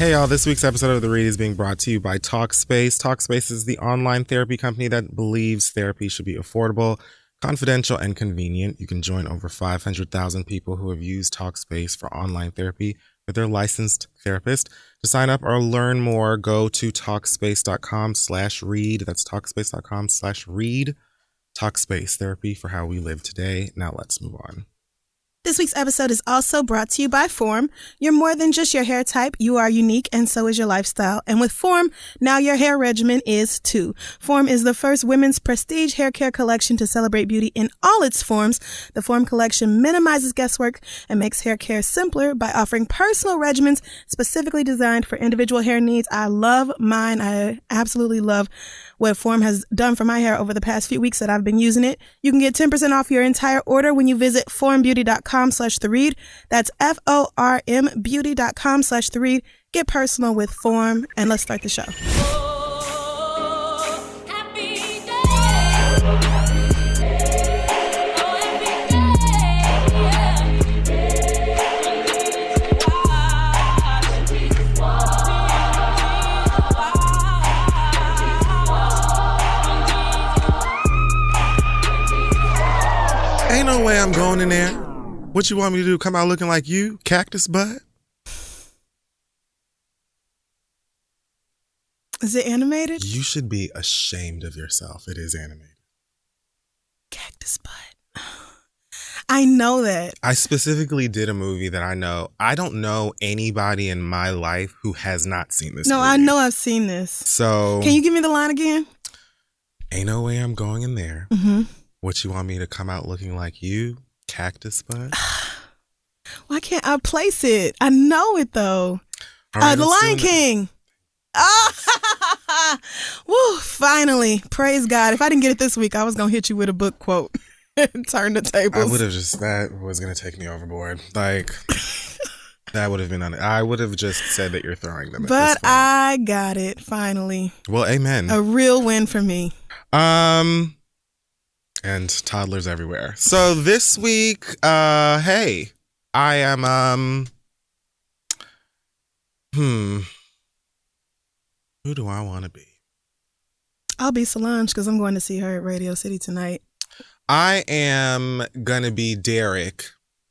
Hey y'all, this week's episode of The Read is being brought to you by Talkspace. Talkspace is the online therapy company that believes therapy should be affordable, confidential, and convenient. You can join over 500,000 people who have used Talkspace for online therapy with their licensed therapist. To sign up or learn more, go to Talkspace.com/read. That's Talkspace.com/read. Talkspace, therapy for how we live today. Now let's move on. This week's episode is also brought to you by Form. You're more than just your hair type. You are unique, and so is your lifestyle. And with Form, now your hair regimen is too. Form is the first women's prestige hair care collection to celebrate beauty in all its forms. The Form collection minimizes guesswork and makes hair care simpler by offering personal regimens specifically designed for individual hair needs. I love mine. I absolutely love what Form has done for my hair over the past few weeks that I've been using it. You can get 10% off your entire order when you visit formbeauty.com/theread. That's FORMbeauty.com/theread. Get personal with Form, and let's start the show. Ain't no way I'm going in there. What you want me to do? Come out looking like you? Cactus butt? Is it animated? You should be ashamed of yourself. It is animated. Cactus butt. I know that. I specifically did a movie that I know. I don't know anybody in my life who has not seen this movie. I know I've seen this. So. Can you give me the line again? Ain't no way I'm going in there. Mm-hmm. What, you want me to come out looking like you? Cactus butt? Why can't I place it? I know it though. Right, The Lion King. Woo, finally. Praise God. If I didn't get it this week, I was going to hit you with a book quote and turn the tables. I would have that was going to take me overboard. Like, that would have been I would have just said that you're throwing them at But this point. I got it, finally. Well, amen. A real win for me. And toddlers everywhere. So this week, hey, I am, who do I want to be? I'll be Solange because I'm going to see her at Radio City tonight. I am going to be Derek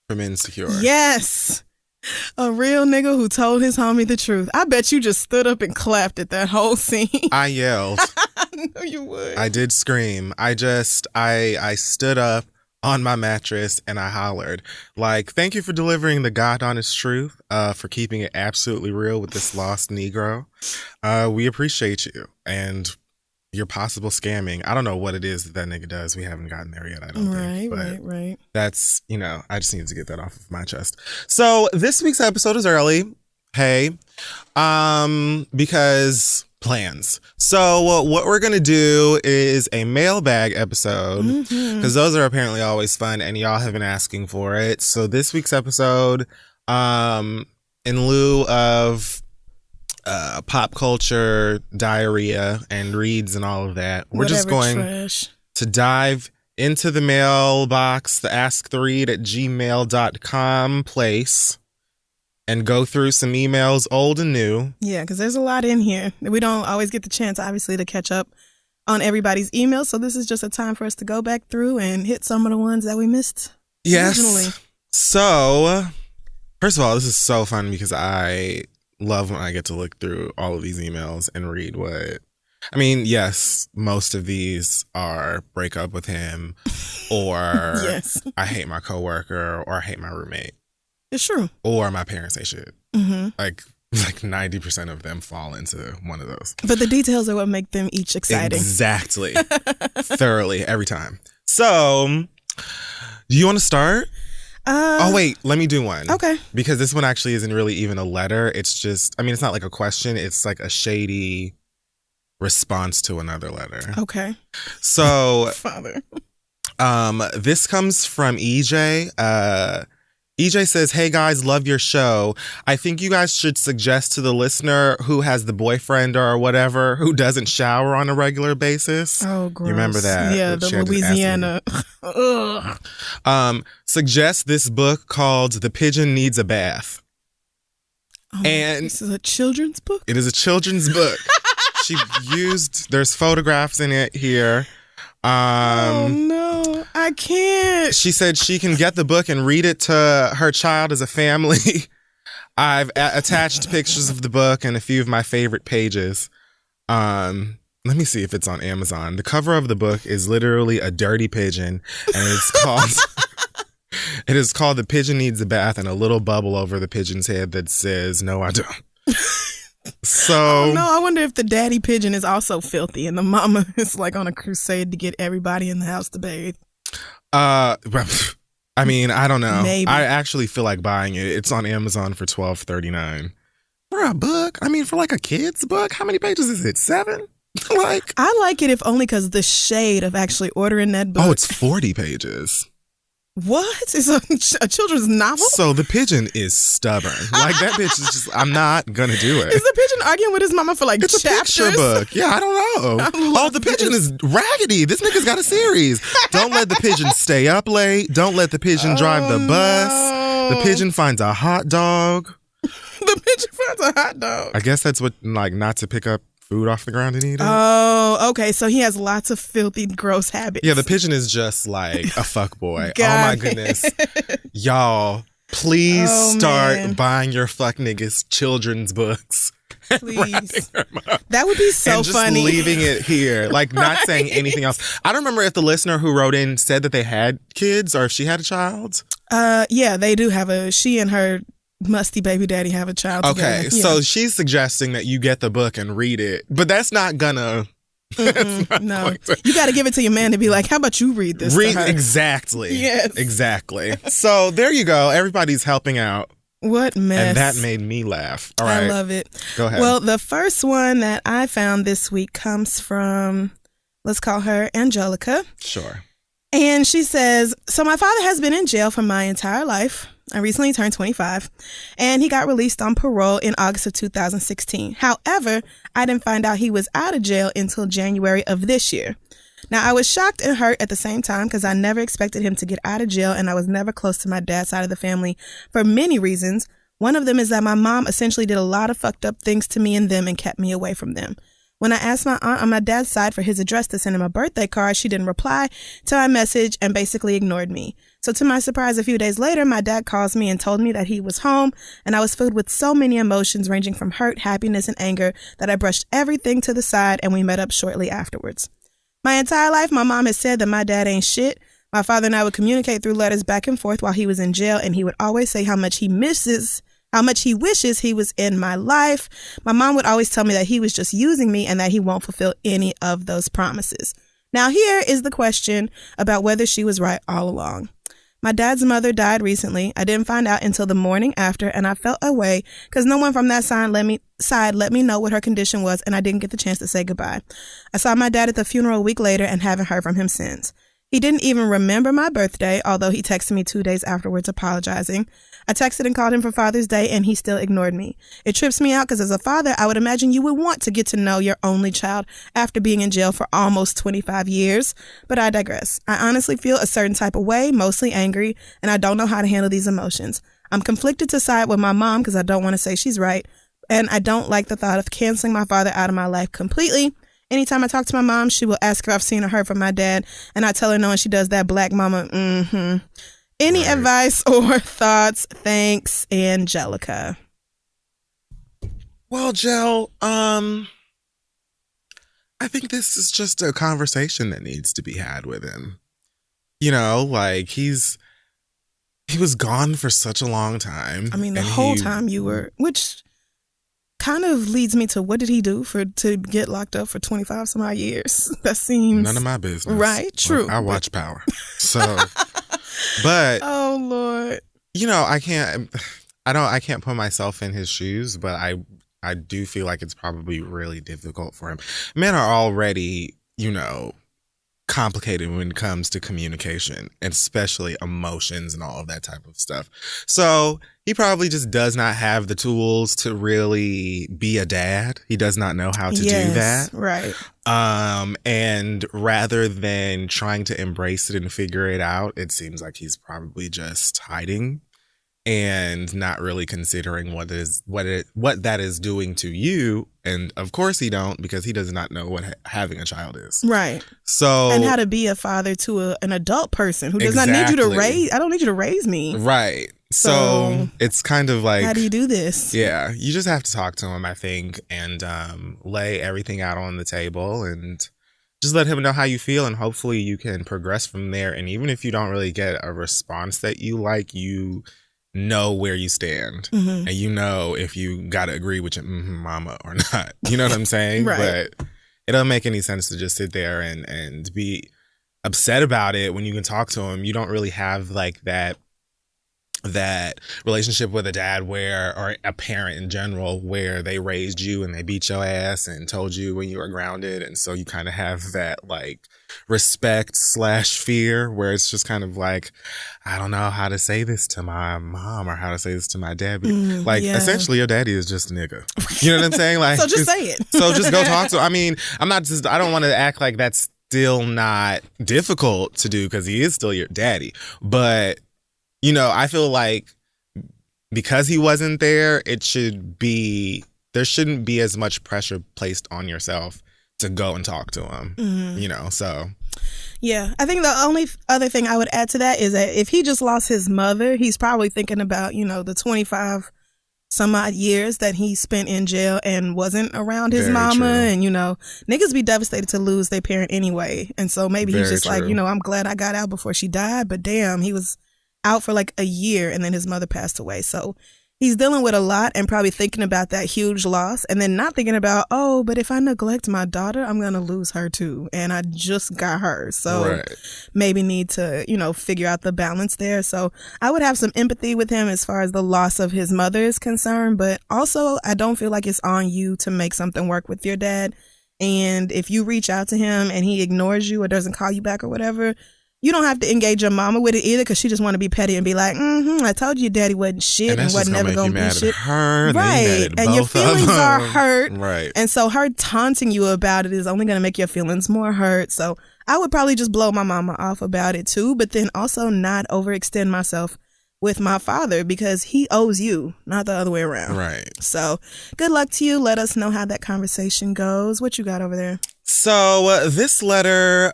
from Insecure. Yes. A real nigga who told his homie the truth. I bet you just stood up and clapped at that whole scene. I yelled. I knew you would. I did scream. I stood up on my mattress and I hollered, like, thank you for delivering the God honest truth, for keeping it absolutely real with this lost Negro. We appreciate you and your possible scamming. I don't know what it is that nigga does. We haven't gotten there yet, I don't think. Right. That's, I just needed to get that off of my chest. So this week's episode is early. Hey, because plans. So what we're going to do is a mailbag episode because those are apparently always fun and y'all have been asking for it. So this week's episode, in lieu of pop culture, diarrhea, and reads and all of that, we're just going to dive into the mailbox, the asktheread@gmail.com place, and go through some emails, old and new. Yeah, because there's a lot in here. We don't always get the chance, obviously, to catch up on everybody's emails. So this is just a time for us to go back through and hit some of the ones that we missed originally. So, first of all, this is so fun because I love when I get to look through all of these emails and read yes, most of these are break up with him or yes. I hate my coworker or I hate my roommate. It's true. Or my parents say shit. Mm-hmm. Like 90% of them fall into one of those. But the details are what make them each exciting. Exactly. Thoroughly, every time. So, do you want to start? Oh, wait, let me do one. Okay. Because this one actually isn't really even a letter. It's just, it's not like a question. It's like a shady response to another letter. Okay. So, Father. This comes from EJ. EJ says, hey guys, love your show. I think you guys should suggest to the listener who has the boyfriend or whatever who doesn't shower on a regular basis. Oh, gross. You remember that? Yeah, the Louisiana. Suggest this book called The Pigeon Needs a Bath. And this is a children's book? It is a children's book. There's photographs in it here. Oh no, I can't. She said she can get the book and read it to her child as a family. I've attached pictures of the book and a few of my favorite pages. Let me see if it's on Amazon. The cover of the book is literally a dirty pigeon, and it's called it is called The Pigeon Needs a Bath, and a little bubble over the pigeon's head that says, "No, I don't." So no, I wonder if the daddy pigeon is also filthy and the mama is like on a crusade to get everybody in the house to bathe. I mean, I don't know. Maybe. I actually feel like buying it. It's on Amazon for $12.39 for a book. I mean, for like a kid's book, how many pages is it? 7? Like, I like it if only because the shade of actually ordering that book. Oh, it's 40 pages. What? It's a children's novel? So the pigeon is stubborn. Like, that bitch is just, I'm not gonna do it. Is the pigeon arguing with his mama for like it's chapters? It's a picture book. Yeah, I don't know. The pigeon is raggedy. This nigga's got a series. Don't let the pigeon stay up late. Don't let the pigeon drive the bus. No. The pigeon finds a hot dog. The pigeon finds a hot dog. I guess that's what, like, not to pick up food off the ground and eat it. Oh, okay. So he has lots of filthy, gross habits. Yeah, the pigeon is just like a fuck boy. Oh my goodness. Y'all, please start buying your fuck niggas children's books. Please. That would be so and just funny. Leaving it here, like not saying anything else. I don't remember if the listener who wrote in said that they had kids or if she had a child. Yeah, they do have she and her musty baby daddy have a child together. Okay, so she's suggesting that you get the book and read it, but that's not gonna. No, you got to give it to your man to be like, how about you read this? Exactly. Yes, exactly. So there you go. Everybody's helping out. What mess. And that made me laugh. All right. I love it. Go ahead. Well, the first one that I found this week comes from, let's call her Angelica. Sure. And she says, so my father has been in jail for my entire life. I recently turned 25, and he got released on parole in August of 2016. However, I didn't find out he was out of jail until January of this year. Now, I was shocked and hurt at the same time because I never expected him to get out of jail, and I was never close to my dad's side of the family for many reasons. One of them is that my mom essentially did a lot of fucked up things to me and them and kept me away from them. When I asked my aunt on my dad's side for his address to send him a birthday card, she didn't reply to my message and basically ignored me. So to my surprise, a few days later, my dad calls me and told me that he was home, and I was filled with so many emotions ranging from hurt, happiness, and anger that I brushed everything to the side, and we met up shortly afterwards. My entire life, my mom has said that my dad ain't shit. My father and I would communicate through letters back and forth while he was in jail, and he would always say how much he wishes he was in my life. My mom would always tell me that he was just using me and that he won't fulfill any of those promises. Now here is the question about whether she was right all along. My dad's mother died recently. I didn't find out until the morning after, and I felt away because no one from that side let me know what her condition was, and I didn't get the chance to say goodbye. I saw my dad at the funeral a week later and haven't heard from him since. He didn't even remember my birthday, although he texted me 2 days afterwards apologizing. I texted and called him for Father's Day, and he still ignored me. It trips me out because as a father, I would imagine you would want to get to know your only child after being in jail for almost 25 years. But I digress. I honestly feel a certain type of way, mostly angry, and I don't know how to handle these emotions. I'm conflicted to side with my mom because I don't want to say she's right, and I don't like the thought of canceling my father out of my life completely. Anytime I talk to my mom, she will ask if I've seen or heard from my dad, and I tell her no, and she does that black mama, Any advice or thoughts? Thanks, Angelica. Well, Jel, I think this is just a conversation that needs to be had with him. You know, like he was gone for such a long time. I mean, the whole time you were, which kind of leads me to what did he do to get locked up for 25 some odd years? That seems none of my business. Right? True. I watch Power. So, but oh Lord, you know, I can't put myself in his shoes, but I do feel like it's probably really difficult for him. Men are already, you know, complicated when it comes to communication, and especially emotions and all of that type of stuff. So he probably just does not have the tools to really be a dad. He does not know how to do that. Right. And rather than trying to embrace it and figure it out, it seems like he's probably just hiding and not really considering what that is doing to you. And of course he don't, because he does not know what having a child is. Right. So, and how to be a father to an adult person who does not need you to raise. I don't need you to raise me. Right. So it's kind of like, how do you do this? Yeah, you just have to talk to him, I think, and lay everything out on the table and just let him know how you feel, and hopefully you can progress from there. And even if you don't really get a response that you like, you know where you stand, and you know if you gotta agree with your mama or not. You know what I'm saying? Right. But it doesn't make any sense to just sit there and be upset about it when you can talk to him. You don't really have like that relationship with a dad or a parent in general, where they raised you and they beat your ass and told you when you were grounded. And so you kind of have that like respect / fear, where it's just kind of like, I don't know how to say this to my mom or how to say this to my dad. Essentially your daddy is just a nigga. You know what I'm saying? Like, so just say it. So just go talk to him. I mean, I don't want to act like that's still not difficult to do, because he is still your daddy. But you know, I feel like because he wasn't there, there shouldn't be as much pressure placed on yourself to go and talk to him, you know, so. Yeah, I think the only other thing I would add to that is that if he just lost his mother, he's probably thinking about, you know, the 25 some odd years that he spent in jail and wasn't around his mama. True. And, you know, niggas be devastated to lose their parent anyway. And so maybe he's just like, you know, I'm glad I got out before she died, but damn, he was out for like a year and then his mother passed away. So he's dealing with a lot and probably thinking about that huge loss, and then not thinking about, oh, but if I neglect my daughter, I'm going to lose her too. And I just got her. So maybe need to, you know, figure out the balance there. So I would have some empathy with him as far as the loss of his mother is concerned. But also, I don't feel like it's on you to make something work with your dad. And if you reach out to him and he ignores you or doesn't call you back or whatever, you don't have to engage your mama with it either, because she just want to be petty and be like, I told you daddy wasn't shit and wasn't never going to be shit. Right. And your feelings are hurt. Right. And so her taunting you about it is only going to make your feelings more hurt. So I would probably just blow my mama off about it too, but then also not overextend myself with my father, because he owes you, not the other way around. Right. So good luck to you. Let us know how that conversation goes. What you got over there? So this letter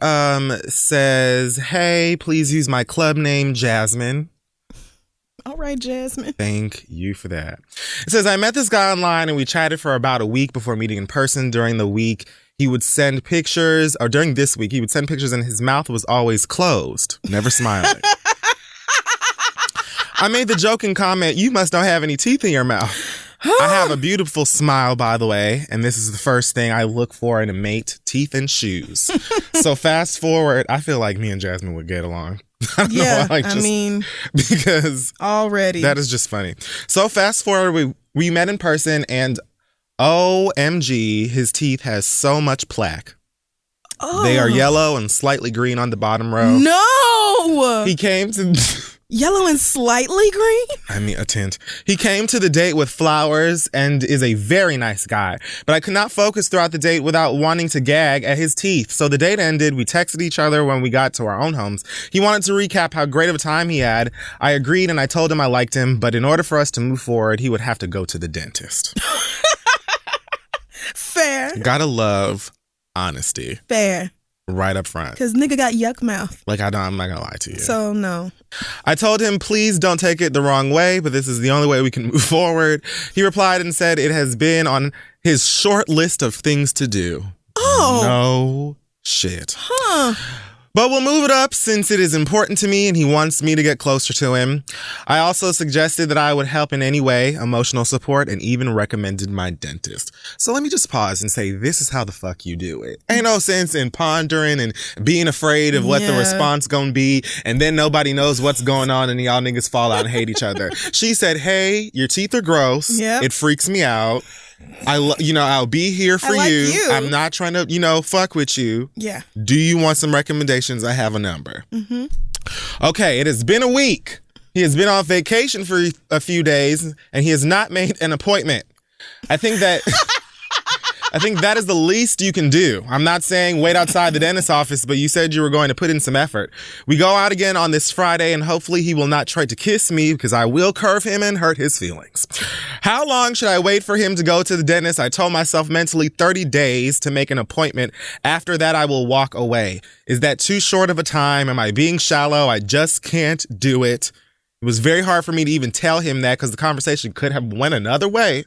says, hey, please use my club name, Jasmine. All right, Jasmine. Thank you for that. It says, I met this guy online and we chatted for about a week before meeting in person. During the week, he would send pictures, or during this week, he would send pictures and his mouth was always closed, never smiling. I made the joking comment, you must not have any teeth in your mouth. I have a beautiful smile, by the way, and this is the first thing I look for in a mate, teeth and shoes. So fast forward, I feel like me and Jasmine would get along. Because already that is just funny. So fast forward, we met in person, and OMG, his teeth has so much plaque. Oh. They are yellow and slightly green on the bottom row. No! He came to... Yellow and slightly green? I mean, a tint. He came to the date with flowers and is a very nice guy. But I could not focus throughout the date without wanting to gag at his teeth. So the date ended. We texted each other when we got to our own homes. He wanted to recap how great of a time he had. I agreed and I told him I liked him. But in order for us to move forward, he would have to go to the dentist. Fair. Gotta love honesty. Fair. Right up front. Because nigga got yuck mouth. Like, I'm not gonna lie to you. So, no. I told him, please don't take it the wrong way, but this is the only way we can move forward. He replied and said it has been on his short list of things to do. Oh. No shit. Huh. But we'll move it up since it is important to me and he wants me to get closer to him. I also suggested that I would help in any way, emotional support, and even recommended my dentist. So let me just pause and say, this is how the fuck you do it. Ain't no sense in pondering and being afraid of what the response gonna be, and then nobody knows what's going on and y'all niggas fall out and hate each other. She said, hey, your teeth are gross. Yep. It freaks me out. I'll be here for you. I'm not trying to, fuck with you. Yeah. Do you want some recommendations? I have a number. Mm-hmm. Okay, it has been a week. He has been on vacation for a few days, and he has not made an appointment. I think that I think that is the least you can do. I'm not saying wait outside the dentist's office, but you said you were going to put in some effort. We go out again on this Friday, and hopefully he will not try to kiss me because I will curve him and hurt his feelings. How long should I wait for him to go to the dentist? I told myself mentally 30 days to make an appointment. After that, I will walk away. Is that too short of a time? Am I being shallow? I just can't do it. It was very hard for me to even tell him that because the conversation could have went another way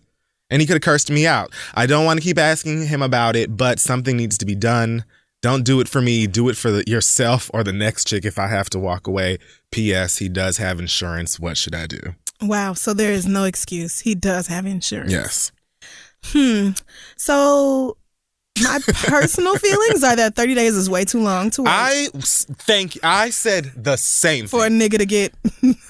and he could have cursed me out. I don't want to keep asking him about it, but something needs to be done. Don't do it for me. Do it for yourself or the next chick if I have to walk away. P.S. He does have insurance. What should I do? Wow. So there is no excuse. He does have insurance. Yes. So my personal feelings are that 30 days is way too long to wait. I said the same for thing. a nigga to get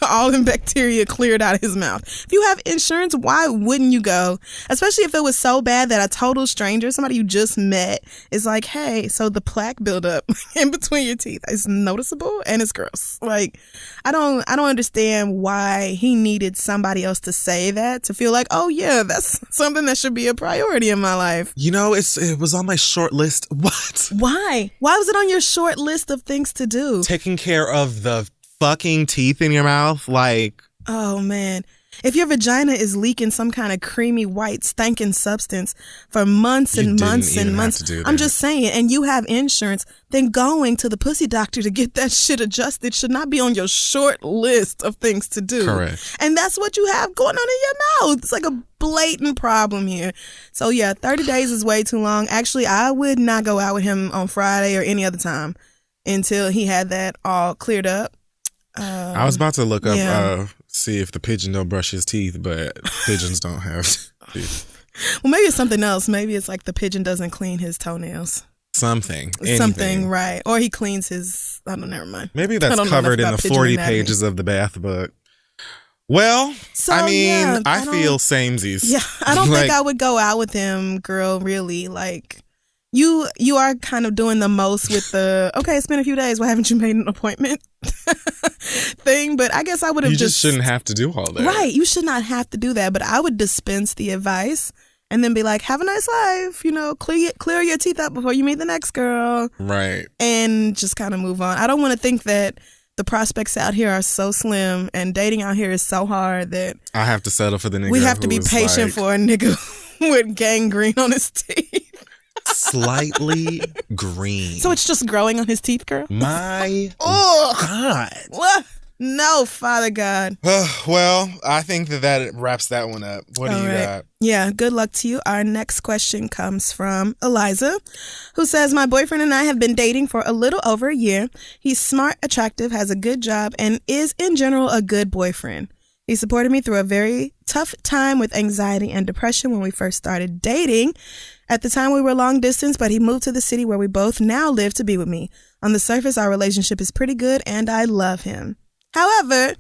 all the bacteria cleared out of his mouth. If you have insurance, why wouldn't you go? Especially if it was so bad that a total stranger, somebody you just met, is like, hey, so the plaque buildup in between your teeth is noticeable and it's gross. Like, I don't understand why he needed somebody else to say that, to feel like, oh yeah, that's something that should be a priority in my life. You know, it was on my short list. What? Why? Why was it on your short list of things to do? Taking care of the fucking teeth in your mouth, like. Oh man. If your vagina is leaking some kind of creamy white stinking substance for months and months and months, I'm just saying, and you have insurance, then going to the pussy doctor to get that shit adjusted should not be on your short list of things to do. Correct. And that's what you have going on in your mouth. It's like a blatant problem here. So yeah, 30 days is way too long. Actually, I would not go out with him on Friday or any other time until he had that all cleared up. I was about to look up, see if the pigeon don't brush his teeth, but pigeons don't have teeth. Well, maybe it's something else. Maybe it's like the pigeon doesn't clean his tonenails. Anything. Something, right. Or he cleans his, I don't know, never mind. Maybe that's covered in the 40 pages of the bath book. Well, so, I mean, I feel samesies. Yeah, I don't think I would go out with him, girl, really. Like, you are kind of doing the most with the, okay, it's been a few days, why haven't you made an appointment thing? But I guess I would have You just shouldn't have to do all that. Right, you should not have to do that. But I would dispense the advice and then be like, have a nice life, you know, clear your teeth up before you meet the next girl. Right. And just kind of move on. I don't want to think that the prospects out here are so slim and dating out here is so hard that I have to settle for the nigga. We have to be patient for a nigga with gangrene on his teeth. Slightly green. So it's just growing on his teeth, girl? My God. What? No, Father God. Well, I think that wraps that one up. What do you got? Yeah, good luck to you. Our next question comes from Eliza, who says, my boyfriend and I have been dating for a little over a year. He's smart, attractive, has a good job, and is in general a good boyfriend. He supported me through a very tough time with anxiety and depression when we first started dating. At the time, we were long distance, but he moved to the city where we both now live to be with me. On the surface, our relationship is pretty good, and I love him. However,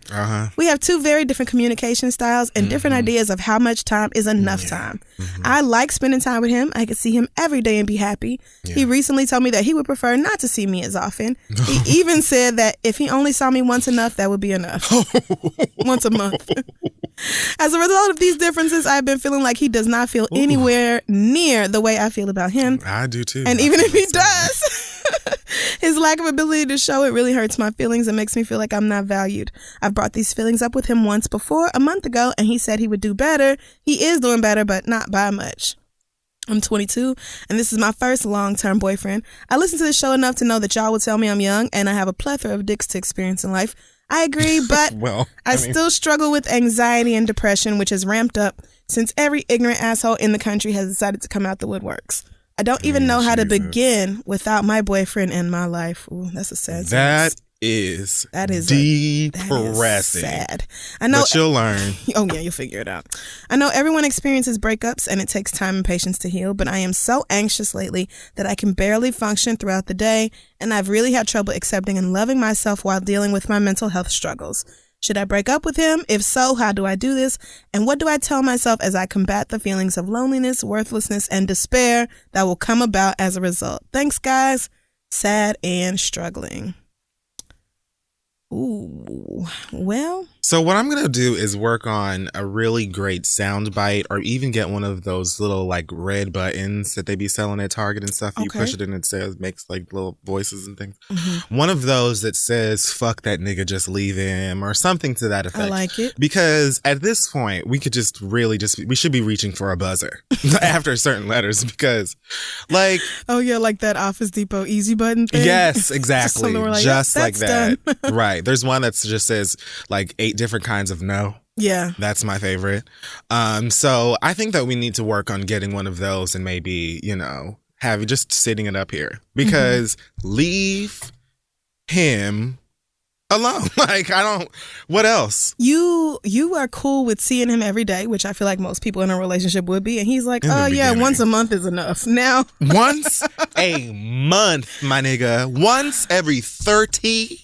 we have two very different communication styles and different ideas of how much time is enough time. I like spending time with him. I could see him every day and be happy. He recently told me that he would prefer not to see me as often. He even said that if he only saw me once enough, that would be enough. Once a month. As a result of these differences, I've been feeling like he does not feel anywhere near the way I feel about him. I do too. And even if he does, his lack of ability to show it really hurts my feelings and makes me feel like I'm not valued. I've brought these feelings up with him once before, a month ago, and he said he would do better. He is doing better, but not by much. I'm 22, and this is my first long-term boyfriend. I listen to this show enough to know that y'all will tell me I'm young, and I have a plethora of dicks to experience in life. I agree, but I still struggle with anxiety and depression, which has ramped up since every ignorant asshole in the country has decided to come out the woodworks. I don't even know how to begin without my boyfriend in my life. Ooh, that's a sad That is depressing. That is sad. I know, but you'll learn. Oh yeah, you'll figure it out. I know everyone experiences breakups and it takes time and patience to heal, but I am so anxious lately that I can barely function throughout the day, and I've really had trouble accepting and loving myself while dealing with my mental health struggles. Should I break up with him? If so, how do I do this? And what do I tell myself as I combat the feelings of loneliness, worthlessness, and despair that will come about as a result? Thanks, guys. Sad and struggling. Ooh, well. So what I'm going to do is work on a really great sound bite, or even get one of those little like red buttons that they be selling at Target and stuff. You push it and it says, makes like little voices and things. Mm-hmm. One of those that says, fuck that nigga, just leave him, or something to that effect. I like it. Because at this point, we could just really we should be reaching for a buzzer after certain letters, because like. Oh yeah, like that Office Depot easy button thing. Yes, exactly. just like that. Right. There's one that just says like 8 different kinds of no. Yeah. That's my favorite. So I think that we need to work on getting one of those and maybe, have just sitting it up here, because leave him alone. Like, what else? You are cool with seeing him every day, which I feel like most people in a relationship would be. And he's like, oh yeah, once a month is enough. Now. Once a month, my nigga. Once every 30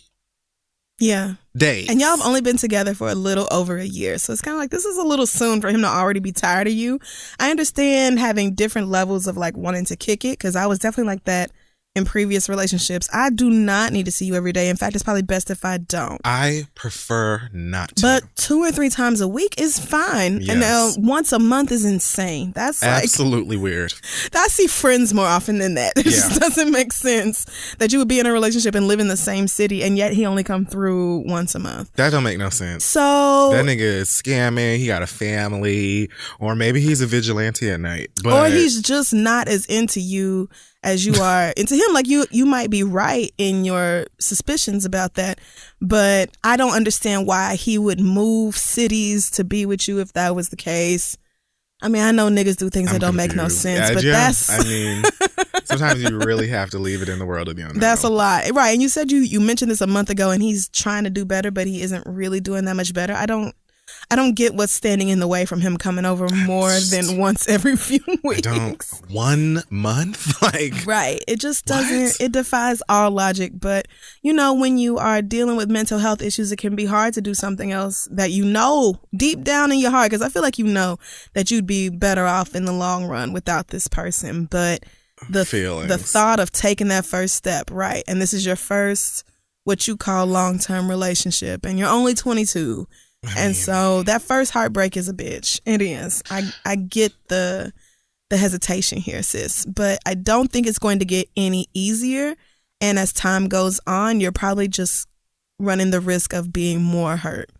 days. And y'all have only been together for a little over a year. So it's kind of like, this is a little soon for him to already be tired of you. I understand having different levels of like wanting to kick it, because I was definitely like that in previous relationships. I do not need to see you every day. In fact, it's probably best if I don't. I prefer not to. But 2 or 3 times a week is fine. Yes. And now once a month is insane. That's absolutely weird. I see friends more often than that. It just doesn't make sense that you would be in a relationship and live in the same city, and yet he only come through once a month. That don't make no sense. So that nigga is scamming. He got a family, or maybe he's a vigilante at night. Or he's just not as into you as you are into him. Like you might be right in your suspicions about that, but I don't understand why he would move cities to be with you if that was the case. I mean, I know niggas do things that don't make no sense, but that's... I mean, sometimes you really have to leave it in the world of the unknown. That's a lot. Right. And you said you mentioned this a month ago, and he's trying to do better, but he isn't really doing that much better. I don't get what's standing in the way from him coming over more than once every few weeks. 1 month? Like, right. It just doesn't, it defies all logic. But, when you are dealing with mental health issues, it can be hard to do something else that deep down in your heart, because I feel like that you'd be better off in the long run without this person. But the thought of taking that first step, right? And this is your first, what you call long-term relationship, and you're only 22. And so that first heartbreak is a bitch. It is. I get the hesitation here, sis. But I don't think it's going to get any easier. And as time goes on, you're probably just running the risk of being more hurt.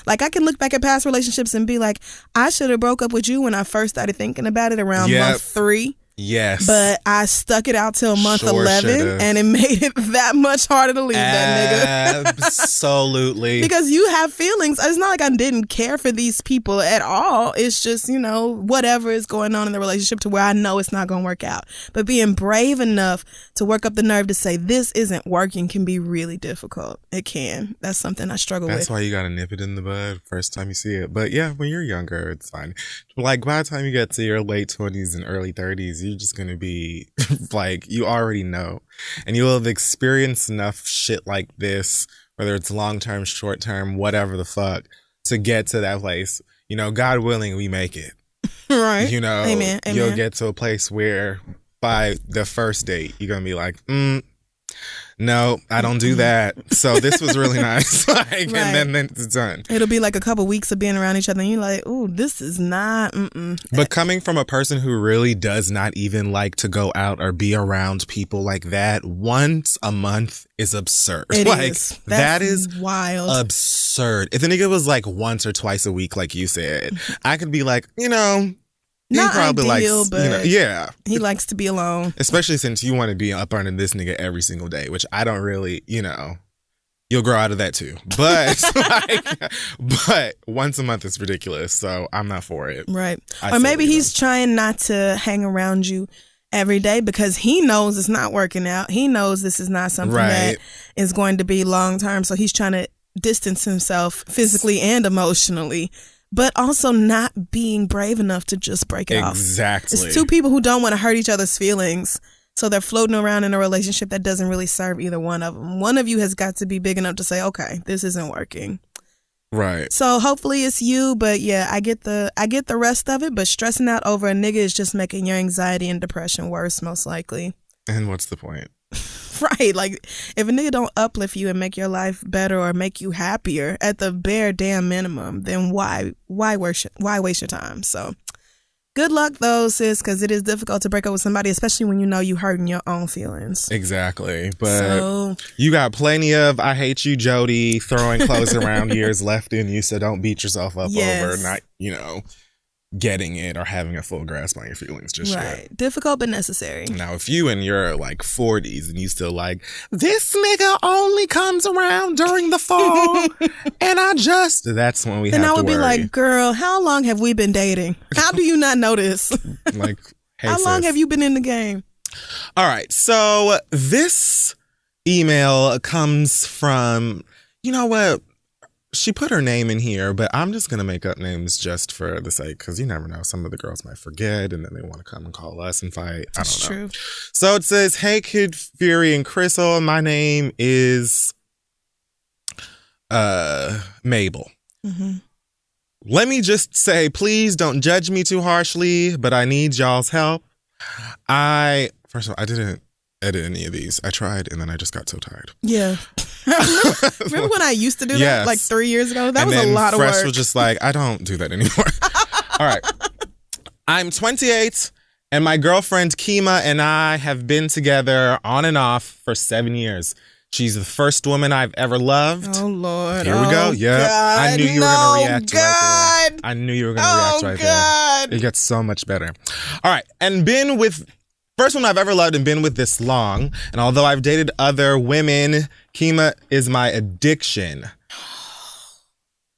Like, I can look back at past relationships and be like, I should have broke up with you when I first started thinking about it around month 3. Yes. But I stuck it out till month 11, and it made it that much harder to leave that nigga. Absolutely. Because you have feelings. It's not like I didn't care for these people at all. It's just, whatever is going on in the relationship to where I know it's not going to work out. But being brave enough to work up the nerve to say this isn't working can be really difficult. It can. That's something I struggle with. That's why you got to nip it in the bud first time you see it. But yeah, when you're younger, it's fine. Like, by the time you get to your late 20s and early 30s, you're just going to be like, you already know. And you'll have experienced enough shit like this, whether it's long-term, short-term, whatever the fuck, to get to that place. God willing, we make it. Right. Amen. You'll get to a place where by the first date, you're going to be like, no, I don't do that. So this was really nice. And then it's done. It'll be like a couple weeks of being around each other, and you're like, ooh, this is not. But coming from a person who really does not even like to go out or be around people like that, once a month is absurd. It is. That is wild. Absurd. If the nigga was like once or twice a week, like you said, I could be like, not probably ideal, but he likes to be alone. Especially since you want to be up under this nigga every single day, which I don't really, you'll grow out of that too. But but once a month is ridiculous, so I'm not for it. Right. Or maybe he's trying not to hang around you every day because he knows it's not working out. He knows this is not something that is going to be long term, so he's trying to distance himself physically and emotionally, but also not being brave enough to just break it off. Exactly. It's 2 people who don't want to hurt each other's feelings, so they're floating around in a relationship that doesn't really serve either one of them. One of you has got to be big enough to say, okay, this isn't working. Right. So hopefully it's you, but yeah, I get the rest of it, but stressing out over a nigga is just making your anxiety and depression worse, most likely. And what's the point? Right. Like, if a nigga don't uplift you and make your life better or make you happier at the bare damn minimum, then why waste your time? So good luck though, sis, because it is difficult to break up with somebody, especially when you know you hurting your own feelings. Exactly. But you got plenty of I hate you, Jody, throwing clothes around years left in you, so don't beat yourself up over not, getting it or having a full grasp on your feelings just yet. Difficult but necessary. Now, if you in your 40s and you still like, this nigga only comes around during the fall and that's when we have to worry. And I would be like, girl, how long have we been dating? How do you not notice? Like, hey, how long have you been in the game? All right. So this email comes from, you know what? She put her name in here, but I'm just going to make up names just for the sake, because you never know. Some of the girls might forget, and then they want to come and call us and fight. I don't know. True. So it says, hey, Kid Fury and Crystal, my name is Mabel. Mm-hmm. Let me just say, please don't judge me too harshly, but I need y'all's help. First of all, I didn't edit any of these. I tried, and then I just got so tired. Yeah. Remember when I used to do that like 3 years ago? That was a lot of work. Fresh was just like, I don't do that anymore. All right. I'm 28 and my girlfriend Kima and I have been together on and off for 7 years. She's the first woman I've ever loved. Oh, Lord. Here we go. Yeah. I knew you were going to react right there. I knew you were going to react right there. It gets so much better. All right. And first one I've ever loved and been with this long. And although I've dated other women, Kima is my addiction.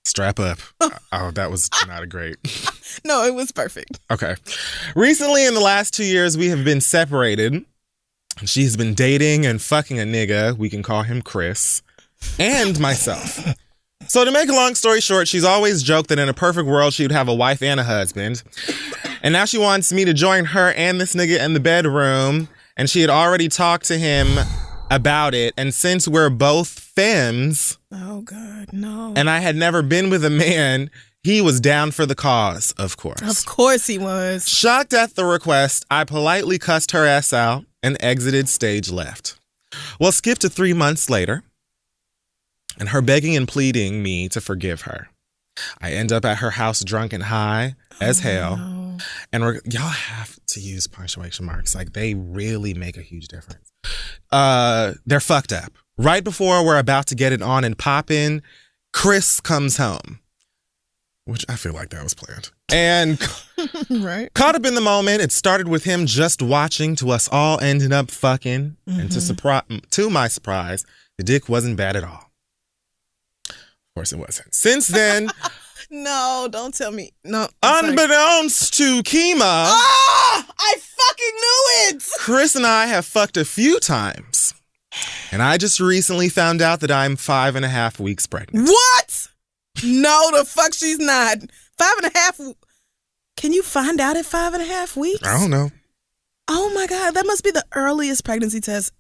Strap up. Oh, that was not a great. No, it was perfect. Okay. Recently, in the last 2 years, we have been separated. She's been dating and fucking a nigga. We can call him Chris. And myself. So to make a long story short, she's always joked that in a perfect world, she would have a wife and a husband. And now she wants me to join her and this nigga in the bedroom. And she had already talked to him about it. And since we're both femmes. Oh, God, no. And I had never been with a man, he was down for the cause, of course. Of course he was. Shocked at the request, I politely cussed her ass out and exited stage left. Well, skip to 3 months later. And her begging and pleading me to forgive her. I end up at her house drunk and high as hell. No. And y'all have to use punctuation marks. Like, they really make a huge difference. They're fucked up. Right before we're about to get it on and poppin', Chris comes home. Which I feel like that was planned. And right. Caught up in the moment, it started with him just watching to us all ending up fucking. Mm-hmm. And to my surprise, the dick wasn't bad at all. Of course it wasn't. Since then... No, don't tell me. No. Unbeknownst to Kima... Ah! I fucking knew it! Chris and I have fucked a few times. And I just recently found out that I'm 5.5 weeks pregnant. What? No, the fuck she's not. 5.5... Can you find out at 5.5 weeks? I don't know. Oh my God, that must be the earliest pregnancy test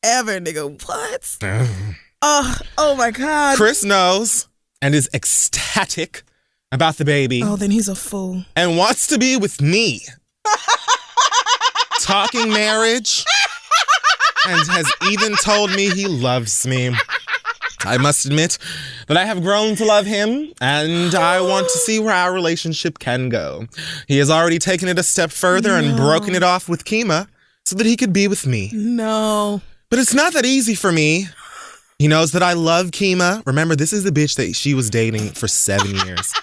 ever, nigga. What? Oh my God. Chris knows and is ecstatic about the baby. Oh, then he's a fool. And wants to be with me. Talking marriage. And has even told me he loves me. I must admit that I have grown to love him, and I want to see where our relationship can go. He has already taken it a step further and broken it off with Kima so that he could be with me. No. But it's not that easy for me. He knows that I love Kima. Remember, this is the bitch that she was dating for 7 years.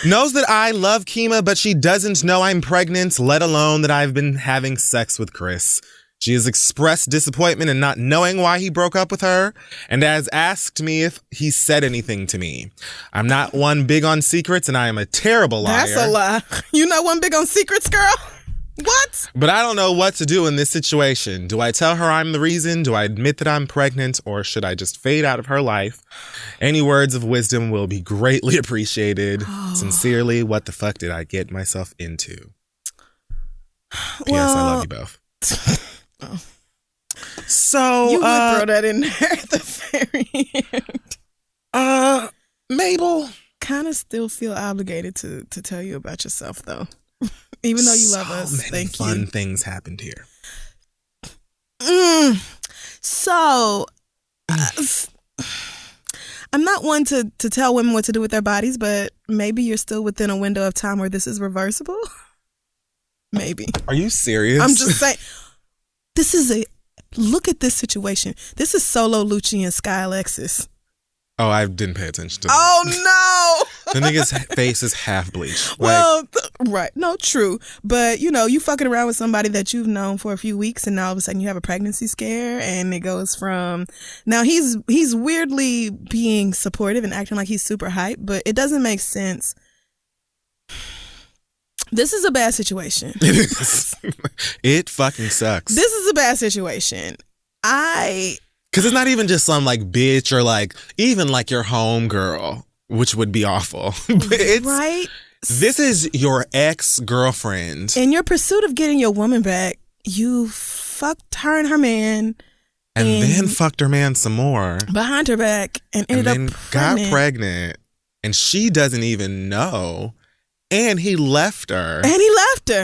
Knows that I love Kima, but she doesn't know I'm pregnant, let alone that I've been having sex with Chris. She has expressed disappointment in not knowing why he broke up with her and has asked me if he said anything to me. I'm not one big on secrets, and I am a terrible liar. That's a lie. You not one big on secrets, girl? What? But I don't know what to do in this situation. Do I tell her I'm the reason? Do I admit that I'm pregnant? Or should I just fade out of her life? Any words of wisdom will be greatly appreciated. Sincerely, what the fuck did I get myself into? P.S. I love you both. So you would throw that in there at the very end. Mabel, kind of still feel obligated to tell you about yourself, though. Even though you love us. Thank you. Fun things happened here. So, I'm not one to tell women what to do with their bodies, but maybe you're still within a window of time where this is reversible. Maybe. Are you serious? I'm just saying, look at this situation. This is Solo Lucci and Sky Alexis. Oh, I didn't pay attention to that. Oh, no. The nigga's face is half bleached. Well, right. No, true. But, you fucking around with somebody that you've known for a few weeks and now all of a sudden you have a pregnancy scare and it goes from... Now, he's weirdly being supportive and acting like he's super hype, but it doesn't make sense. This is a bad situation. It is. It fucking sucks. This is a bad situation. Because it's not even just some bitch or even your home girl, which would be awful. But it's, right? This is your ex-girlfriend. In your pursuit of getting your woman back, you fucked her and her man. And then fucked her man some more. Behind her back. And ended up pregnant. Got pregnant. And she doesn't even know. And he left her.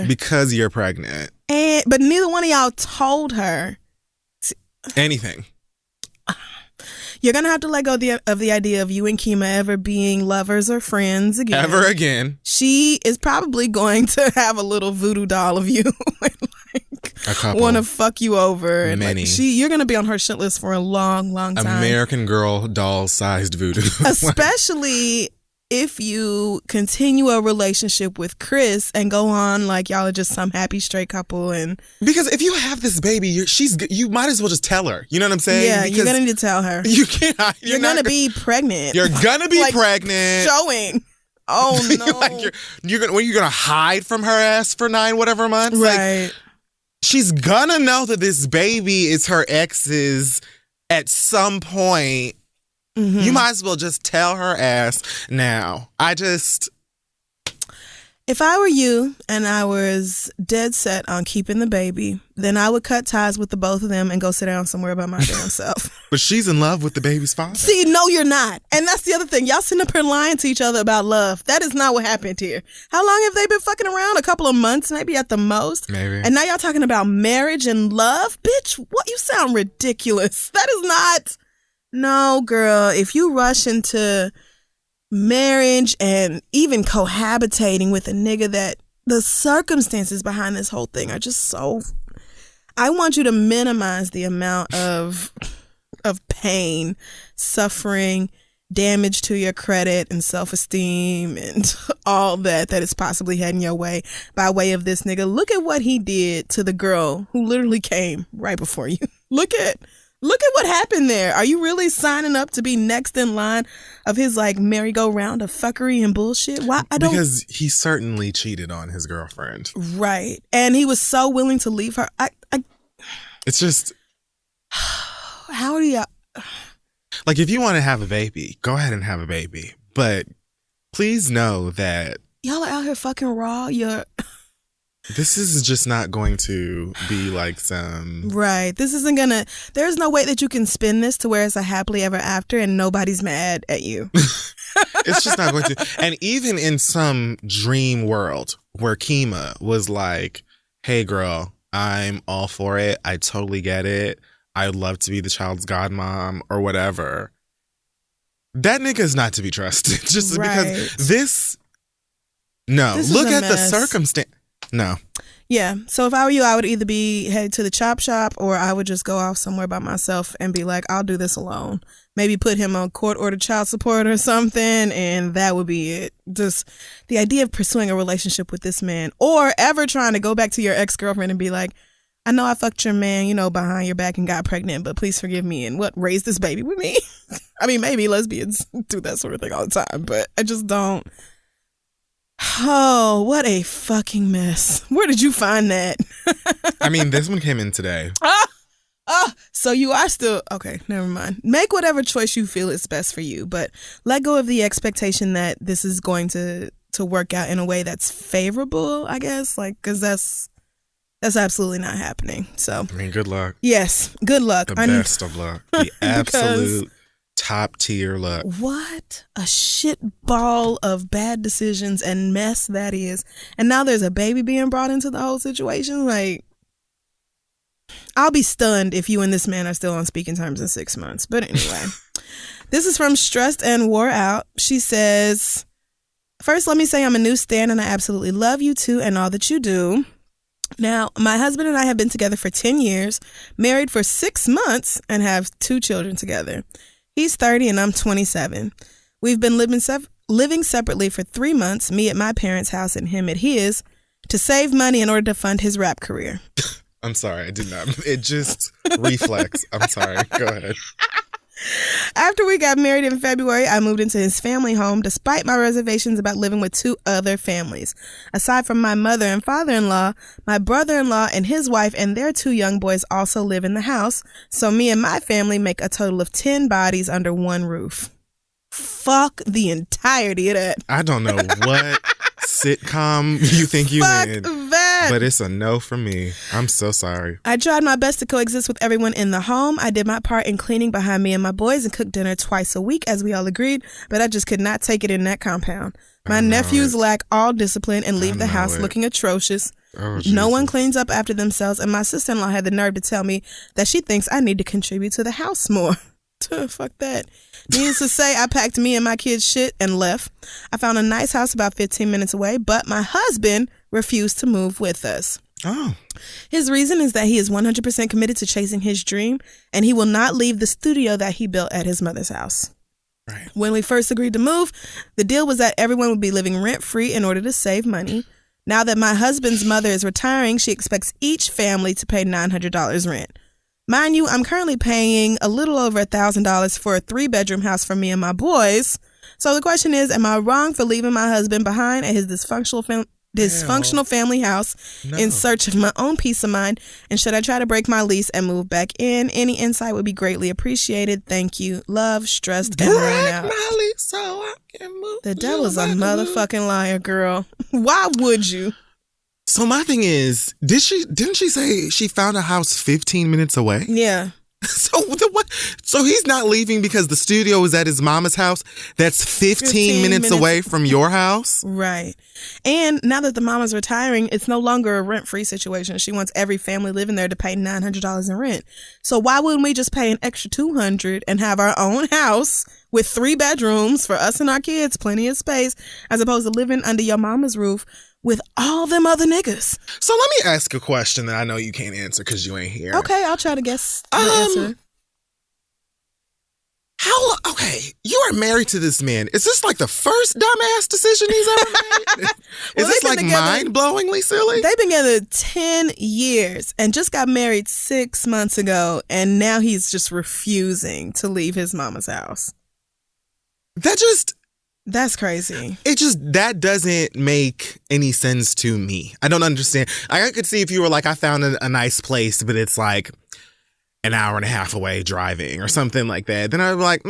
Because you're pregnant. But neither one of y'all told her. Anything. You're going to have to let go of the idea of you and Kima ever being lovers or friends again. Ever again. She is probably going to have a little voodoo doll of you and want to fuck you over. And many. You're going to be on her shit list for a long, long time. American Girl doll-sized voodoo. Especially if you continue a relationship with Chris and go on y'all are just some happy straight couple. And because if you have this baby, you might as well just tell her. You know what I'm saying? Yeah, you're gonna need to tell her. You can't. You're gonna be pregnant. You're gonna be pregnant. Showing. Oh no. you're gonna hide from her ass for 9 whatever months. Right. She's gonna know that this baby is her ex's at some point. Mm-hmm. You might as well just tell her ass now. If I were you and I was dead set on keeping the baby, then I would cut ties with the both of them and go sit down somewhere by my damn self. But she's in love with the baby's father. See, no, you're not. And that's the other thing. Y'all sitting up here lying to each other about love. That is not what happened here. How long have they been fucking around? A couple of months, maybe at the most. Maybe. And now y'all talking about marriage and love? Bitch, what? You sound ridiculous. That is not... No, girl, if you rush into marriage and even cohabitating with a nigga that the circumstances behind this whole thing are just so... I want you to minimize the amount of pain, suffering, damage to your credit and self-esteem and all that is possibly heading your way by way of this nigga. Look at what he did to the girl who literally came right before you. Look at what happened there. Are you really signing up to be next in line of his merry-go-round of fuckery and bullshit? Why? Because he certainly cheated on his girlfriend. Right. And he was so willing to leave her. It's just... How do you... if you want to have a baby, go ahead and have a baby. But please know that... Y'all are out here fucking raw. This is just not going to be some... Right. This isn't gonna... There's no way that you can spin this to where it's a happily ever after and nobody's mad at you. It's just not going to. And even in some dream world where Kima was like, hey, girl, I'm all for it. I totally get it. I'd love to be the child's godmom or whatever. That nigga is not to be trusted. Just because this... No. Look at the circumstance. No. Yeah. So if I were you, I would either be headed to the chop shop or I would just go off somewhere by myself and be like, I'll do this alone. Maybe put him on court-ordered child support or something, and that would be it. Just the idea of pursuing a relationship with this man or ever trying to go back to your ex-girlfriend and be like, I know I fucked your man, behind your back and got pregnant, but please forgive me and raise this baby with me. I mean, maybe lesbians do that sort of thing all the time, but I just don't. Oh, what a fucking mess. Where did you find that? I mean, this one came in today. So you are still... Okay, never mind. Make whatever choice you feel is best for you, but let go of the expectation that this is going to work out in a way that's favorable, I guess, because that's absolutely not happening. So, I mean, good luck. Yes, good luck. The best of luck. The absolute... top tier luck. What a shit ball of bad decisions and mess that is. And now there's a baby being brought into the whole situation. I'll be stunned if you and this man are still on speaking terms in 6 months. But anyway, this is from Stressed and Wore Out. She says, first, let me say I'm a new stan and I absolutely love you too and all that you do. Now, my husband and I have been together for 10 years, married for 6 months, and have 2 children together. He's 30 and I'm 27. We've been living separately for 3 months, me at my parents' house and him at his, to save money in order to fund his rap career. I'm sorry, I did not. It just reflex. I'm sorry. Go ahead. After we got married in February, I moved into his family home despite my reservations about living with 2 other families. Aside from my mother and father-in-law, my brother-in-law and his wife and their 2 young boys also live in the house, so me and my family make a total of 10 bodies under one roof. Fuck the entirety of that. I don't know what sitcom you think you in. Fuck that. But it's a no from me. I'm so sorry. I tried my best to coexist with everyone in the home. I did my part in cleaning behind me and my boys and cooked dinner twice a week as we all agreed, but I just could not take it in that compound. My nephews lack all discipline and leave the house looking atrocious. Oh, no one cleans up after themselves, and my sister-in-law had the nerve to tell me that she thinks I need to contribute to the house more. Fuck that. Needless to say, I packed me and my kids' shit and left. I found a nice house about 15 minutes away, but my husband refused to move with us. Oh. His reason is that he is 100% committed to chasing his dream, and he will not leave the studio that he built at his mother's house. Right. When we first agreed to move, the deal was that everyone would be living rent-free in order to save money. Now that my husband's mother is retiring, she expects each family to pay $900 rent. Mind you, I'm currently paying a little over $1,000 for a 3-bedroom house for me and my boys. So the question is, am I wrong for leaving my husband behind at his dysfunctional family house in search of my own peace of mind? And should I try to break my lease and move back in? Any insight would be greatly appreciated. Thank you. Love, Stressed, and Worn Out. My lease so I can move. The devil's a motherfucking liar, girl. Why would you? So my thing is, didn't she say she found a house 15 minutes away? Yeah. So what? So he's not leaving because the studio is at his mama's house that's 15 minutes away from your house? Right. And now that the mama's retiring, it's no longer a rent-free situation. She wants every family living there to pay $900 in rent. So why wouldn't we just pay an extra $200 and have our own house with 3 bedrooms for us and our kids, plenty of space, as opposed to living under your mama's roof with all them other niggas? So let me ask a question that I know you can't answer because you ain't here. Okay, I'll try to guess the answer. Okay, you are married to this man. Is this like the first dumbass decision he's ever made? Is this like mind-blowingly silly? They've been together 10 years and just got married 6 months ago, and now he's just refusing to leave his mama's house. That's crazy. That doesn't make any sense to me. I don't understand. I could see if you were like, I found a nice place, but it's like an hour and a half away driving or something like that. Then I'd be like,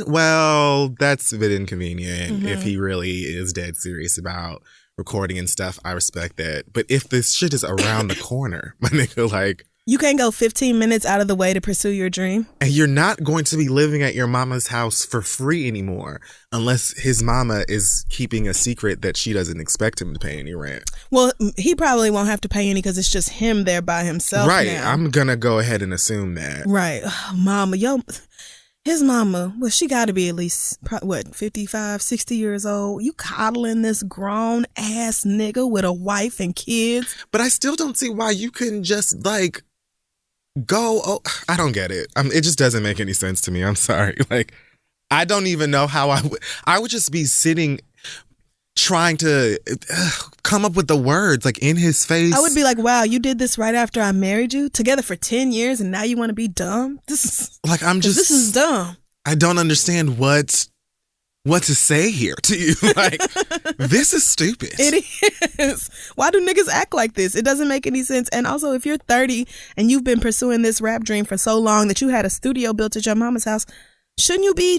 well, that's a bit inconvenient. If he really is dead serious about recording and stuff, I respect that. But if this shit is around the corner, my nigga, like, you can't go 15 minutes out of the way to pursue your dream. And you're not going to be living at your mama's house for free anymore unless his mama is keeping a secret that she doesn't expect him to pay any rent. Well, he probably won't have to pay any because it's just him there by himself. Right. Now. I'm going to go ahead and assume that. Right. Oh, mama, his mama, well, she got to be at least, 55, 60 years old. You coddling this grown ass nigga with a wife and kids. But I still don't see why you couldn't just like go. I don't get it. It just doesn't make any sense to me. I'm sorry. Like, I don't even know how I would just be sitting trying to come up with the words like in his face. I would be like, wow, you did this right after I married you, together for 10 years, and now you want to be dumb? This is dumb. I don't understand what to say here to you. Like, this is stupid. It is. Why do niggas act like this? It doesn't make any sense. And also, if you're 30 and you've been pursuing this rap dream for so long that you had a studio built at your mama's house, shouldn't you be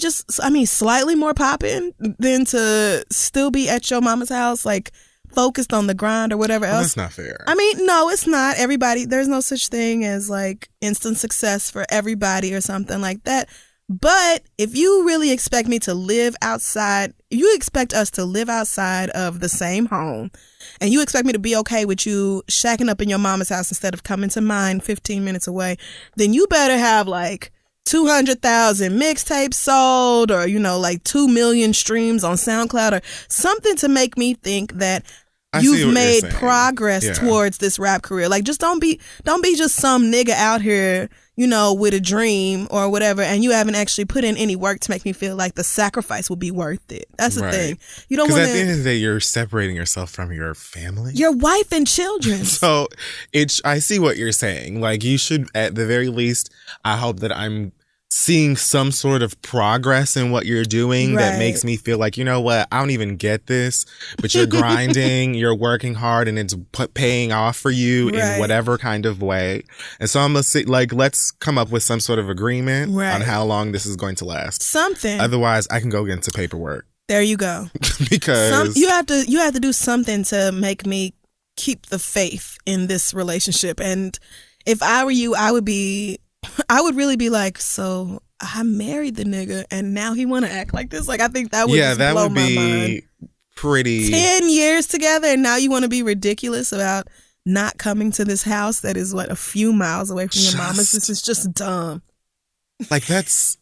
slightly more popping than to still be at your mama's house, like focused on the grind or whatever else? That's not fair. No, it's not. Everybody, there's no such thing as like instant success for everybody or something like that. But if you really expect me to live outside, you expect us to live outside of the same home, and you expect me to be okay with you shacking up in your mama's house instead of coming to mine 15 minutes away, then you better have like 200,000 mixtapes sold, or, you know, like 2 million streams on SoundCloud, or something to make me think that you've made progress towards this rap career. Like, just don't be just some nigga out here, you know, with a dream or whatever, and you haven't actually put in any work to make me feel like the sacrifice will be worth it. That's the thing. You don't want to. Because at the end of the day, you're separating yourself from your family, your wife and children. So I see what you're saying. Like, you should, at the very least, I hope that I'm seeing some sort of progress in what you're doing that makes me feel like, you know what, I don't even get this, but you're grinding, you're working hard, and it's paying off for you in whatever kind of way. And so I'm gonna say, like, let's come up with some sort of agreement on how long this is going to last. Something. Otherwise, I can go get into paperwork. There you go. Because you have to do something to make me keep the faith in this relationship. And if I were you, I would really be like, so I married the nigga and now he want to act like this? Like, I think that would blow my mind. Pretty. 10 years together and now you want to be ridiculous about not coming to this house that is, what, a few miles away from your mama's? This is just dumb. Like, that's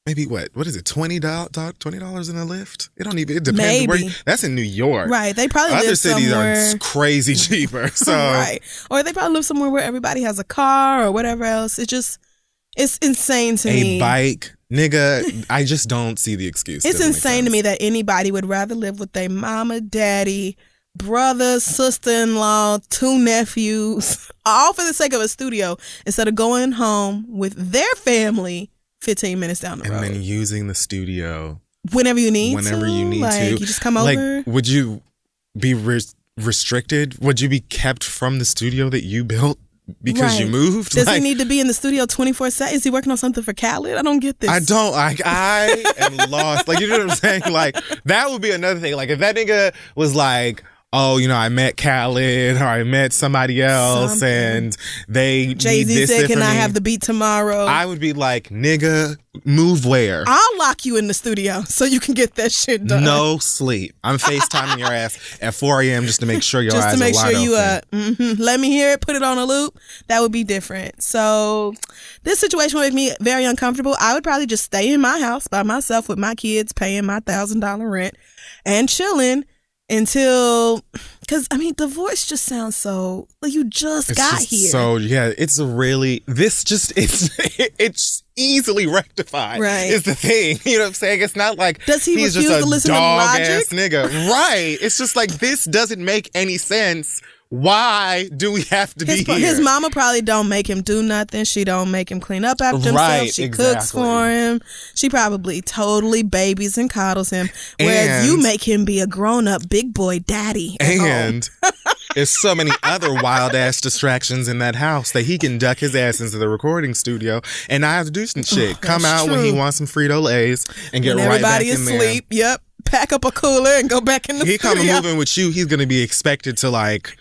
maybe what is it, $20 in a lift? It depends. Maybe. That's in New York. Right. They probably other live cities somewhere are crazy cheaper. So right. Or they probably live somewhere where everybody has a car or whatever else. It's insane to me. A bike, nigga, I just don't see the excuse. It's insane to me that anybody would rather live with their mama, daddy, brother, sister-in-law, 2 nephews, all for the sake of a studio, instead of going home with their family 15 minutes down the road. And then using the studio whenever you need to. You just come over. Would you be restricted? Would you be kept from the studio that you built because you moved? Does he need to be in the studio 24/7? Is he working on something for Khaled? I don't get this. I am lost. Like, you know what I'm saying? Like, that would be another thing. Like, if that nigga was like, oh, you know, I met Khaled or I met somebody else and they Jay-Z need this said, can I have the beat tomorrow? I would be like, nigga, move where? I'll lock you in the studio so you can get that shit done. No sleep. I'm FaceTiming your ass at 4 a.m. just to make sure your eyes are wide open. Just to make sure you, let me hear it, put it on a loop. That would be different. So this situation would make me very uncomfortable. I would probably just stay in my house by myself with my kids, paying my $1,000 rent and chilling until, because I mean, divorce just sounds so like you just got here. So yeah, it's easily rectified. Right, is the thing. You know what I'm saying? It's not like does he he's refuse just a to listen to dog-ass nigga. Right. It's just like, this doesn't make any sense. Why do we have to be here? His mama probably don't make him do nothing. She don't make him clean up after himself. She cooks for him. She probably totally babies and coddles him. Whereas you make him be a grown-up big boy daddy. And there's so many other wild-ass distractions in that house that he can duck his ass into the recording studio and not have to do some shit. Come out when he wants some Frito-Lays and get right back in there. Everybody is asleep. Yep. Pack up a cooler and go back in the studio. He come moving with you. He's going to be expected to, like,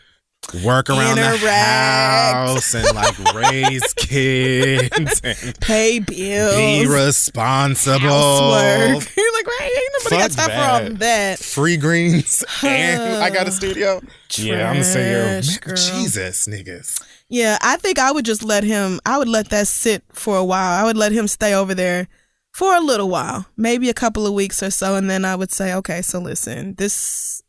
work around the house and like raise kids and pay bills, be responsible, housework. You're like, right, ain't nobody got time for all that. Free greens and I got a studio. Trash, yeah, I'm gonna say, Jesus, niggas. Yeah, I think I would just let that sit for a while. I would let him stay over there for a little while, maybe a couple of weeks or so, and then I would say, okay, so listen, this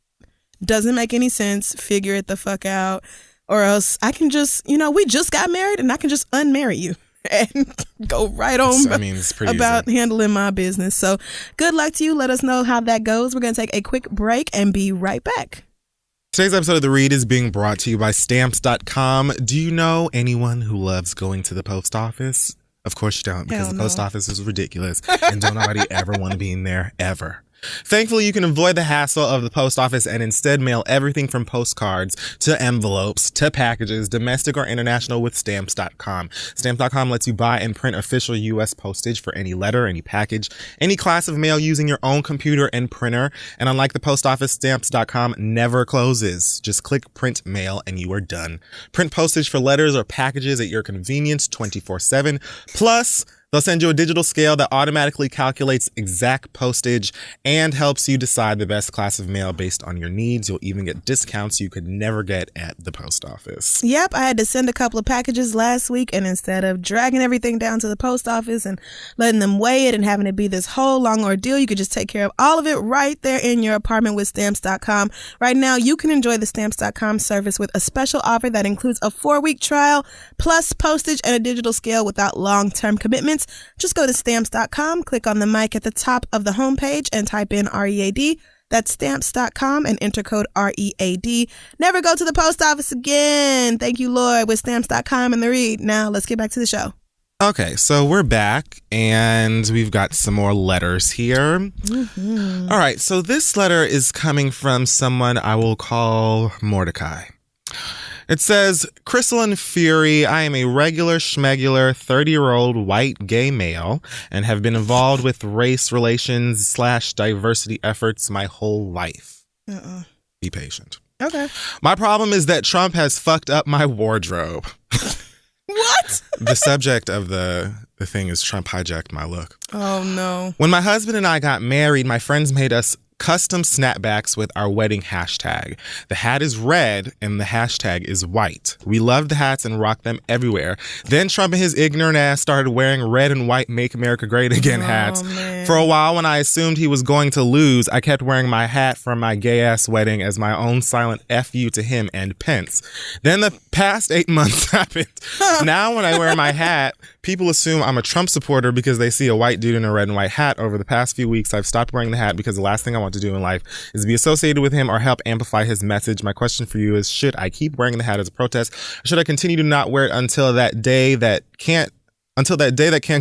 doesn't make any sense. Figure it the fuck out. Or else I can just, we just got married and I can just unmarry you and go right on it's pretty about easy. Handling my business. So good luck to you. Let us know how that goes. We're going to take a quick break and be right back. Today's episode of The Read is being brought to you by Stamps.com. Do you know anyone who loves going to the post office? Of course you don't, because the post office is ridiculous and don't nobody ever want to be in there, ever. Thankfully, you can avoid the hassle of the post office and instead mail everything from postcards to envelopes to packages, domestic or international, with Stamps.com. Stamps.com lets you buy and print official U.S. postage for any letter, any package, any class of mail using your own computer and printer. And unlike the post office, Stamps.com never closes. Just click print mail and you are done. Print postage for letters or packages at your convenience 24/7. Plus, They'll send you a digital scale that automatically calculates exact postage and helps you decide the best class of mail based on your needs. You'll even get discounts you could never get at the post office. Yep, I had to send a couple of packages last week, and instead of dragging everything down to the post office and letting them weigh it and having it be this whole long ordeal, you could just take care of all of it right there in your apartment with Stamps.com. Right now, you can enjoy the Stamps.com service with a special offer that includes a 4-week trial plus postage and a digital scale without long-term commitments. Just go to Stamps.com, click on the mic at the top of the homepage and type in READ. That's Stamps.com and enter code READ. Never go to the post office again. Thank you, Lord, with Stamps.com and the read. Now let's get back to the show. Okay, so we're back and we've got some more letters here. Mm-hmm. All right, so this letter is coming from someone I will call Mordecai. It says, Crystalline Fury, I am a regular schmegular 30-year-old white gay male and have been involved with race relations / diversity efforts my whole life. Be patient. Okay. My problem is that Trump has fucked up my wardrobe. What? The subject of the thing is Trump hijacked my look. Oh, no. When my husband and I got married, my friends made us custom snapbacks with our wedding hashtag. The hat is red and the hashtag is white. We loved the hats and rocked them everywhere. Then Trump and his ignorant ass started wearing red and white Make America Great Again hats. Man. For a while, when I assumed he was going to lose, I kept wearing my hat from my gay ass wedding as my own silent F you to him and Pence. Then the past 8 months happened. Now when I wear my hat, people assume I'm a Trump supporter because they see a white dude in a red and white hat. Over the past few weeks, I've stopped wearing the hat because the last thing I want to do in life is be associated with him or help amplify his message. My question for you is, should I keep wearing the hat as a protest? Or should I continue to not wear it until that day that can't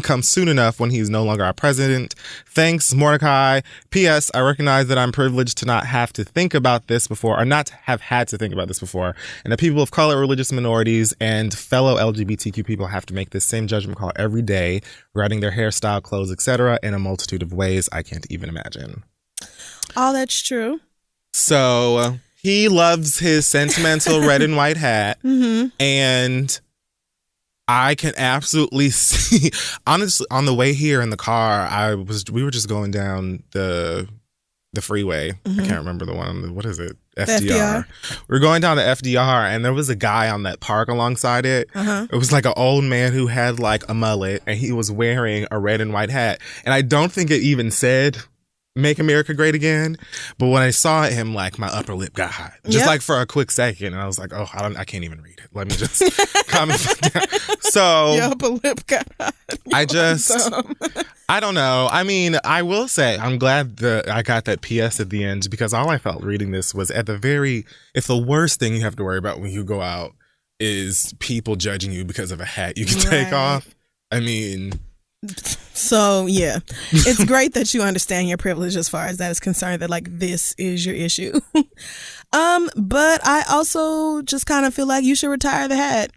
come soon enough when he's no longer our president? Thanks, Mordecai. P.S. I recognize that I'm privileged to not have to think about this before, or not have had to think about this before, and that people of color, religious minorities, and fellow LGBTQ people have to make this same judgment call every day regarding their hairstyle, clothes, etc. in a multitude of ways I can't even imagine. All that's true. So he loves his sentimental red and white hat, and I can absolutely see. Honestly, on the way here in the car, we were just going down the freeway. I can't remember the one. What is it? FDR. We were going down to FDR, and there was a guy on that park alongside it. It was like an old man who had like a mullet, and he was wearing a red and white hat. And I don't think it even said Make America Great Again. But when I saw him, like, my upper lip got hot. Just like for a quick second. And I was like, oh, I can't even read it. Let me just calm it down. So your upper lip got hot. I don't know. I mean, I will say I'm glad that I got that PS at the end, because all I felt reading this was if the worst thing you have to worry about when you go out is people judging you because of a hat you can take off. I mean, so yeah, it's great that you understand your privilege as far as that is concerned, that like this is your issue. But I also just kind of feel like you should retire the hat.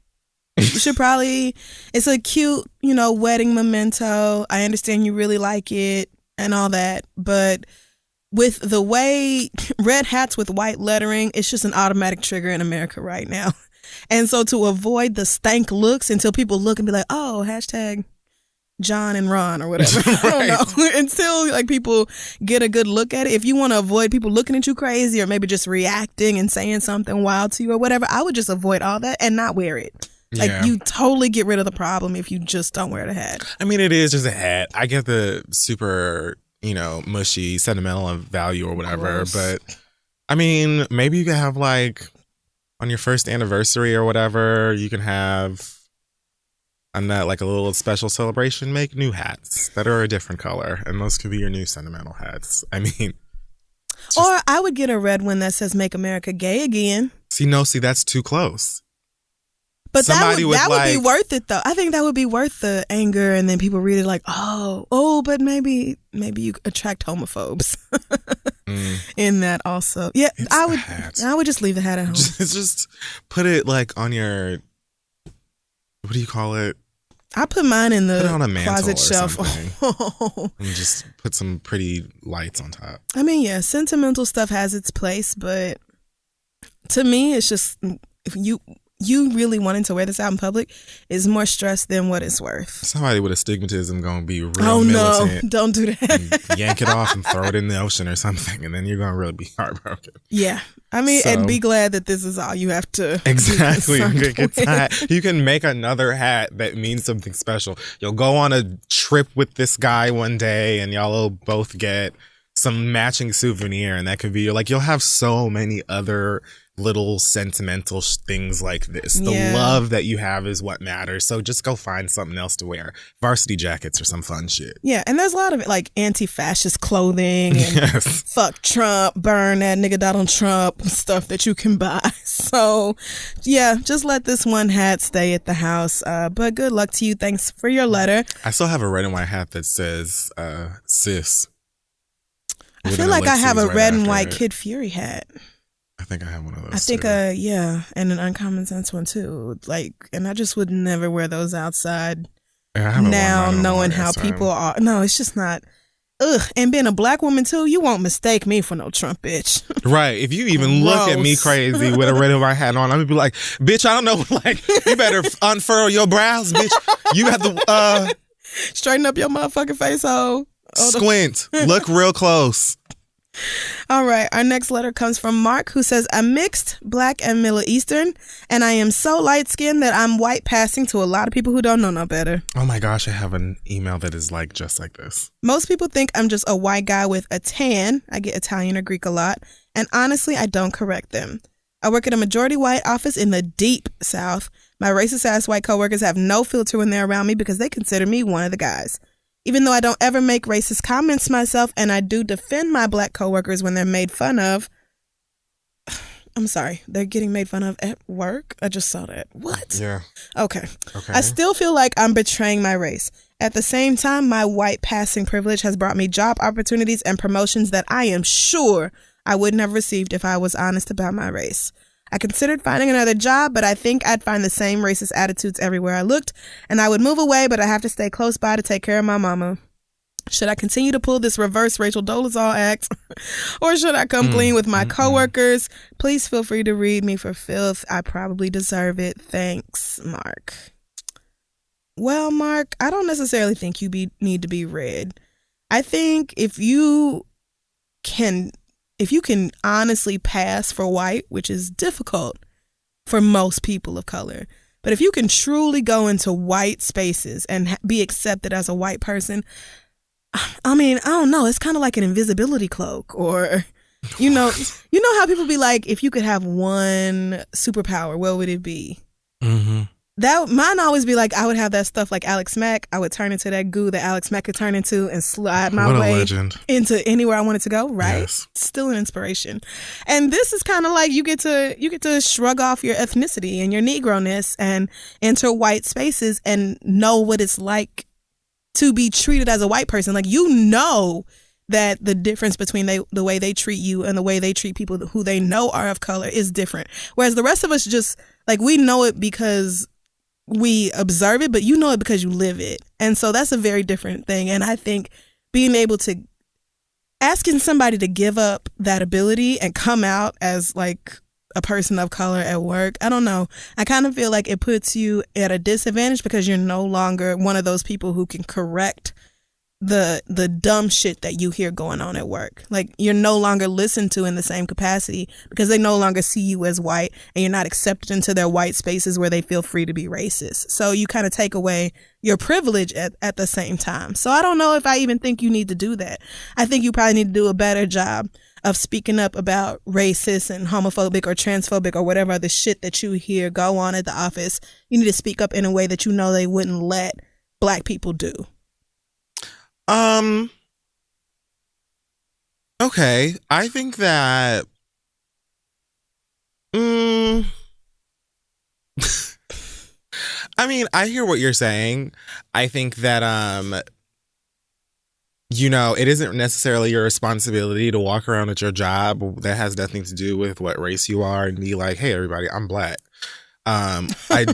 You should probably, it's a cute, wedding memento. I understand you really like it and all that, but with the way red hats with white lettering, it's just an automatic trigger in America right now. And so to avoid the stank looks until people look and be like, oh, hashtag John and Ron or whatever. I don't know. Until like people get a good look at it. If you want to avoid people looking at you crazy or maybe just reacting and saying something wild to you or whatever, I would just avoid all that and not wear it. Like you totally get rid of the problem if you just don't wear the hat. I mean, it is just a hat. I get the super, mushy sentimental value or whatever. Gross. But I mean, maybe you can have like on your first anniversary or whatever, you can have like a little special celebration, make new hats that are a different color, and those could be your new sentimental hats. I mean, or I would get a red one that says "Make America Gay Again." See, that's too close. But that would be worth it, though. I think that would be worth the anger, and then people read it like, but maybe you attract homophobes in that also. Yeah, I would just leave the hat at home. Just put it like on your, what do you call it? I put mine in the closet shelf. And just put some pretty lights on top. I mean, yeah, sentimental stuff has its place, but to me, it's just you really wanting to wear this out in public is more stress than what it's worth. Somebody with astigmatism gonna be real No, militant. don't do that. And yank it off and throw it in the ocean or something, and then you're gonna really be heartbroken. Yeah. I mean, and be glad that this is all you have to exactly. You can make another hat that means something special. You'll go on a trip with this guy one day, and y'all will both get some matching souvenir, and that could be like you'll have so many other little sentimental things like this. The love that you have is what matters. So just go find something else to wear. Varsity jackets or some fun shit. Yeah, and there's a lot of like anti-fascist clothing and fuck Trump, burn that nigga Donald Trump stuff that you can buy. So yeah, just let this one hat stay at the house. But good luck to you. Thanks for your letter. I still have a red and white hat that says sis. I feel like I have a red and white Kid Fury hat. I think I have one of those. I think, yeah, and an Uncommon Sense one too. Like, and I just would never wear those outside. Now, knowing how people are, no, it's just not. Ugh, and being a black woman too, you won't mistake me for no Trump bitch. Right. If you even look at me crazy with a red and white hat on, I'm gonna be like, bitch, I don't know. Like, you better unfurl your brows, bitch. You have to straighten up your motherfucking face, ho. Squint. Look real close. All right, our next letter comes from Mark, who says, I'm mixed, black, and Middle Eastern, and I am so light-skinned that I'm white passing to a lot of people who don't know no better. Oh my gosh, I have an email that is like just like this. Most people think I'm just a white guy with a tan. I get Italian or Greek a lot, and honestly, I don't correct them. I work at a majority white office in the deep South. My racist-ass white coworkers have no filter when they're around me because they consider me one of the guys. Even though I don't ever make racist comments myself, and I do defend my black coworkers when they're made fun of. I'm sorry, they're getting made fun of at work? I just saw that. What? Yeah. Okay. I still feel like I'm betraying my race. At the same time, my white passing privilege has brought me job opportunities and promotions that I am sure I wouldn't have received if I was honest about my race. I considered finding another job, but I think I'd find the same racist attitudes everywhere I looked, and I would move away, but I have to stay close by to take care of my mama. Should I continue to pull this reverse Rachel Dolezal act, or should I come clean with my coworkers? Please feel free to read me for filth. I probably deserve it. Thanks, Mark. Well, Mark, I don't necessarily think you need to be read. I think if you can honestly pass for white, which is difficult for most people of color, but if you can truly go into white spaces and be accepted as a white person, I mean, I don't know, it's kind of like an invisibility cloak, or you know how people be like, if you could have one superpower, what would it be? Mm-hmm. That mine always be like, I would have that stuff like Alex Mack. I would turn into that goo that Alex Mack could turn into and slide my way into anywhere I wanted to go. Right? Yes. Still an inspiration. And this is kind of like you get to shrug off your ethnicity and your Negro-ness and enter white spaces and know what it's like to be treated as a white person. Like, you know that the difference between the way they treat you and the way they treat people who they know are of color is different. Whereas the rest of us just, like, we know it because we observe it, but you know it because you live it. And so that's a very different thing. And I think being able to, asking somebody to give up that ability and come out as like a person of color at work, I don't know. I kind of feel like it puts you at a disadvantage because you're no longer one of those people who can correct the dumb shit that you hear going on at work. Like, you're no longer listened to in the same capacity because they no longer see you as white, and you're not accepted into their white spaces where they feel free to be racist. So you kind of take away your privilege at the same time. So I don't know if I even think you need to do that. I think you probably need to do a better job of speaking up about racist and homophobic or transphobic or whatever other shit that you hear go on at the office. You need to speak up in a way that you know they wouldn't let black people do. Okay, I think that I mean, I hear what you're saying. I think that it isn't necessarily your responsibility to walk around at your job that has nothing to do with what race you are and be like, hey everybody, I'm black. I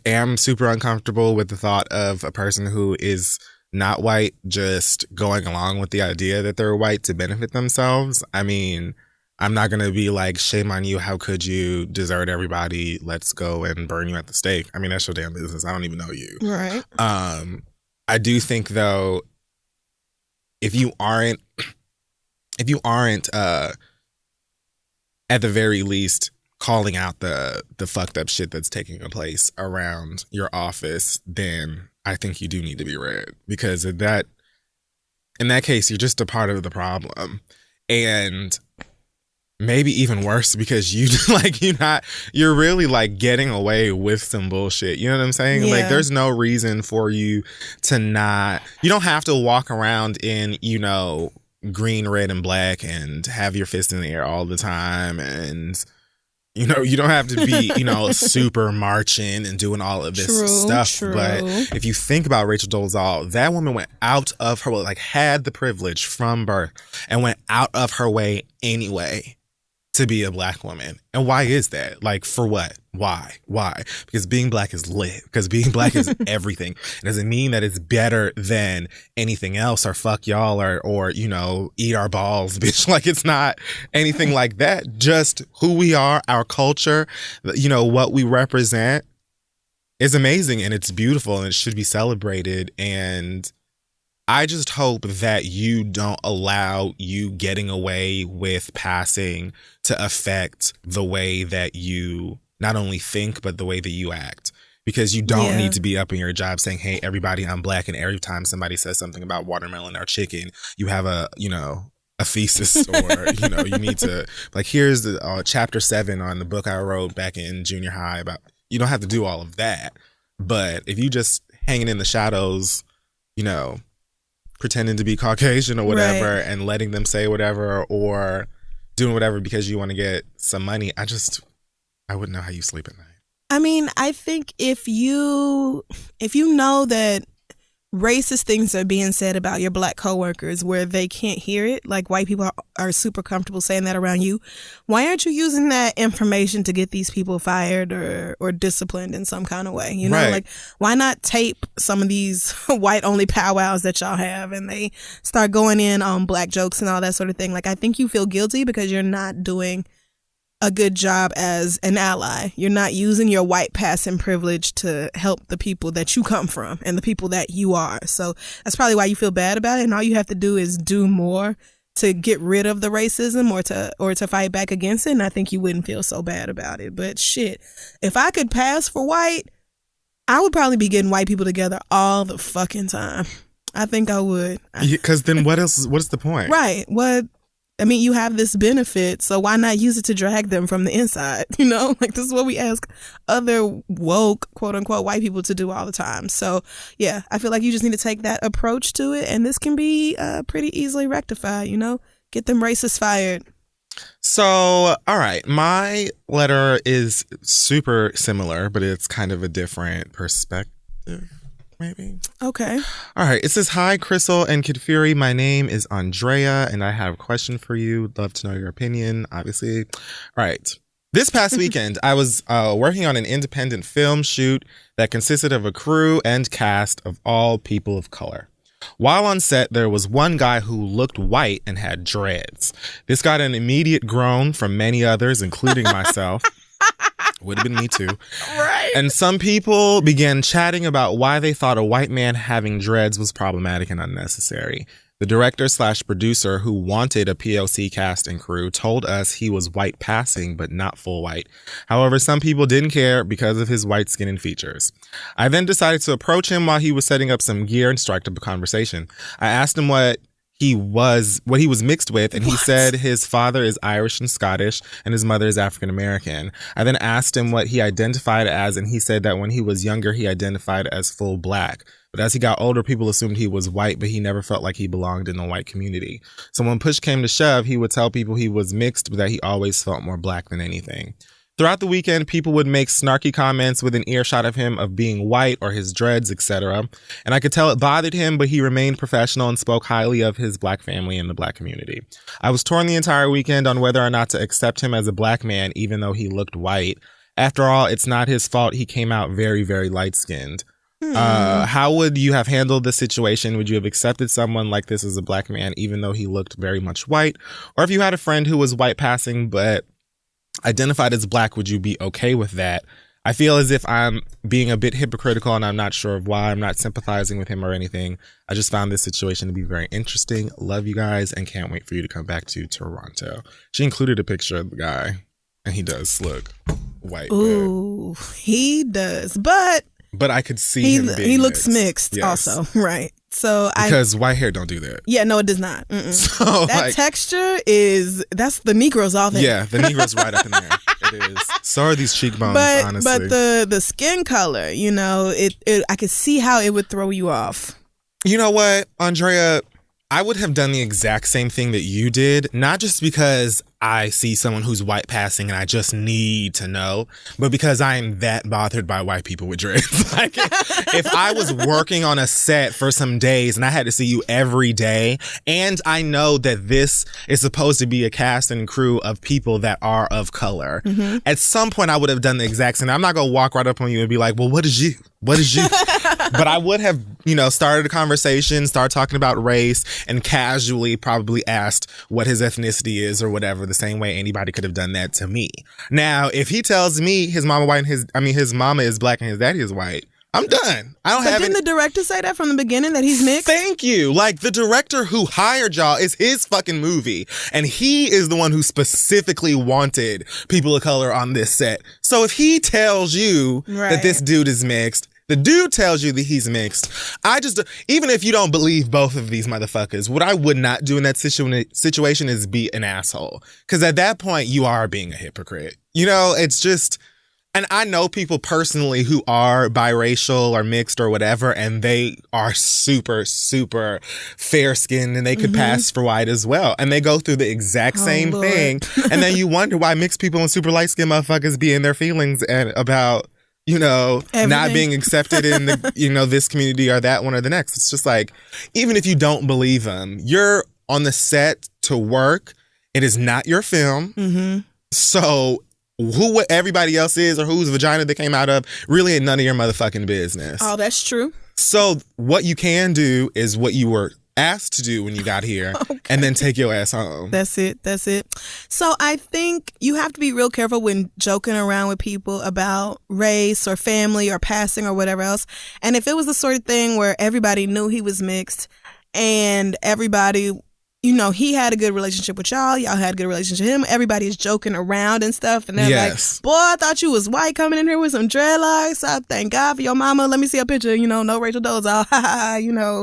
am super uncomfortable with the thought of a person who is not white just going along with the idea that they're white to benefit themselves. I mean, I'm not going to be like, shame on you. How could you desert everybody? Let's go and burn you at the stake. I mean, that's your damn business. I don't even know you. Right. I do think, though, if you aren't at the very least calling out the fucked up shit that's taking place around your office, then I think you do need to be read, because in that case, you're just a part of the problem. And maybe even worse, because you're really like getting away with some bullshit. You know what I'm saying? Yeah. Like, there's no reason for you to not, you don't have to walk around in, green, red, and black and have your fist in the air all the time. And, you don't have to be, super marching and doing all of this stuff. True. But if you think about Rachel Dolezal, that woman went out of her way, like had the privilege from birth and went out of her way anyway to be a Black woman. And why is that? Like, for what? Why? Because being Black is lit. Because being Black is everything. It doesn't mean that it's better than anything else, or fuck y'all, or eat our balls, bitch. Like, it's not anything like that. Just who we are, our culture, what we represent is amazing, and it's beautiful, and it should be celebrated. And I just hope that you don't allow you getting away with passing to affect the way that you not only think, but the way that you act. Because you don't need to be up in your job saying, hey, everybody, I'm Black. And every time somebody says something about watermelon or chicken, you have a thesis, or, you need to, like, here's the chapter 7 on the book I wrote back in junior high about, you don't have to do all of that. But if you just hanging in the shadows, pretending to be Caucasian or whatever, right, and letting them say whatever or doing whatever because you want to get some money, I wouldn't know how you sleep at night. I mean, I think if you know that racist things are being said about your Black coworkers where they can't hear it, like white people are super comfortable saying that around you, why aren't you using that information to get these people fired or disciplined in some kind of way? Right. Like, why not tape some of these white only powwows that y'all have and they start going in on Black jokes and all that sort of thing? Like, I think you feel guilty because you're not doing a good job as an ally. You're not using your white passing privilege to help the people that you come from and the people that you are. So that's probably why you feel bad about it. And all you have to do is do more to get rid of the racism or to fight back against it. And I think you wouldn't feel so bad about it. But shit, if I could pass for white, I would probably be getting white people together all the fucking time. I think I would. Because then what else? What's the point? Right. You have this benefit, so why not use it to drag them from the inside? Like, this is what we ask other woke, quote unquote, white people to do all the time. So yeah, I feel like you just need to take that approach to it, and this can be pretty easily rectified. Get them racists fired. So, all right, my letter is super similar, but it's kind of a different perspective. Maybe. Okay. All right. It says, hi, Crystal and Kid Fury. My name is Andrea, and I have a question for you. Love to know your opinion, obviously. All right. This past weekend, I was working on an independent film shoot that consisted of a crew and cast of all people of color. While on set, there was one guy who looked white and had dreads. This got an immediate groan from many others, including myself. Would have been me too. Right. And some people began chatting about why they thought a white man having dreads was problematic and unnecessary. The director/producer, who wanted a POC cast and crew, told us he was white passing but not full white. However, some people didn't care because of his white skin and features. I then decided to approach him while he was setting up some gear and strike up a conversation. I asked him what he was mixed with, and he said his father is Irish and Scottish and his mother is African American. I then asked him what he identified as, and he said that when he was younger he identified as full Black, but as he got older people assumed he was white, but he never felt like he belonged in the white community. So when push came to shove, he would tell people he was mixed, but that he always felt more Black than anything. Throughout the weekend, people would make snarky comments within earshot of him of being white or his dreads, etc. And I could tell it bothered him, but he remained professional and spoke highly of his Black family and the Black community. I was torn the entire weekend on whether or not to accept him as a Black man, even though he looked white. After all, it's not his fault he came out very, very light-skinned. How would you have handled the situation? Would you have accepted someone like this as a black man, even though he looked very much white? Or if you had a friend who was white passing but identified as black, would you be okay with that? I feel as if I'm being a bit hypocritical, and I'm not sure of why. I'm not sympathizing with him or anything. I just found this situation to be very interesting. Love you guys and can't wait for you to come back to Toronto. She included a picture of the guy, and he does look white. Ooh, he does. But I could see him being he looks mixed yes. also, right? So because white hair don't do that. Yeah, no, it does not. So, that texture that's the Negroes all there. Yeah, the Negroes right up in there. It is. So are these cheekbones, honestly. But the skin color, you know, I could see how it would throw you off. You know what, Andrea? I would have done the exact same thing that you did, not just because I see someone who's white passing and I just need to know, but because I am that bothered by white people with dreads. Like, if I was working on a set for some days and I had to see you every day, and I know that this is supposed to be a cast and crew of people that are of color, at some point I would have done the exact same. I'm not going to walk right up on you and be like, well, what is you? What is you? But I would have, started a conversation, start talking about race, and casually probably asked what his ethnicity is or whatever, the same way anybody could have done that to me. Now, if he tells me his mama white and his mama is black and his daddy is white, I'm done. Didn't the director say that from the beginning, that he's mixed? Thank you. Like, the director who hired y'all is his fucking movie, and he is the one who specifically wanted people of color on this set. So if he tells you that this dude is mixed, the dude tells you that he's mixed. Even if you don't believe both of these motherfuckers, what I would not do in that situation is be an asshole. Because at that point, you are being a hypocrite. It's just, and I know people personally who are biracial or mixed or whatever, and they are super, super fair-skinned, and they could pass for white as well. And they go through the exact same thing. And then you wonder why mixed people and super light-skinned motherfuckers be in their feelings about everything. Not being accepted in the, this community or that one or the next. It's just like, even if you don't believe them, you're on the set to work. It is not your film. So who everybody else is or whose vagina they came out of really ain't none of your motherfucking business. Oh, that's true. So what you can do is what you were asked to do when you got here, and then take your ass home. That's it. So I think you have to be real careful when joking around with people about race or family or passing or whatever else. And if it was the sort of thing where everybody knew he was mixed and everybody, he had a good relationship with y'all had a good relationship with him, everybody is joking around and stuff, and they're like, boy, I thought you was white coming in here with some dreadlocks. I thank God for your mama. Let me see a picture, no Rachel Dolezal,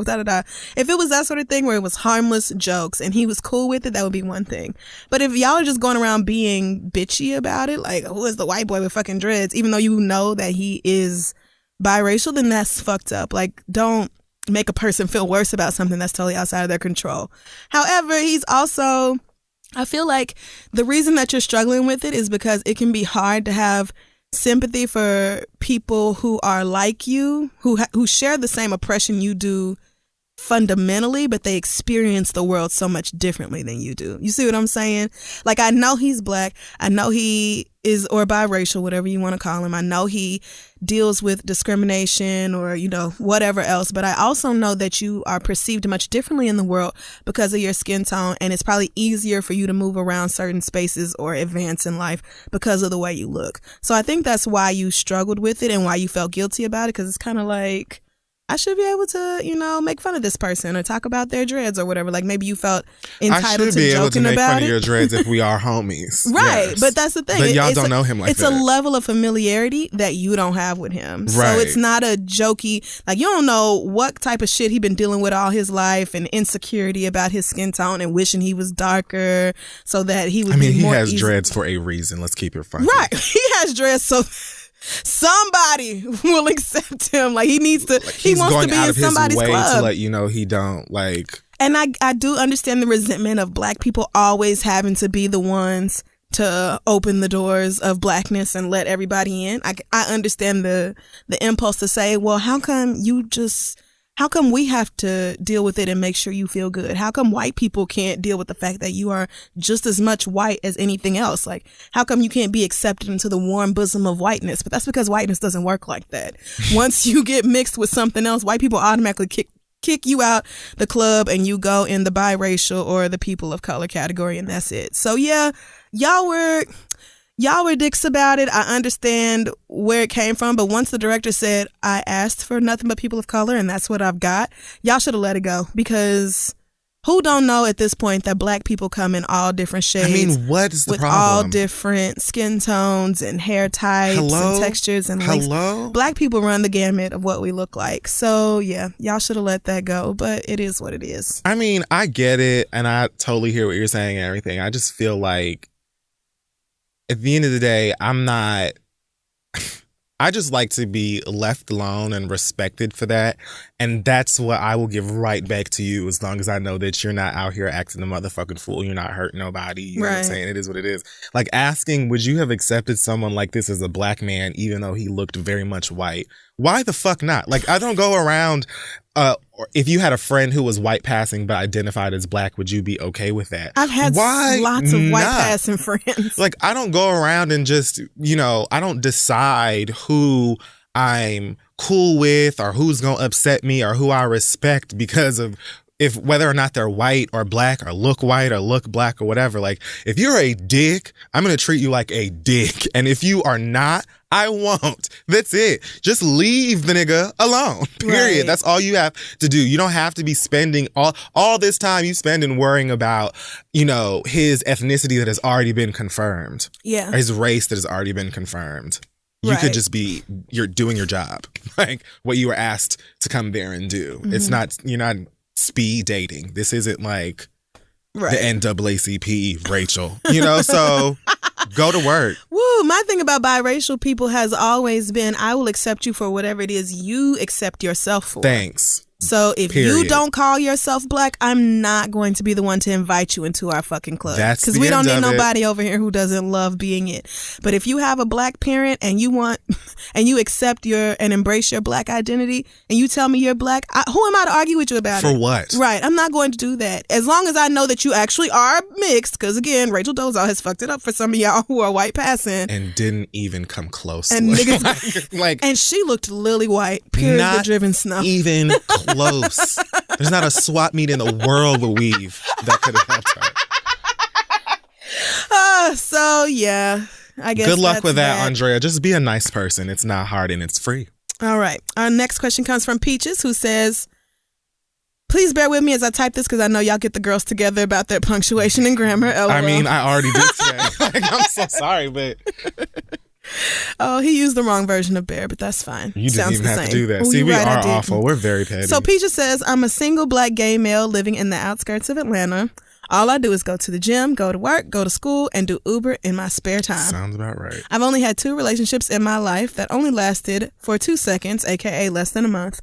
da-da-da. If it was that sort of thing where it was harmless jokes and he was cool with it, that would be one thing. But if y'all are just going around being bitchy about it, like, who is the white boy with fucking dreads, even though you know that he is biracial, then that's fucked up. Like, don't make a person feel worse about something that's totally outside of their control. However, he's also, I feel like the reason that you're struggling with it is because it can be hard to have sympathy for people who are like you, who share the same oppression you do fundamentally, but they experience the world so much differently than you do. You see what I'm saying? Like, I know he's black. I know he is, or biracial, whatever you want to call him. I know he deals with discrimination or, whatever else. But I also know that you are perceived much differently in the world because of your skin tone. And it's probably easier for you to move around certain spaces or advance in life because of the way you look. So I think that's why you struggled with it and why you felt guilty about it. Because it's kind of like, I should be able to, make fun of this person or talk about their dreads or whatever. Like, maybe you felt entitled to joking about it. I should be able to make fun of your dreads if we are homies. Right. Yes. But that's the thing. But y'all don't know him like that. It's a level of familiarity that you don't have with him. Right. So it's not a jokey, like, you don't know what type of shit he been dealing with all his life and insecurity about his skin tone and wishing he was darker so that he would be more he has dreads for a reason. Let's keep it funny. Right. He has dreads so somebody will accept him. Like, he needs to, he wants to be in somebody's club. He's going out of his way to let you know he don't, like. And I do understand the resentment of black people always having to be the ones to open the doors of blackness and let everybody in. I understand the impulse to say, well, how come you just How come we have to deal with it and make sure you feel good? How come white people can't deal with the fact that you are just as much white as anything else? Like, how come you can't be accepted into the warm bosom of whiteness? But that's because whiteness doesn't work like that. Once you get mixed with something else, white people automatically kick you out the club and you go in the biracial or the people of color category, and that's it. So yeah, y'all were dicks about it. I understand where it came from, but once the director said, I asked for nothing but people of color and that's what I've got, y'all should have let it go, because who don't know at this point that black people come in all different shades? I mean, what is the with problem? All different skin tones and hair types and textures and lengths. Black people run the gamut of what we look like. So yeah, y'all should have let that go, but it is what it is. I mean, I get it and I totally hear what you're saying and everything. I just feel like at the end of the day, I just like to be left alone and respected for that. And that's what I will give right back to you, as long as I know that you're not out here acting a motherfucking fool. You're not hurting nobody. You know what I'm saying? It is what it is. Like asking, would you have accepted someone like this as a black man, even though he looked very much white? Why the fuck not? Like, I don't go around, if you had a friend who was white passing but identified as black, would you be okay with that? I've had lots of white passing friends. Like, I don't go around and just, I don't decide who I'm cool with or who's going to upset me or who I respect because of whether or not they're white or black or look white or look black or whatever. Like, if you're a dick, I'm going to treat you like a dick. And if you are not, I won't. That's it. Just leave the nigga alone. Period. Right. That's all you have to do. You don't have to be spending all this time you spend in worrying about, his ethnicity that has already been confirmed. Yeah. Or his race that has already been confirmed. You could just you're doing your job. Like what you were asked to come there and do. Mm-hmm. You're not speed dating. This isn't like the NAACP, Rachel. So go to work. Woo, my thing about biracial people has always been, I will accept you for whatever it is you accept yourself for. Thanks. So if you don't call yourself black, I'm not going to be the one to invite you into our fucking club. Because we don't need nobody over here who doesn't love being it. But if you have a black parent and you accept and embrace your black identity and you tell me you're black, who am I to argue with you about it? For what? Right. I'm not going to do that. As long as I know that you actually are mixed. Because again, Rachel Dolezal has fucked it up for some of y'all who are white passing. And didn't even come close. And niggas, and she looked lily white. Pure as the driven snuff. Even close. There's not a swap meet in the world with weave that could have helped her. So yeah, I guess. Good luck with that, Andrea. Just be a nice person. It's not hard and it's free. All right. Our next question comes from Peaches, who says, please bear with me as I type this because I know y'all get the girls together about their punctuation and grammar. LOL. I mean, I already did today. I'm so sorry, but... Oh, he used the wrong version of bear, but that's fine. You didn't even have to do that. See, we are awful. We're very petty. So Peaches says, I'm a single black gay male living in the outskirts of Atlanta. All I do is go to the gym, go to work, go to school, and do Uber in my spare time. Sounds about right. I've only had 2 relationships in my life that only lasted for 2 seconds, aka less than a month.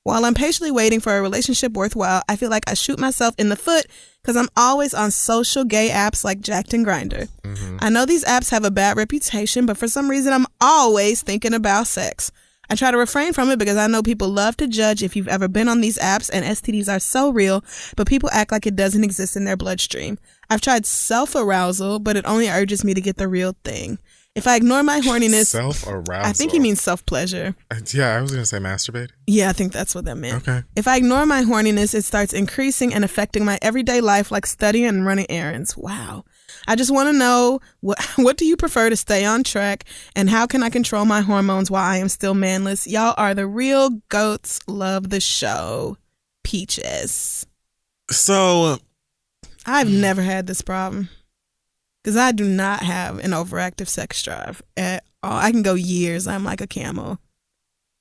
While I'm patiently waiting for a relationship worthwhile, I feel like I shoot myself in the foot because I'm always on social gay apps like Jacked and Grindr. Mm-hmm. I know these apps have a bad reputation, but for some reason I'm always thinking about sex. I try to refrain from it because I know people love to judge if you've ever been on these apps, and STDs are so real, but people act like it doesn't exist in their bloodstream. I've tried self-arousal, but it only urges me to get the real thing. If I ignore my horniness... Self-arousal? I think he means self-pleasure. Yeah, I was going to say masturbate. Yeah, I think that's what that meant. Okay. If I ignore my horniness, it starts increasing and affecting my everyday life like studying and running errands. Wow. I just want to know, what do you prefer to stay on track, and how can I control my hormones while I am still manless? Y'all are the real goats. Love the show. Peaches. So... I've never had this problem. Because I do not have an overactive sex drive at all. I can go years. I'm like a camel.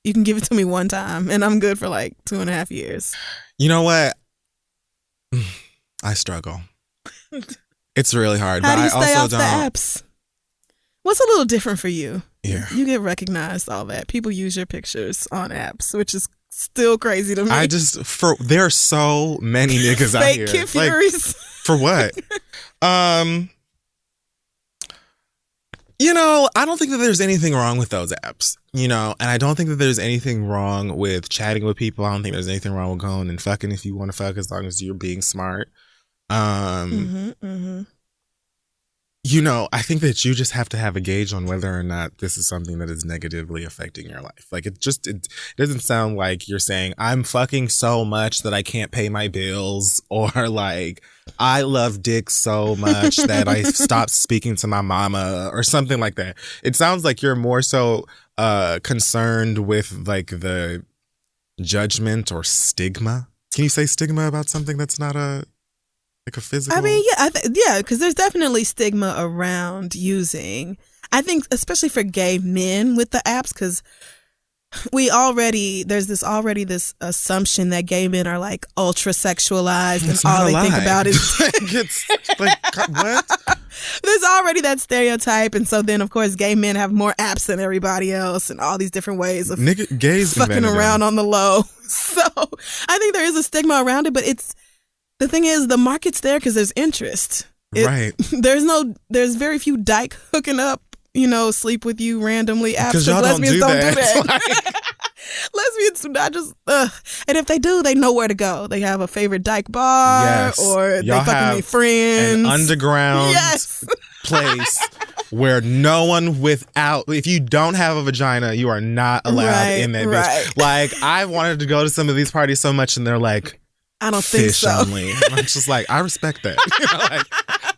You can give it to me one time and I'm good for like 2.5 years. You know what? I struggle. It's really hard. How but do you stay I also off the apps? What's a little different for you? Yeah. You get recognized, all that. People use your pictures on apps, which is still crazy to me. There are so many niggas out here. Fake Kid Furies. For what? You know, I don't think that there's anything wrong with those apps, you know, and I don't think that there's anything wrong with chatting with people. I don't think there's anything wrong with going and fucking if you want to fuck, as long as you're being smart. You know, I think that you just have to have a gauge on whether or not this is something that is negatively affecting your life. Like, it doesn't sound like you're saying, I'm fucking so much that I can't pay my bills, or like, I love dick so much that I stopped speaking to my mama, or something like that. It sounds like you're more so concerned with like the judgment or stigma. Can you say stigma about something that's not like a physical? I mean, yeah, because there's definitely stigma around using. I think, especially for gay men with the apps, because there's this assumption that gay men are like ultra sexualized and all they think about is it's like, what? There's already that stereotype, and so then of course gay men have more apps than everybody else, and all these different ways of gays fucking around on the low. So I think there is a stigma around it, but the thing is, the market's there because there's interest. Right. There's very few dyke hooking up, sleep with you randomly apps. Because lesbians don't do that. Lesbians do not just, and if they do, they know where to go. They have a favorite dyke bar, or they fucking make friends. An underground place where no one if you don't have a vagina, you are not allowed in that bitch. Like, I wanted to go to some of these parties so much, and they're like, I don't think so. Only. And I'm just like, I respect that.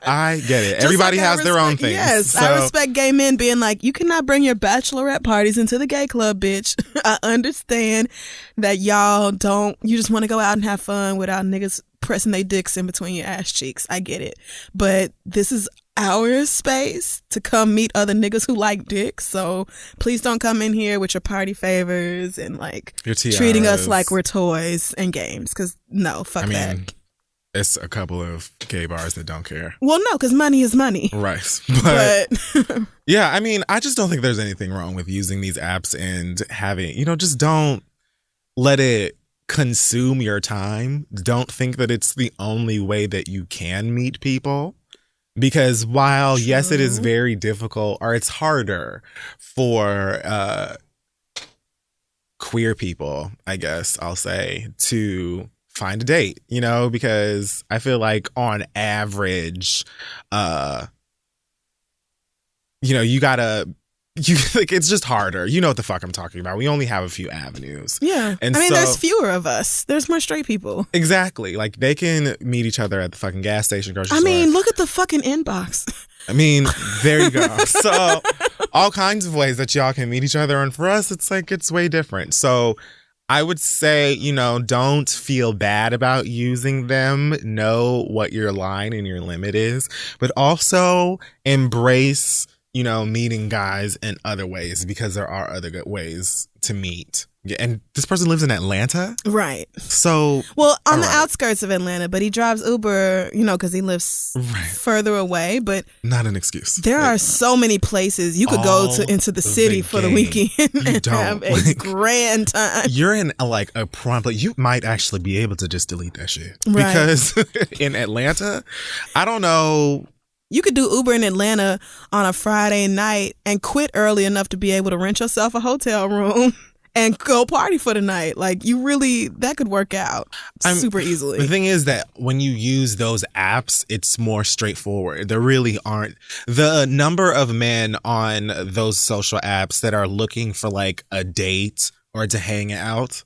I get it. Everybody has their own things. Yes, so. I respect gay men being like, you cannot bring your bachelorette parties into the gay club, bitch. I understand that you just want to go out and have fun without niggas pressing their dicks in between your ass cheeks. I get it. But this is our space to come meet other niggas who like dicks. So please don't come in here with your party favors and like treating us like we're toys and games. Because no, fuck that. It's a couple of gay bars that don't care. Well, no, because money is money. Right. But yeah, I mean, I just don't think there's anything wrong with using these apps and having, just don't let it consume your time. Don't think that it's the only way that you can meet people. Because while, yes, it is very difficult, or it's harder for queer people, I guess I'll say, to find a date, because I feel like on average, it's just harder. You know what the fuck I'm talking about. We only have a few avenues. Yeah. And there's fewer of us. There's more straight people. Exactly. Like, they can meet each other at the fucking gas station, grocery store. Look at the fucking inbox. There you go. So all kinds of ways that y'all can meet each other. And for us, it's like, it's way different. So I would say, don't feel bad about using them. Know what your line and your limit is, but also embrace, meeting guys in other ways, because there are other good ways to meet. And this person lives in Atlanta? Right. So. Well, on the outskirts of Atlanta, but he drives Uber, because he lives further away, but. Not an excuse. There are so many places you could go into the city for the weekend and have a grand time. You're in a prime place. You might actually be able to just delete that shit. Right. Because in Atlanta, I don't know. You could do Uber in Atlanta on a Friday night and quit early enough to be able to rent yourself a hotel room and go party for the night. Like, that could work out super easily. The thing is that when you use those apps, it's more straightforward. There really aren't the number of men on those social apps that are looking for like a date or to hang out.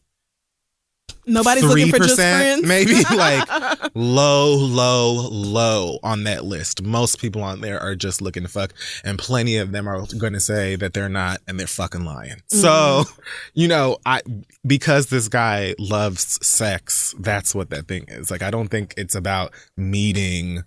Nobody's looking for just friends. Maybe like low on that list. Most people on there are just looking to fuck, and plenty of them are going to say that they're not, and they're fucking lying. So, because this guy loves sex, that's what that thing is. Like, I don't think it's about meeting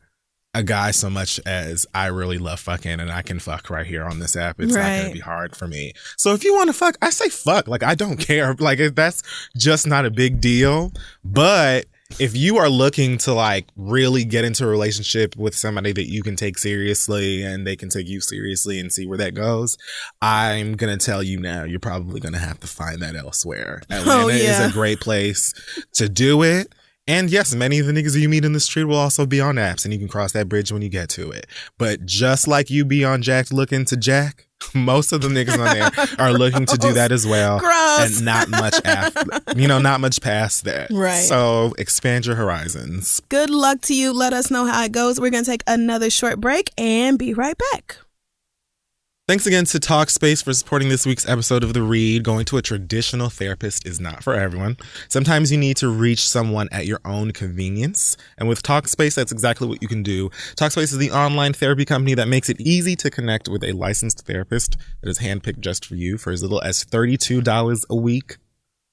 a guy so much as I really love fucking and I can fuck right here on this app. It's not going to be hard for me. So if you want to fuck, I say fuck. Like, I don't care. Like, that's just not a big deal. But if you are looking to like really get into a relationship with somebody that you can take seriously and they can take you seriously and see where that goes, I'm going to tell you now, you're probably going to have to find that elsewhere. Atlanta is a great place to do it. And yes, many of the niggas you meet in the street will also be on apps, and you can cross that bridge when you get to it. But just like you be on Jack looking to Jack, most of the niggas on there are looking to do that as well. Gross. And not much after, not much past that. Right. So expand your horizons. Good luck to you. Let us know how it goes. We're going to take another short break and be right back. Thanks again to Talkspace for supporting this week's episode of The Read. Going to a traditional therapist is not for everyone. Sometimes you need to reach someone at your own convenience. And with Talkspace, that's exactly what you can do. Talkspace is the online therapy company that makes it easy to connect with a licensed therapist that is handpicked just for you for as little as $32 a week,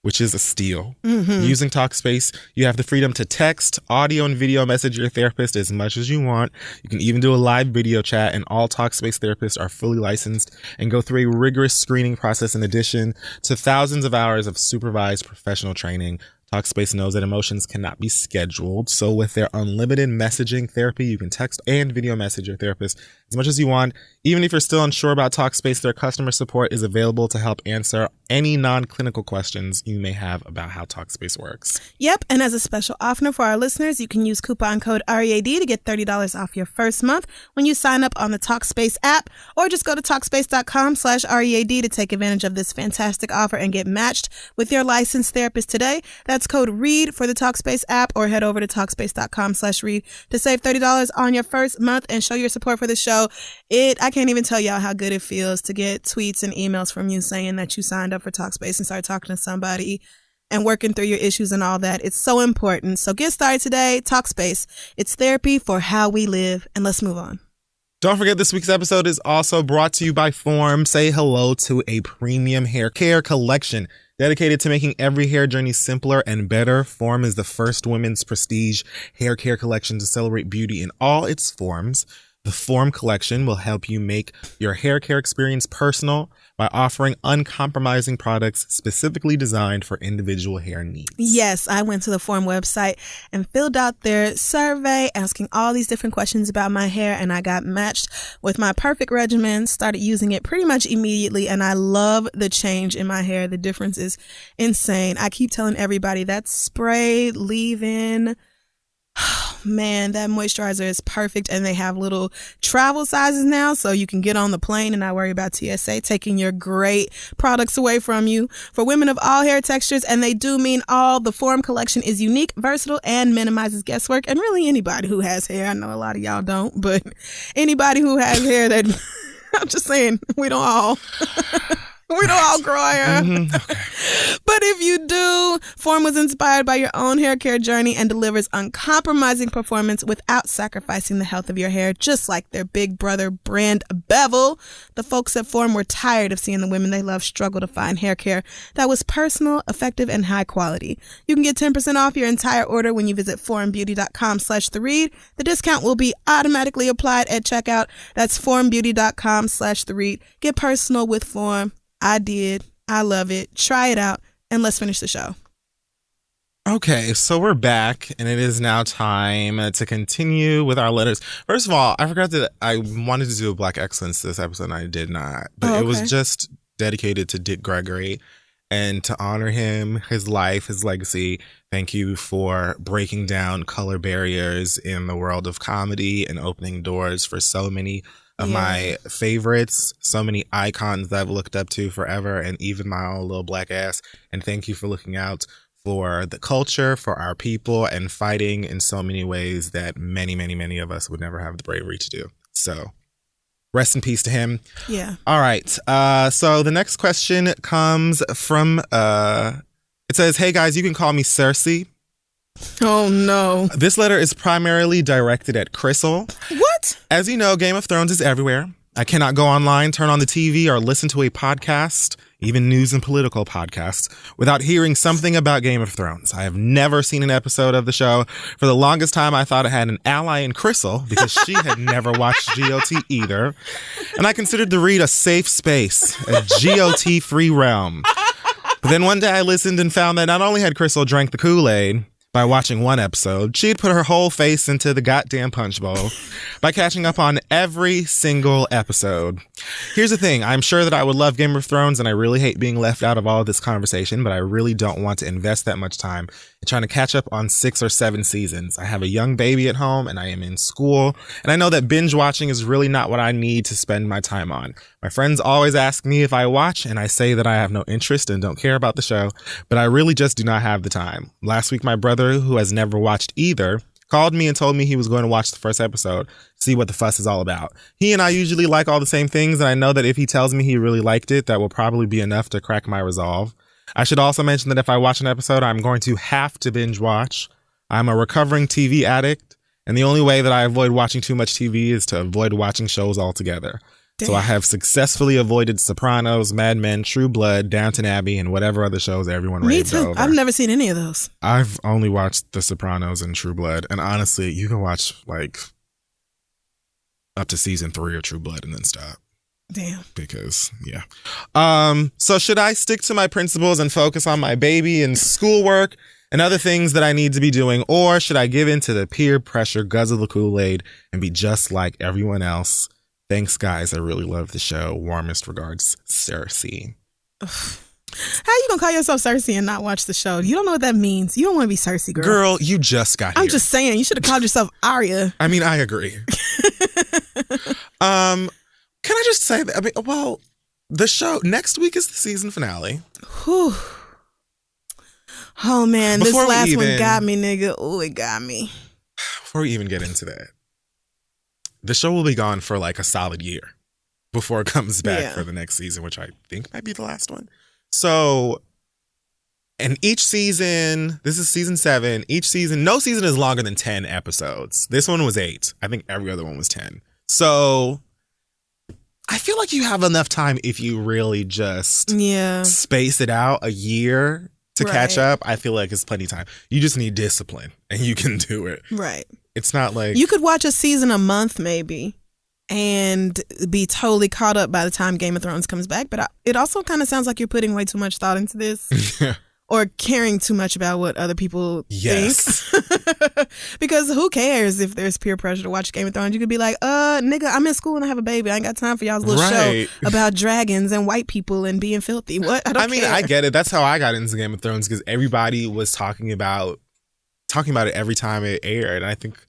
which is a steal. Mm-hmm. Using Talkspace, you have the freedom to text, audio, and video message your therapist as much as you want. You can even do a live video chat, and all Talkspace therapists are fully licensed and go through a rigorous screening process in addition to thousands of hours of supervised professional training. Talkspace knows that emotions cannot be scheduled, so with their unlimited messaging therapy, you can text and video message your therapist as much as you want. Even if you're still unsure about Talkspace, their customer support is available to help answer any non-clinical questions you may have about how Talkspace works. Yep, and as a special offer for our listeners, you can use coupon code READ to get $30 off your first month when you sign up on the Talkspace app, or just go to Talkspace.com/READ to take advantage of this fantastic offer and get matched with your licensed therapist today. That's code READ for the Talkspace app, or head over to Talkspace.com/read to save $30 on your first month and show your support for the show. I can't even tell y'all how good it feels to get tweets and emails from you saying that you signed up for Talkspace and started talking to somebody and working through your issues and all that. It's so important. So get started today. Talkspace. It's therapy for how we live. And let's move on. Don't forget, this week's episode is also brought to you by Form. Say hello to a premium hair care collection dedicated to making every hair journey simpler and better. Form is the first women's prestige hair care collection to celebrate beauty in all its forms. The Form collection will help you make your hair care experience personal by offering uncompromising products specifically designed for individual hair needs. Yes, I went to the Form website and filled out their survey asking all these different questions about my hair, and I got matched with my perfect regimen, started using it pretty much immediately, and I love the change in my hair. The difference is insane. I keep telling everybody that spray leave-in, man, that moisturizer is perfect, and they have little travel sizes now, so you can get on the plane and not worry about TSA taking your great products away from you. For women of all hair textures, and they do mean all, the Form collection is unique, versatile, and minimizes guesswork. And really anybody who has hair, I know a lot of y'all don't, but anybody who has hair that, I'm just saying, we don't all grow hair. Mm-hmm. Okay. But if you do, Form was inspired by your own hair care journey and delivers uncompromising performance without sacrificing the health of your hair, just like their big brother brand Bevel. The folks at Form were tired of seeing the women they love struggle to find hair care that was personal, effective, and high quality. You can get 10% off your entire order when you visit formbeauty.com/theread. The discount will be automatically applied at checkout. That's formbeauty.com/theread. Get personal with Form. I did. I love it. Try it out, and let's finish the show. Okay, so we're back, and it is now time to continue with our letters. First of all, I forgot that I wanted to do a Black Excellence this episode, and I did not. But It was just dedicated to Dick Gregory, and to honor him, his life, his legacy. Thank you for breaking down color barriers in the world of comedy and opening doors for so many of my favorites, so many icons that I've looked up to forever, and even my own little black ass. And thank you for looking out for the culture, for our people, and fighting in so many ways that many, many, many of us would never have the bravery to do. So rest in peace to him. Yeah. All right. So the next question comes from, it says, "Hey guys, you can call me Cersei." Oh no. This letter is primarily directed at Crystal. What? As you know, Game of Thrones is everywhere. I cannot go online, turn on the TV, or listen to a podcast, even news and political podcasts, without hearing something about Game of Thrones. I have never seen an episode of the show. For the longest time, I thought I had an ally in Crystal because she had never watched GOT either. And I considered the Read a safe space, a GOT-free realm. But then one day I listened and found that not only had Crystal drank the Kool-Aid, By watching one episode, she'd put her whole face into the goddamn punch bowl by catching up on every single episode. Here's the thing. I'm sure that I would love Game of Thrones, and I really hate being left out of all of this conversation, but I really don't want to invest that much time in trying to catch up on 6 or 7 seasons. I have a young baby at home, and I am in school, and I know that binge watching is really not what I need to spend my time on. My friends always ask me if I watch, and I say that I have no interest and don't care about the show, but I really just do not have the time. Last week, my brother, who has never watched either, called me and told me he was going to watch the first episode, see what the fuss is all about. He and I usually like all the same things, and I know that if he tells me he really liked it, that will probably be enough to crack my resolve. I should also mention that if I watch an episode, I'm going to have to binge watch. I'm a recovering TV addict, and the only way that I avoid watching too much TV is to avoid watching shows altogether. Damn. So I have successfully avoided Sopranos, Mad Men, True Blood, Downton Abbey, and whatever other shows everyone raves over. Me too. I've never seen any of those. I've only watched The Sopranos and True Blood, and honestly, you can watch like up to season 3 of True Blood and then stop. Damn. Because, yeah. So should I stick to my principles and focus on my baby and schoolwork and other things that I need to be doing, or should I give in to the peer pressure, guzzle the Kool-Aid, and be just like everyone else? Thanks, guys. I really love the show. Warmest regards, Cersei. How you gonna call yourself Cersei and not watch the show? You don't know what that means. You don't want to be Cersei, girl. Girl, you just got here. I'm just saying. You should have called yourself Arya. I mean, I agree. Can I just say that? I mean, well, the show next week is the season finale. Whew. Oh man, this last one got me, nigga. Oh, it got me. Before we even get into that, the show will be gone for like a solid year before it comes back for the next season, which I think might be the last one. So, and each season, this is season 7. Each season, no season is longer than 10 episodes. This one was 8. I think every other one was 10. So, I feel like you have enough time if you really just space it out a year to catch up. I feel like it's plenty of time. You just need discipline and you can do it. Right. It's not like... You could watch a season a month maybe and be totally caught up by the time Game of Thrones comes back. But it also kind of sounds like you're putting way too much thought into this. Or caring too much about what other people think. Because who cares if there's peer pressure to watch Game of Thrones? You could be like, nigga, I'm in school and I have a baby. I ain't got time for y'all's little show about dragons and white people and being filthy. What? I mean, I get it. That's how I got into Game of Thrones, because everybody was talking about it every time it aired. And I think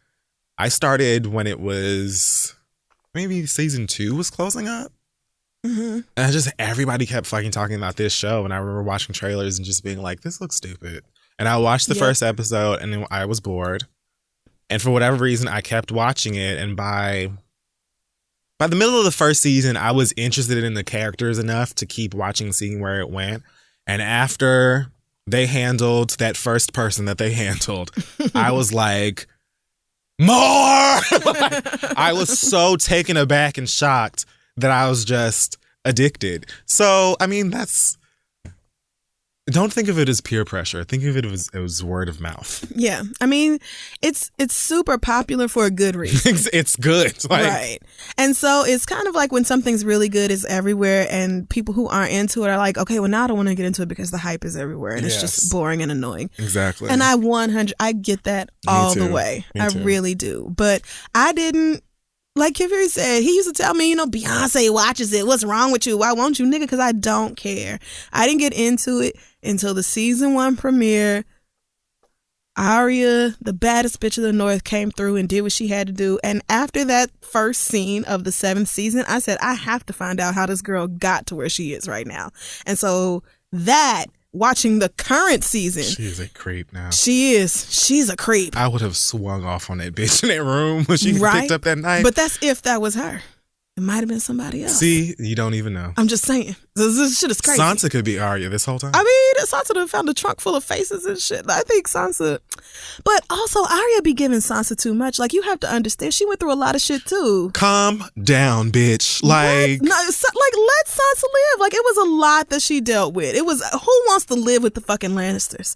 I started when it was maybe season 2 was closing up. Mm-hmm. And everybody kept fucking talking about this show, and I remember watching trailers and just being like, this looks stupid. And I watched the first episode and then I was bored, and for whatever reason I kept watching it, and by the middle of the first season I was interested in the characters enough to keep watching, seeing where it went. And after they handled that first person that they handled, I was like, more. I was so taken aback and shocked that I was just addicted. So, I mean, don't think of it as peer pressure. Think of it as word of mouth. Yeah. I mean, it's super popular for a good reason. It's good. Right. And so it's kind of like when something's really good, it's everywhere, and people who aren't into it are like, okay, well, now I don't want to get into it because the hype is everywhere and it's just boring and annoying. Exactly. And I get that all the way. I really do. But I didn't. Like Kiviri said, he used to tell me, Beyonce watches it. What's wrong with you? Why won't you, nigga? Because I don't care. I didn't get into it until the season 1 premiere. Arya, the baddest bitch of the North, came through and did what she had to do. And after that first scene of the 7th season, I said, I have to find out how this girl got to where she is right now. And so watching the current season. She is a creep now. She is. She's a creep. I would have swung off on that bitch in that room when she picked up that knife. But that's if that was her. It might have been somebody else. See, you don't even know. I'm just saying. This shit is crazy. Sansa could be Arya this whole time. I mean, Sansa done found a trunk full of faces and shit. I think Sansa. But also, Arya be giving Sansa too much. Like, you have to understand, she went through a lot of shit too. Calm down, bitch. Like, no, let Sansa live. Like, it was a lot that she dealt with. It was, who wants to live with the fucking Lannisters?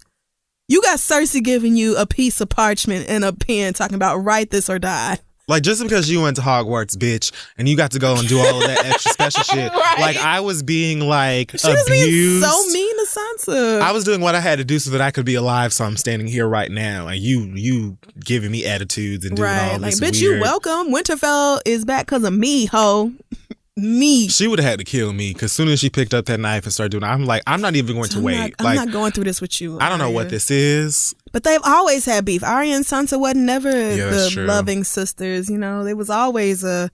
You got Cersei giving you a piece of parchment and a pen talking about write this or die. Like, just because you went to Hogwarts, bitch, and you got to go and do all of that extra special shit. Right. Like, I was being, like, she abused. was being so mean to Sansa. I was doing what I had to do so that I could be alive, so I'm standing here right now, and you giving me attitudes and doing all this bitch, weird. you welcome. Winterfell is back because of me, ho. Me. She would have had to kill me because as soon as she picked up that knife and started doing it, I'm like, I'm not even going to wait. I'm not going through this with you. I don't know what this is. But they've always had beef. Arya and Sansa wasn't never the true. loving sisters. You know, there was always you're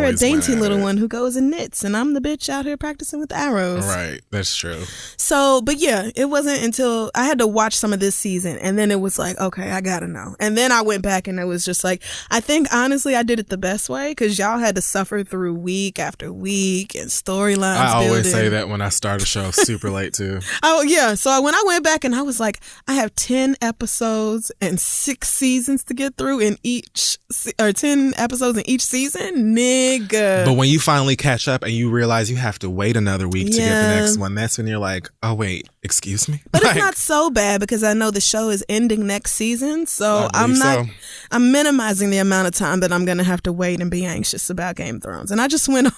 a dainty little one who goes and knits, and I'm the bitch out here practicing with arrows. Right, that's true. So, but yeah, it wasn't until I had to watch some of this season, and then it was like, okay, I gotta know. And then I went back, and it was just like, I think honestly, I did it the best way because y'all had to suffer through week after week and storylines. I always say that when I start a show super late too. Oh yeah, so when I went back and I was like, I have 10 episodes and 6 seasons to get through in each, or 10 episodes in each season, nigga. But when you finally catch up and you realize you have to wait another week to get the next one, that's when you're like, oh wait, excuse me. But it's not so bad because I know the show is ending next season, so I'm minimizing the amount of time that I'm gonna have to wait and be anxious about Game of Thrones. And I just went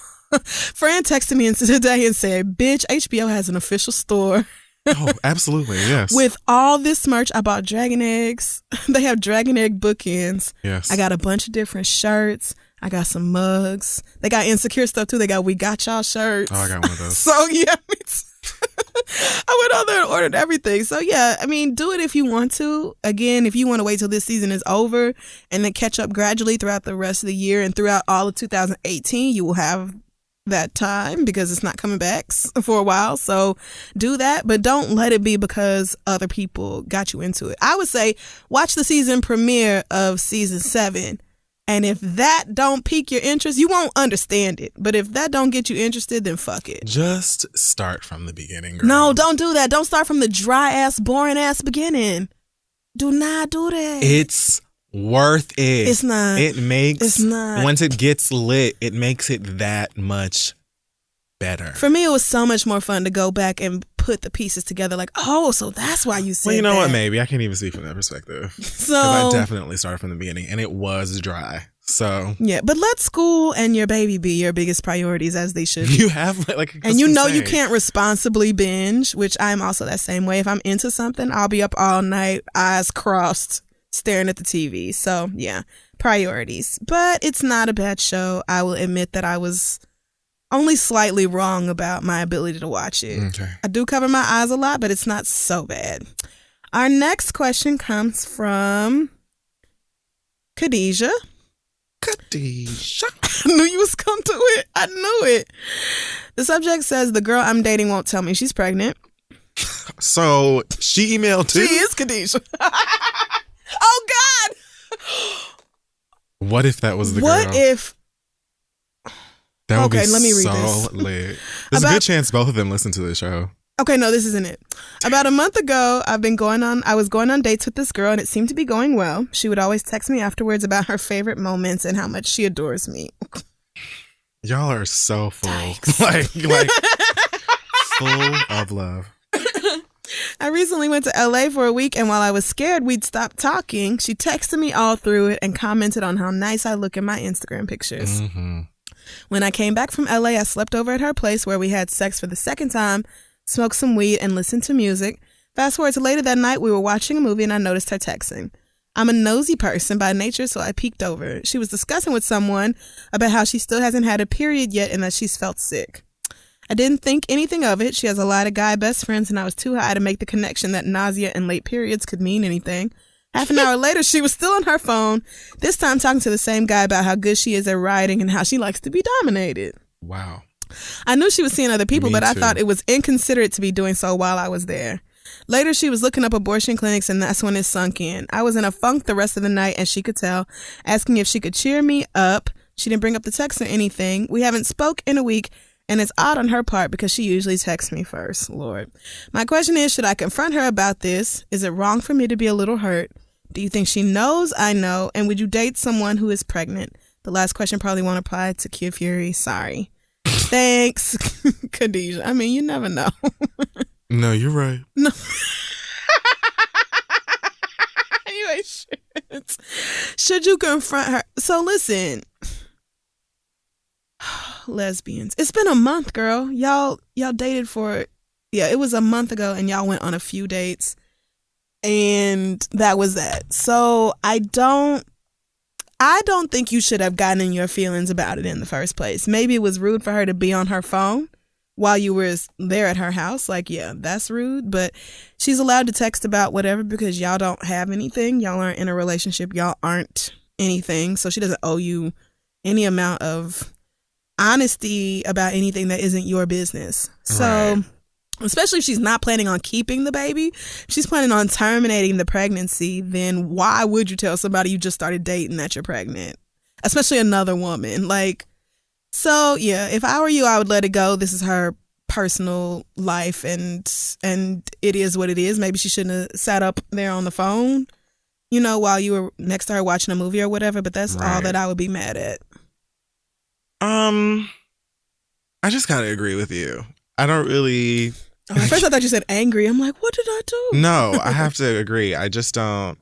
Fran texted me today and said, bitch, HBO has an official store. Oh, absolutely, yes. With all this merch, I bought dragon eggs. They have dragon egg bookends. Yes. I got a bunch of different shirts. I got some mugs. They got Insecure stuff too. They got We Got Y'all shirts. Oh, I got one of those. So yeah, I went on there and ordered everything. So yeah, I mean, do it if you want to. Again, if you want to wait till this season is over and then catch up gradually throughout the rest of the year and throughout all of 2018, you will have that time because it's not coming back for a while. So do that, but don't let it be because other people got you into it. I would say watch the season premiere of season 7, and if that don't pique your interest, you won't understand it. But if that don't get you interested, then fuck it. Just start from the beginning, girl. No, don't do that. Don't start from the dry ass, boring ass beginning. Do not do that. It's worth it. It's not. It's not. Once it gets lit, it makes it that much better. For me, it was so much more fun to go back and put the pieces together. Like, oh, so that's why you said well, you know that. what? Maybe I can't even see from that perspective. So I definitely started from the beginning, and it was dry. So yeah, but let school and your baby be your biggest priorities, as they should be. You have like, and you know you can't responsibly binge, which I'm also that same way. If I'm into something, I'll be up all night, eyes crossed, staring at the TV. So yeah, priorities. But it's not a bad show. I will admit that I was only slightly wrong about my ability to watch it. Okay. I do cover my eyes a lot, but it's not so bad. Our next question comes from Khadijah. I knew you was come to it. I knew it. The subject says, the girl I'm dating won't tell me she's pregnant. So she emailed too? She is Khadijah. Oh God. What if that was the girl? What if? That would be let me read so this. lit. There's a good chance both of them listen to the show. Okay, no, this isn't it. About a month ago, I was going on dates with this girl, and it seemed to be going well. She would always text me afterwards about her favorite moments and how much she adores me. Y'all are so full. like full of love. I recently went to LA for a week, and while I was scared we'd stop talking, she texted me all through it and commented on how nice I look in my Instagram pictures. Mm-hmm. When I came back from LA, I slept over at her place where we had sex for the second time, smoked some weed, and listened to music. Fast forward to later that night, we were watching a movie and I noticed her texting. I'm a nosy person by nature, so I peeked over. She was discussing with someone about how she still hasn't had a period yet and that she's felt sick. I didn't think anything of it. She has a lot of guy best friends and I was too high to make the connection that nausea and late periods could mean anything. Half an hour later, she was still on her phone, this time talking to the same guy about how good she is at riding and how she likes to be dominated. Wow. I knew she was seeing other people, but I too. thought it was inconsiderate to be doing so while I was there. Later, she was looking up abortion clinics, and that's when it sunk in. I was in a funk the rest of the night, and she could tell, asking if she could cheer me up. She didn't bring up the text or anything. We haven't spoke in a week, and it's odd on her part because she usually texts me first. Lord. My question is, should I confront her about this? Is it wrong for me to be a little hurt? Do you think she knows I know? And would you date someone who is pregnant? The last question probably won't apply to Q Fury. Sorry. Thanks, Khadijah. I mean, you never know. No, you're right. No. You ain't shit. Should you confront her? So listen, lesbians. It's been a month, girl. Y'all dated for Yeah, it was a month ago, and y'all went on a few dates, and that was that. So I don't think you should have gotten in your feelings about it in the first place. Maybe it was rude for her to be on her phone while you were there at her house. Like, yeah, that's rude. But she's allowed to text about whatever because y'all don't have anything. Y'all aren't in a relationship. Y'all aren't anything. So she doesn't owe you any amount of honesty about anything that isn't your business. So... Right. Especially if she's not planning on keeping the baby, if she's planning on terminating the pregnancy, then why would you tell somebody you just started dating that you're pregnant? Especially another woman. Like, so yeah, if I were you, I would let it go. This is her personal life, and it is what it is. Maybe she shouldn't have sat up there on the phone, you know, while you were next to her watching a movie or whatever, but that's all that I would be mad at. I just kind of agree with you. I don't really... At first I thought you said angry. I'm like, what did I do? No, I have to agree. I just don't.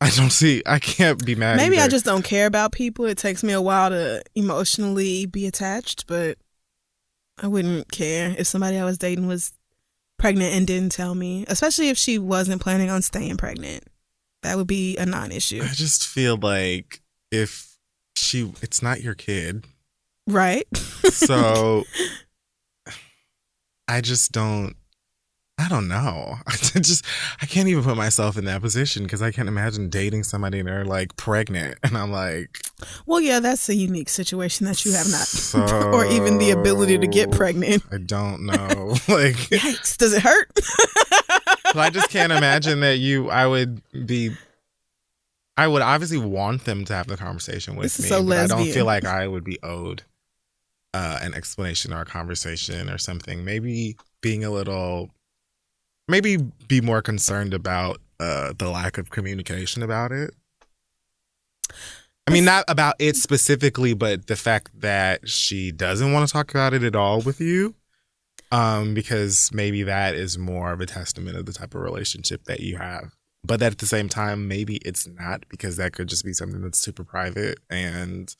I can't be mad. Maybe either. I just don't care about people. It takes me a while to emotionally be attached, but I wouldn't care if somebody I was dating was pregnant and didn't tell me, especially if she wasn't planning on staying pregnant. That would be a non-issue. I just feel like it's not your kid. Right. So I don't know. I can't even put myself in that position because I can't imagine dating somebody and they're like pregnant. And I'm like... Well, yeah, that's a unique situation that you have not. Or even the ability to get pregnant. I don't know. Like, yikes, does it hurt? I just can't imagine that I would obviously want them to have the conversation with me. So but I don't feel like I would be owed an explanation or a conversation or something. Maybe be more concerned about the lack of communication about it. I mean, not about it specifically, but the fact that she doesn't want to talk about it at all with you. Because maybe that is more of a testament of the type of relationship that you have. But at the same time, maybe it's not, because that could just be something that's super private and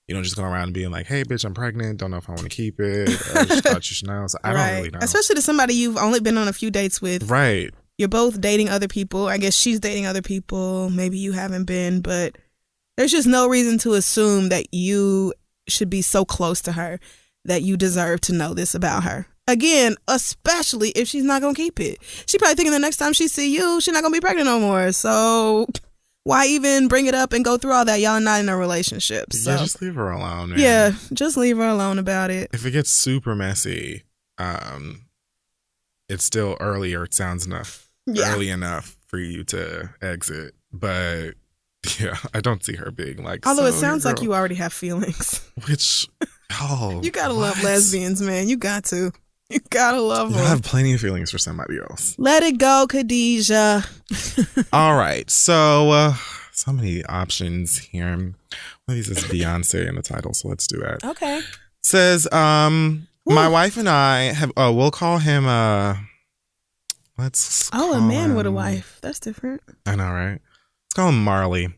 you don't just go around being like, hey, bitch, I'm pregnant. Don't know if I want to keep it. I just thought you should know. So I don't really know. Especially to somebody you've only been on a few dates with. Right. You're both dating other people. I guess she's dating other people. Maybe you haven't been. But there's just no reason to assume that you should be so close to her that you deserve to know this about her. Again, especially if she's not going to keep it. She probably thinking the next time she see you, she's not going to be pregnant no more. So... why even bring it up and go through all that? Y'all are not in a relationship. So. Yeah, just leave her alone, man. Yeah, just leave her alone about it. If it gets super messy, it's still early, or it sounds early enough for you to exit. But yeah, I don't see her being like... Although it sounds like you already have feelings. Which, you gotta love lesbians, man. You got to. You gotta love them. I have plenty of feelings for somebody else. Let it go, Khadijah. All right. So many options here. One of these is Beyonce in the title, so let's do that. Okay. It says, my wife and I have, we'll call him, a man with a wife. That's different. I know, right? Let's call him Marley.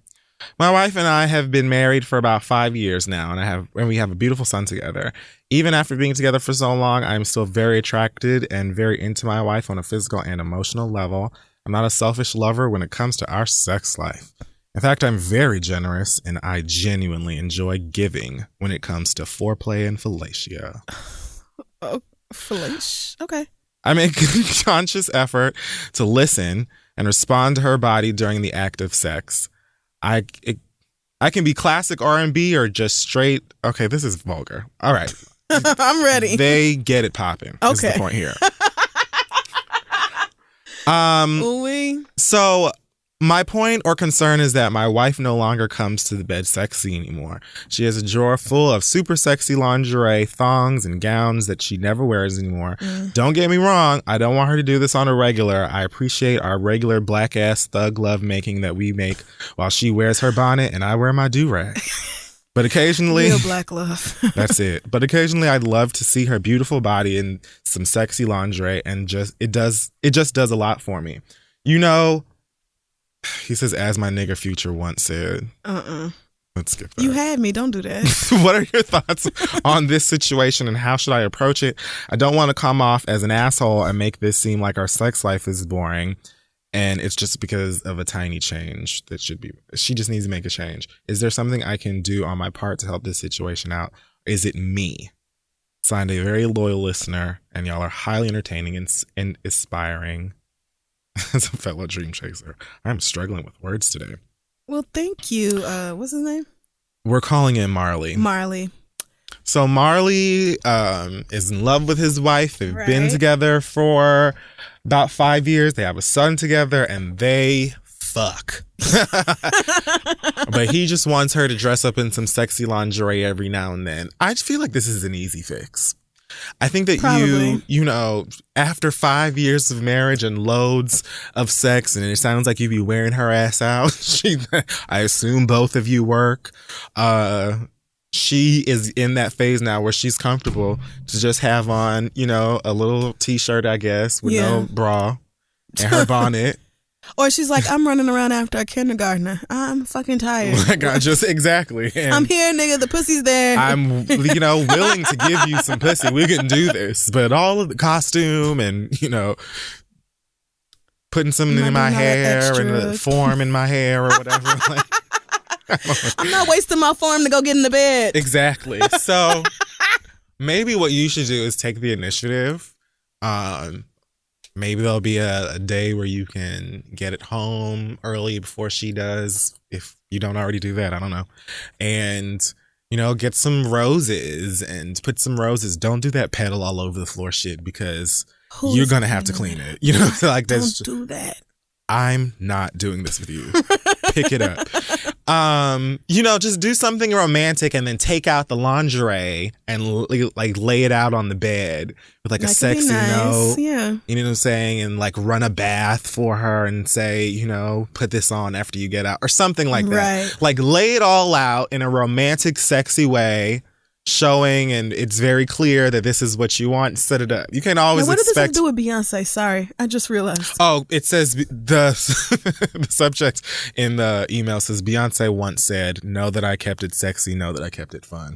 My wife and I have been married for about 5 years now, and we have a beautiful son together. Even after being together for so long, I'm still very attracted and very into my wife on a physical and emotional level. I'm not a selfish lover when it comes to our sex life. In fact, I'm very generous, and I genuinely enjoy giving when it comes to foreplay and fellatio. Oh, fellatio. Okay. I make a conscious effort to listen and respond to her body during the act of sex. I can be classic R&B or just straight. Okay, this is vulgar. All right. I'm ready. They get it popping. Okay. Is the point here. So my point or concern is that my wife no longer comes to the bed sexy anymore. She has a drawer full of super sexy lingerie, thongs, and gowns that she never wears anymore. Don't get me wrong. I don't want her to do this on a regular. I appreciate our regular black ass thug love making that we make while she wears her bonnet and I wear my do-rag. But occasionally, real black love. That's it. But occasionally I'd love to see her beautiful body in some sexy lingerie, and it just does a lot for me. You know, he says, as my nigga Future once said. Let's skip that. You had me. Don't do that. What are your thoughts on this situation and how should I approach it? I don't want to come off as an asshole and make this seem like our sex life is boring and it's just because of a tiny change that she just needs to make a change. Is there something I can do on my part to help this situation out? Is it me? Signed, a very loyal listener, and y'all are highly entertaining and inspiring. As a fellow dream chaser, I'm struggling with words today. Well, thank you. What's his name? We're calling him Marley. Marley. So Marley is in love with his wife. They've been together for about 5 years. They have a son together, and they fuck. But he just wants her to dress up in some sexy lingerie every now and then. I just feel like this is an easy fix. I think that you know, after 5 years of marriage and loads of sex, and it sounds like you be wearing her ass out. I assume both of you work. She is in that phase now where she's comfortable to just have on, you know, a little t-shirt, I guess, with no bra and her bonnet. Or she's like, I'm running around after a kindergartner. I'm fucking tired. Oh my God, just exactly. And I'm here, nigga. The pussy's there. I'm, you know, willing to give you some pussy. We can do this. But all of the costume and, you know, putting something in my hair and the form in my hair or whatever. Like, I'm not wasting my form to go get in the bed. Exactly. So maybe what you should do is take the initiative. Maybe there'll be a day where you can get it home early before she does, if you don't already do that. I don't know. And, you know, get some roses and put some roses. Don't do that pedal all over the floor shit because you're going to have to clean it. You know, like that's. Don't do that. I'm not doing this with you. Pick it up. You know, just do something romantic and then take out the lingerie and like lay it out on the bed with like a sexy note. Yeah. You know what I'm saying? And like run a bath for her and say, you know, put this on after you get out or something like that. Right. Like lay it all out in a romantic, sexy way. Showing and it's very clear that this is what you want. Set it up. You can't always what expect. What does this have to do with Beyonce? Sorry, I just realized. Oh, it says the subject in the email says Beyonce once said, "Know that I kept it sexy. Know that I kept it fun."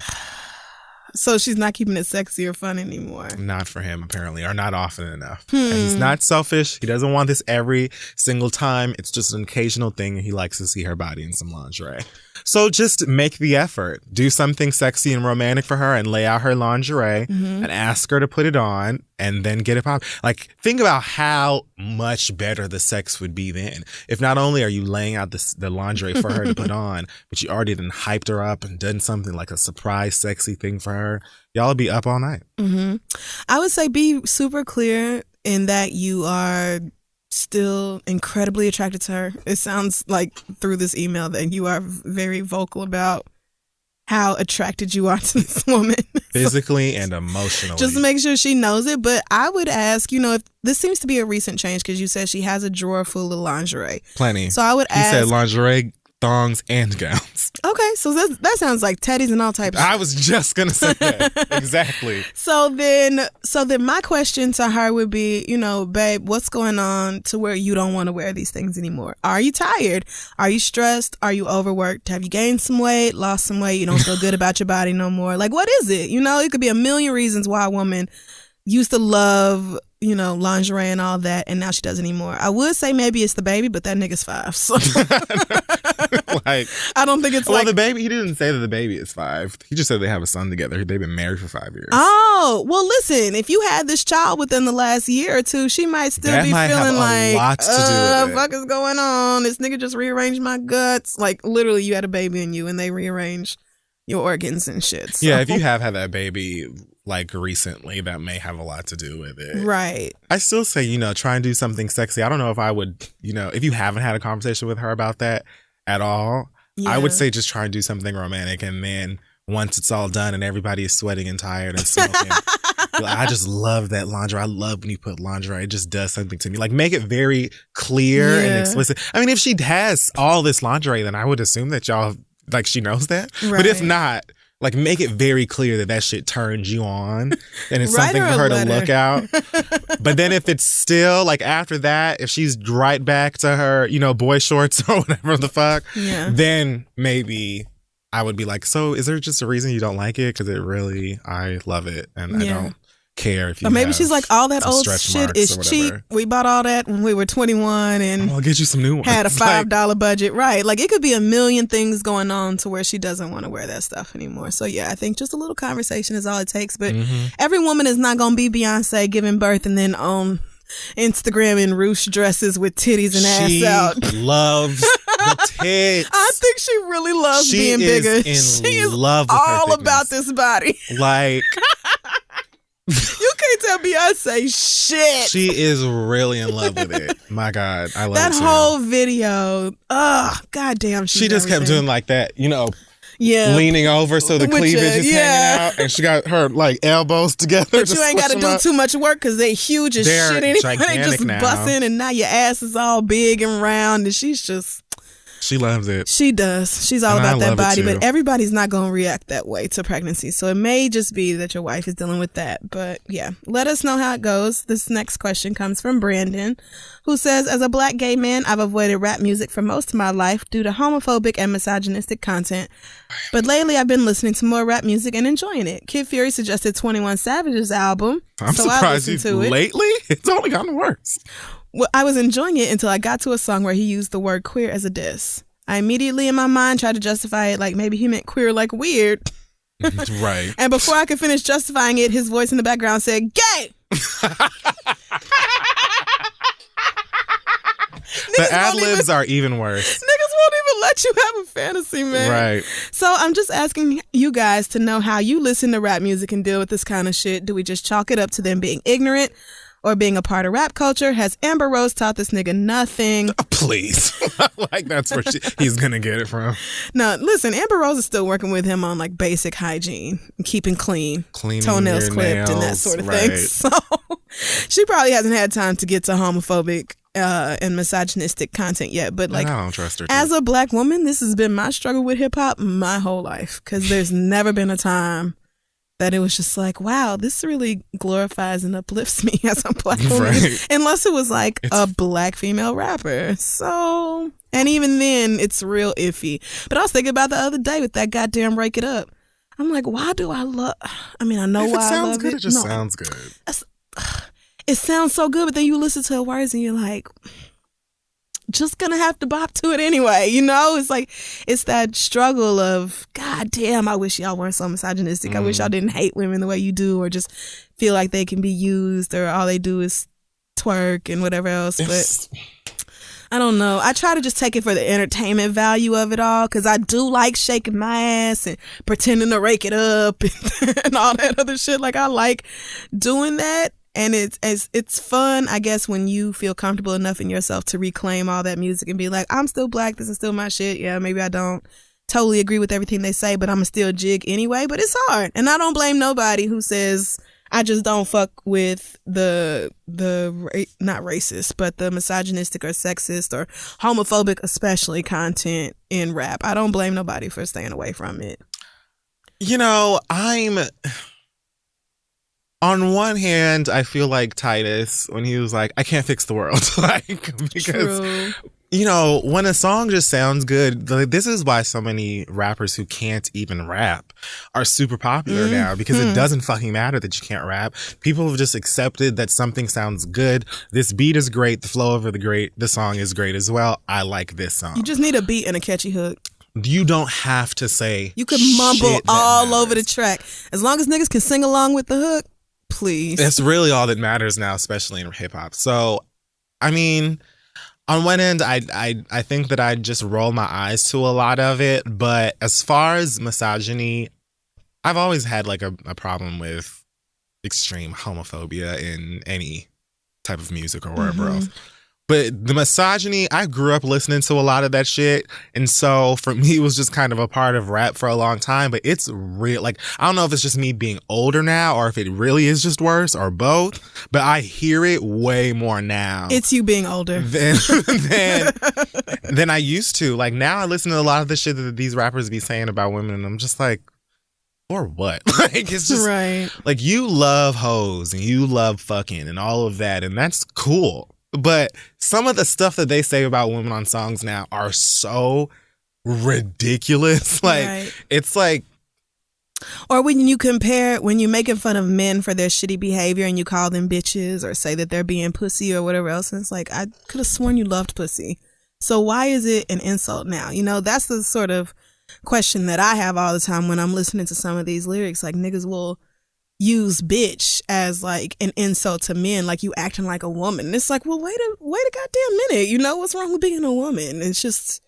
So she's not keeping it sexy or fun anymore. Not for him, apparently, or not often enough. And he's not selfish. He doesn't want this every single time. It's just an occasional thing. And he likes to see her body in some lingerie. So just make the effort. Do something sexy and romantic for her and lay out her lingerie and ask her to put it on and then get it pop. Like, think about how much better the sex would be then. If not only are you laying out the lingerie for her to put on, but you already done hyped her up and done something like a surprise sexy thing for her. Y'all will be up all night. I would say be super clear in that you are still incredibly attracted to her. It sounds like through this email that you are very vocal about how attracted you are to this woman. Physically and emotionally. Just make sure she knows it. But I would ask, you know, if this seems to be a recent change because you said she has a drawer full of lingerie. Plenty. So I would ask. He said lingerie, thongs, and gowns. Okay, so that sounds like teddies and all types of I was just going to say that. Exactly. So then my question to her would be, you know, babe, what's going on to where you don't want to wear these things anymore? Are you tired? Are you stressed? Are you overworked? Have you gained some weight, lost some weight? You don't feel good about your body no more? Like, what is it? You know, it could be a million reasons why a woman used to love, you know, lingerie and all that, and now she doesn't anymore. I would say maybe it's the baby, but that nigga's 5. So. Like, I don't think it's well, the baby, he didn't say that the baby is 5. He just said they have a son together. They've been married for 5 years. Oh, well, listen, if you had this child within the last year or two, she might still be feeling like, lot to do with it. Fuck is going on? This nigga just rearranged my guts. Like, literally, you had a baby in you and they rearranged your organs and shit. So. Yeah, if you have had that baby like recently, that may have a lot to do with it. Right. I still say, you know, try and do something sexy. I don't know if I would, you know, if you haven't had a conversation with her about that at all, I would say just try and do something romantic. And then once it's all done and everybody is sweating and tired and smoking, I just love that lingerie. I love when you put lingerie. It just does something to me. Like, make it very clear and explicit. I mean, if she has all this lingerie, then I would assume that y'all, like, she knows that. Right. But if not, like, make it very clear that shit turns you on and it's something for her to look out. But then if it's still, like, after that, if she's right back to her, you know, boy shorts or whatever the fuck, then maybe I would be like, so is there just a reason you don't like it? Because I love it. And I don't care if you Or maybe she's like, all that old shit is cheap. We bought all that when we were 21 and I'll get you some new ones. Had a $5 budget. Right. Like it could be a million things going on to where she doesn't want to wear that stuff anymore. So yeah, I think just a little conversation is all it takes. But every woman is not going to be Beyonce giving birth and then on Instagram in ruche dresses with titties and ass out. She loves the tits. I think she really loves being bigger. She is love with all about this body. Like... You can't tell Beyonce shit. She is really in love with it. My God, I love that it too. whole video. Goddamn. She just kept doing like that, leaning over so the cleavage is hanging out, and she got her like elbows together. But you ain't got to do too much work because they huge as shit anyway. They just now. busting, and now your ass is all big and round, and she's just. She loves it. She does. She's all about that body, but everybody's not going to react that way to pregnancy. So it may just be that your wife is dealing with that. But yeah, let us know how it goes. This next question comes from Brandon, who says, as a black gay man, I've avoided rap music for most of my life due to homophobic and misogynistic content. But lately I've been listening to more rap music and enjoying it. Kid Fury suggested 21 Savage's album. I'm surprised lately it's only gotten worse. Well, I was enjoying it until I got to a song where he used the word queer as a diss. I immediately in my mind tried to justify it like maybe he meant queer like weird. Right. And before I could finish justifying it, his voice in the background said, gay! The ad-libs are even worse. Niggas won't even let you have a fantasy, man. Right. So I'm just asking you guys to know how you listen to rap music and deal with this kind of shit. Do we just chalk it up to them being ignorant? Or being a part of rap culture? Has Amber Rose taught this nigga nothing? Please. Like that's where he's going to get it from. No, listen, Amber Rose is still working with him on like basic hygiene, keeping cleaning toenails clipped and that sort of thing. So she probably hasn't had time to get to homophobic and misogynistic content yet. But like, I don't trust her as a black woman, this has been my struggle with hip hop my whole life. Because there's never been a time that it was just like, wow, this really glorifies and uplifts me as a black woman. Right. Unless it was like a black female rapper. So, and even then, it's real iffy. But I was thinking about the other day with that goddamn Rake It Up. I'm like, why do I love... I mean, I know why I love it. It just sounds good. It sounds so good, but then you listen to the words and you're like... just gonna have to bop to it anyway, It's like, it's that struggle of, God damn, I wish y'all weren't so misogynistic. I wish y'all didn't hate women the way you do, or just feel like they can be used, or all they do is twerk and whatever else. But I don't know. I try to just take it for the entertainment value of it all, because I do like shaking my ass and pretending to rake it up and all that other shit. Like, I like doing that. And it's fun, I guess, when you feel comfortable enough in yourself to reclaim all that music and be like, I'm still black, this is still my shit. Yeah, maybe I don't totally agree with everything they say, but I'm still jig anyway. But it's hard. And I don't blame nobody who says, I just don't fuck with the not racist, but the misogynistic or sexist or homophobic, especially, content in rap. I don't blame nobody for staying away from it. On one hand, I feel like Titus when he was like, I can't fix the world. Because, when a song just sounds good, this is why so many rappers who can't even rap are super popular now, because it doesn't fucking matter that you can't rap. People have just accepted that something sounds good. This beat is great. The flow of the song is great as well. I like this song. You just need a beat and a catchy hook. You don't have to say you could mumble all over the track. As long as niggas can sing along with the hook. Please. That's really all that matters now, especially in hip hop. So, I mean, on one end, I think that I just roll my eyes to a lot of it. But as far as misogyny, I've always had like a problem with extreme homophobia in any type of music or wherever else. But the misogyny, I grew up listening to a lot of that shit. And so for me, it was just kind of a part of rap for a long time. But it's real. Like, I don't know if it's just me being older now or if it really is just worse or both. But I hear it way more now. It's you being older. Than I used to. Like, now I listen to a lot of the shit that these rappers be saying about women. And I'm just like, or what? Like, it's just right. Like, you love hoes and you love fucking and all of that. And that's cool. But some of the stuff that they say about women on songs now are so ridiculous. Like, it's like, or when you're making fun of men for their shitty behavior and you call them bitches or say that they're being pussy or whatever else, and it's like, I could have sworn you loved pussy. So why is it an insult now? You know, that's the sort of question that I have all the time when I'm listening to some of these lyrics. Like, niggas will use bitch as like an insult to men, like you acting like a woman. And it's like, well, wait a goddamn minute. You know, what's wrong with being a woman? It's just...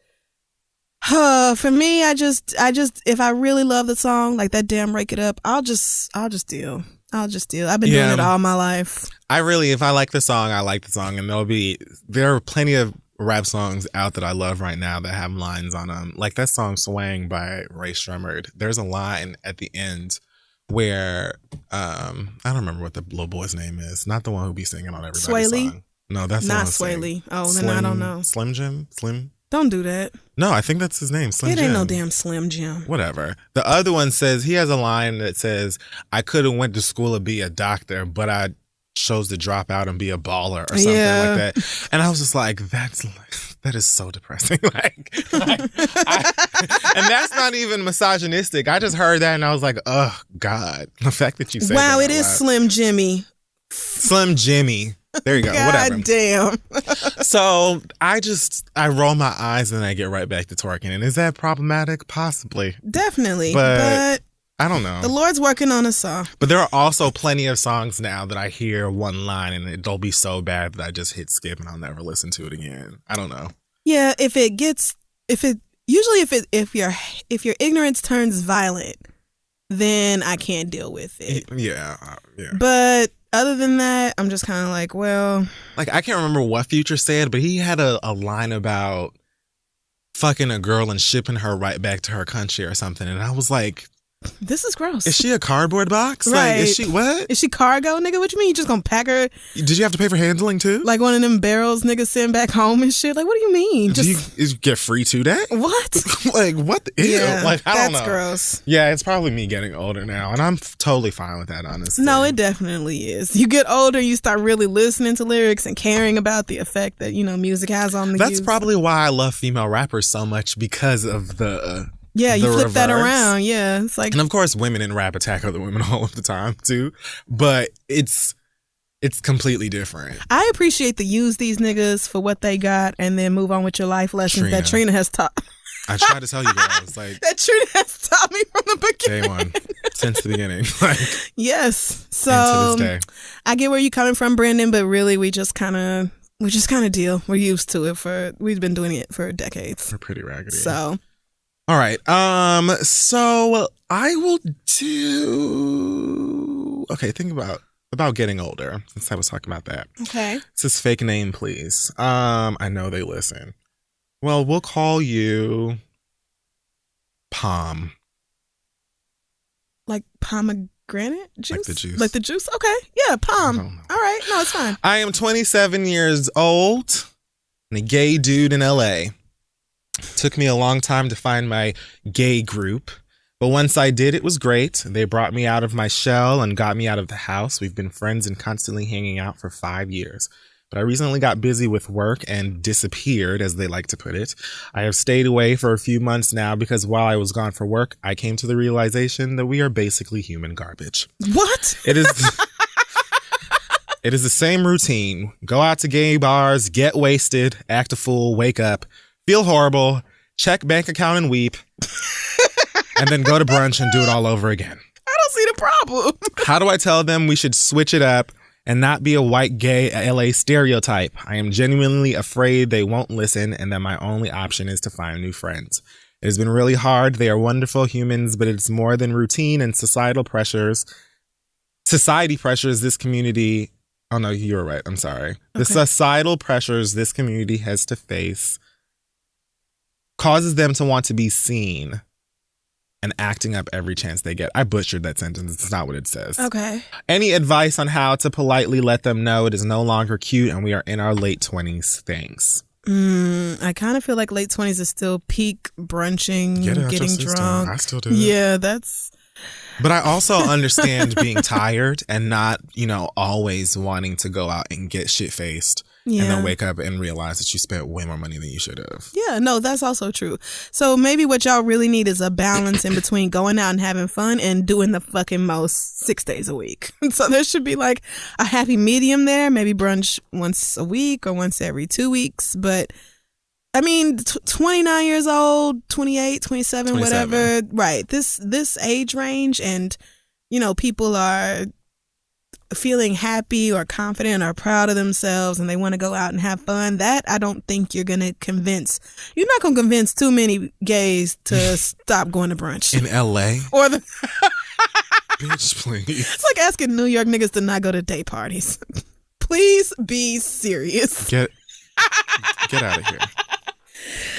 for me, I just if I really love the song, like that damn Break It Up, I'll just deal. I've been doing it all my life. If I like the song, I like the song, and there are plenty of rap songs out that I love right now that have lines on them. Like that song Swang by Ray Shremmerd. There's a line at the end where I don't remember what the little boy's name is. Not the one who be singing on everybody's Swaley? song. No, that's not the one Swaley. Oh, then I don't know. Slim Jim? Slim? Don't do that. No, I think that's his name, Slim Jim. It ain't no damn Slim Jim. Whatever. The other one says, he has a line that says, I could have went to school to be a doctor, but I chose to drop out and be a baller or something like that. And I was just like, that is so depressing. And that's not even misogynistic. I just heard that and I was like, oh, God. The fact that you said that. Wow, it is Slim Jimmy. Slim Jimmy. There you go. God whatever. Damn. So I roll my eyes and I get right back to twerking. And is that problematic? Possibly. Definitely. But I don't know. The Lord's working on a song. But there are also plenty of songs now that I hear one line and it'll be so bad that I just hit skip and I'll never listen to it again. I don't know. Yeah, if your ignorance turns violent, then I can't deal with it. Yeah. But other than that, I'm just kind of like, well... Like, I can't remember what Future said, but he had a line about fucking a girl and shipping her right back to her country or something. And I was like... This is gross. Is she a cardboard box? Right. Like, is she what? Is she cargo, nigga? What you mean? You just gonna pack her? Did you have to pay for handling too? Like one of them barrels niggas send back home and shit? Like, what do you mean? Do you get free today? What? Like, what the ew? Yeah, like, I don't know. That's gross. Yeah, it's probably me getting older now, and I'm totally fine with that, honestly. No, it definitely is. You get older, you start really listening to lyrics and caring about the effect that, you know, music has on the That's youth. probably why I love female rappers so much, because of the... Yeah, you flip reverse. that around. Yeah, it's like, and of course, women in rap attack other women all of the time too. But it's completely different. I appreciate the use these niggas for what they got, and then move on with your life lessons that Trina has taught. I try to tell you guys, like that Trina has taught me from the beginning. Day one, since the beginning. Like, yes. So to this day. I get where you're coming from, Brandon, but really, we just kind of deal. We're used to it. We've been doing it for decades. We're pretty raggedy. So. All right. So I will do. Okay, think about getting older. Since I was talking about that. Okay. It says fake name, please. I know they listen. Well, we'll call you Palm. Like pomegranate juice? Like the juice. Like the juice? Okay. Yeah, Palm. All right. No, it's fine. I am 27 years old and a gay dude in LA. Took me a long time to find my gay group, but once I did, it was great. They brought me out of my shell and got me out of the house. We've been friends and constantly hanging out for 5 years. But I recently got busy with work and disappeared, as they like to put it. I have stayed away for a few months now because while I was gone for work, I came to the realization that we are basically human garbage. What? It is the same routine. Go out to gay bars, get wasted, act a fool, wake up, feel horrible, check bank account and weep, and then go to brunch and do it all over again. I don't see the problem. How do I tell them we should switch it up and not be a white gay LA stereotype? I am genuinely afraid they won't listen and that my only option is to find new friends. It has been really hard. They are wonderful humans, but it's more than routine and society pressures this community. Oh no, you're right. I'm sorry. Okay. The societal pressures this community has to face causes them to want to be seen and acting up every chance they get. I butchered that sentence. It's not what it says. Okay. Any advice on how to politely let them know it is no longer cute and we are in our late 20s? Thanks. I kind of feel like late 20s is still peak brunching, getting drunk. I still do. Yeah, that's... But I also understand being tired and not, always wanting to go out and get shit-faced Yeah. and then wake up and realize that you spent way more money than you should have. Yeah, no, that's also true. So maybe what y'all really need is a balance in between going out and having fun and doing the fucking most 6 days a week. So there should be like a happy medium there, maybe brunch once a week or once every 2 weeks. But I mean, 29 years old, 28, 27, whatever. Right. This age range, and, you know, people are feeling happy or confident or proud of themselves and they want to go out and have fun. That I don't think you're not going to convince too many gays to stop going to brunch. In LA? Or the Bitch, please. It's like asking New York niggas to not go to day parties. Please be serious. Get out of here.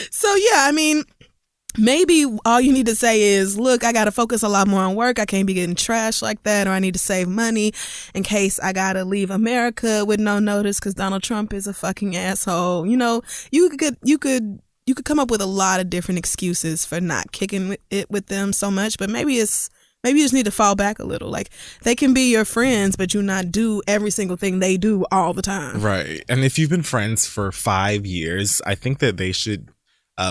So yeah, I mean, maybe all you need to say is, look, I got to focus a lot more on work. I can't be getting trashed like that, or I need to save money in case I got to leave America with no notice because Donald Trump is a fucking asshole. You know, you could come up with a lot of different excuses for not kicking it with them so much, but maybe you just need to fall back a little. Like, they can be your friends, but you not do every single thing they do all the time. Right. And if you've been friends for 5 years, I think that they should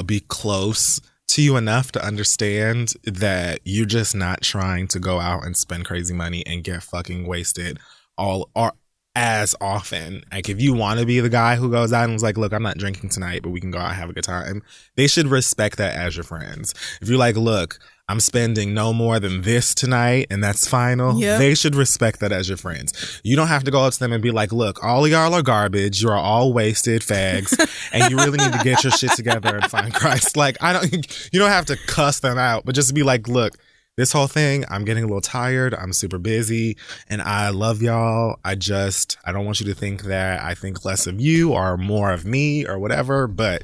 be close to you enough to understand that you're just not trying to go out and spend crazy money and get fucking wasted all or as often. Like, if you want to be the guy who goes out and is like, look, I'm not drinking tonight, but we can go out and have a good time, they should respect that as your friends. If you're like, look, I'm spending no more than this tonight and that's final, they should respect that as your friends. You don't have to go up to them and be like, look, all of y'all are garbage, you're all wasted fags, and you really need to get your shit together and find Christ. Like, you don't have to cuss them out, but just be like, look, this whole thing, I'm getting a little tired, I'm super busy, and I love y'all. I don't want you to think that I think less of you or more of me or whatever, but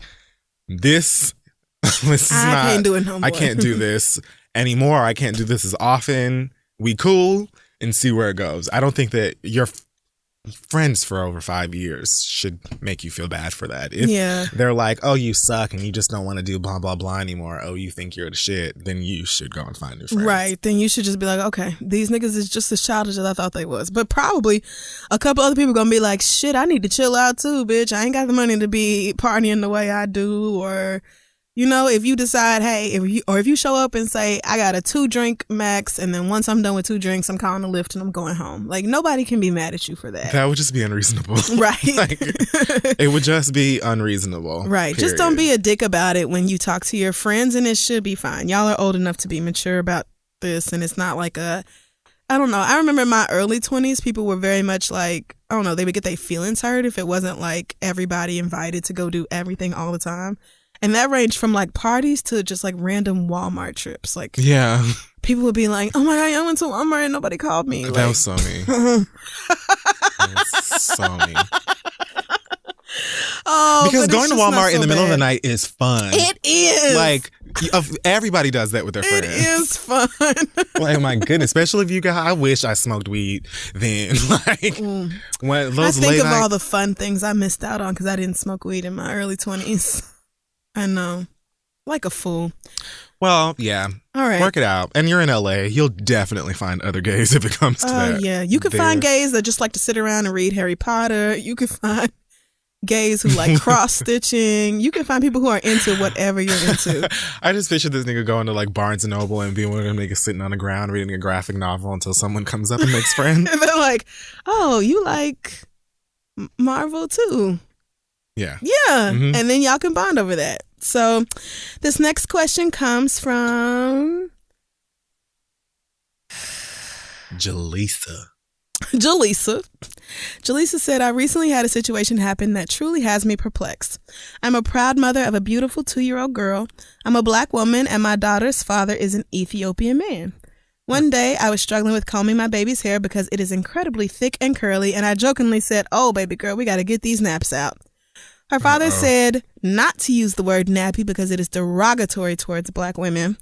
this is I can't do it no more. I can't do this anymore. I can't do this as often. We cool, and see where it goes. I don't think that your friends for over 5 years should make you feel bad for that. If they're like, oh, you suck and you just don't want to do blah, blah, blah anymore. Oh, you think you're the shit. Then you should go and find new friends. Right. Then you should just be like, okay, these niggas is just as childish as I thought they was. But probably a couple other people going to be like, shit, I need to chill out too, bitch. I ain't got the money to be partying the way I do. Or, you know, if you decide, hey, if you show up and say, I got a 2-drink max, and then once I'm done with 2 drinks, I'm calling a Lyft and I'm going home. Like, nobody can be mad at you for that. That would just be unreasonable. Right. Like, it would just be unreasonable. Right. Period. Just don't be a dick about it when you talk to your friends, and it should be fine. Y'all are old enough to be mature about this, and it's not like I don't know. I remember in my early 20s, people were very much like, I don't know, they would get their feelings hurt if it wasn't like everybody invited to go do everything all the time. And that ranged from like parties to just like random Walmart trips. Like, yeah, people would be like, oh my God, I went to Walmart and nobody called me. That was so me. That was so me. Oh, because going to Walmart in the middle of the night is fun. It is. Like, everybody does that with their friends. It is fun. Like, my goodness, especially if you got, I wish I smoked weed then. Like, when those I think of all the fun things I missed out on because I didn't smoke weed in my early 20s. I know. Like a fool. Well, yeah. All right. Work it out. And you're in LA. You'll definitely find other gays if it comes to that. Yeah. You can find gays that just like to sit around and read Harry Potter. You can find gays who like cross-stitching. You can find people who are into whatever you're into. I just picture this nigga going to like Barnes and Noble and being one of them niggas sitting on the ground reading a graphic novel until someone comes up and makes friends. And they're like, oh, you like Marvel too. Yeah. Yeah. Mm-hmm. And then y'all can bond over that. So this next question comes from Jaleesa. Jaleesa said, I recently had a situation happen that truly has me perplexed. I'm a proud mother of a beautiful 2-year-old girl. I'm a Black woman and my daughter's father is an Ethiopian man. One day, I was struggling with combing my baby's hair because it is incredibly thick and curly, and I jokingly said, oh, baby girl, we got to get these naps out. Her father said not to use the word nappy because it is derogatory towards Black women.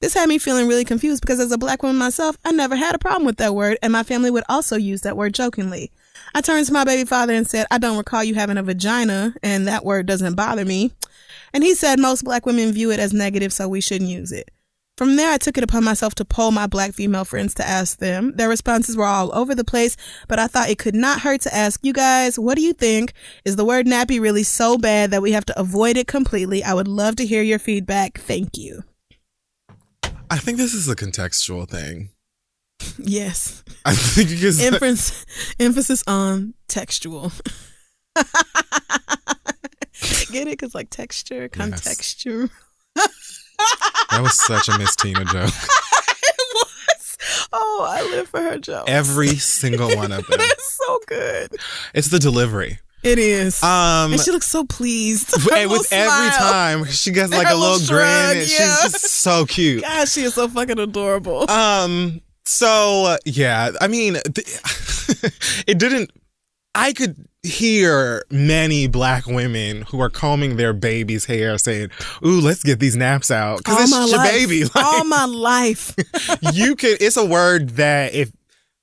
This had me feeling really confused because as a Black woman myself, I never had a problem with that word, and my family would also use that word jokingly. I turned to my baby father and said, I don't recall you having a vagina, and that word doesn't bother me. And he said most Black women view it as negative, so we shouldn't use it. From there, I took it upon myself to poll my black female friends to ask them. Their responses were all over the place, but I thought it could not hurt to ask you guys, what do you think? Is the word nappy really so bad that we have to avoid it completely? I would love to hear your feedback. Thank you. I think this is a contextual thing. Yes. I think because emphasis on textual. Get it? Because like texture, contexture. Yes. That was such a Miss Tina joke. It was. Oh, I live for her joke. Every single one of them. It's so good. It's the delivery. It is. And she looks so pleased. And with every time she gets like a little grin and she's just so cute. God, she is so fucking adorable. So yeah, I mean, it didn't. I could hear many black women who are combing their baby's hair saying, "Ooh, let's get these naps out because it's your baby." Like, all my life. It's a word that if.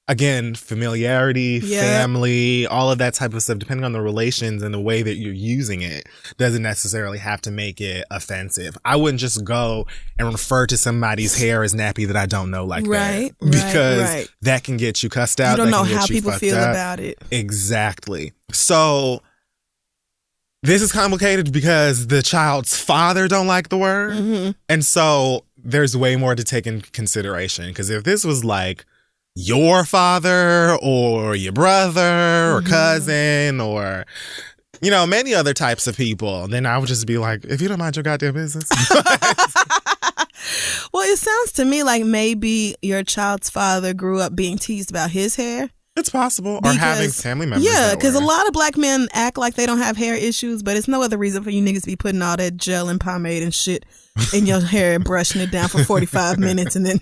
Again, familiarity, family, all of that type of stuff, depending on the relations and the way that you're using it, doesn't necessarily have to make it offensive. I wouldn't just go and refer to somebody's hair as nappy that I don't know like that. Because that can get you cussed out. You don't know how people feel about it. Exactly. So this is complicated because the child's father don't like the word. Mm-hmm. And so there's way more to take in consideration. Because if this was like, your father or your brother or cousin or, you know, many other types of people, then I would just be like, if you don't mind your goddamn business. Well, it sounds to me like maybe your child's father grew up being teased about his hair. It's possible. Or having family members. Yeah, because a lot of black men act like they don't have hair issues, but it's no other reason for you niggas to be putting all that gel and pomade and shit in your hair and brushing it down for 45 minutes and then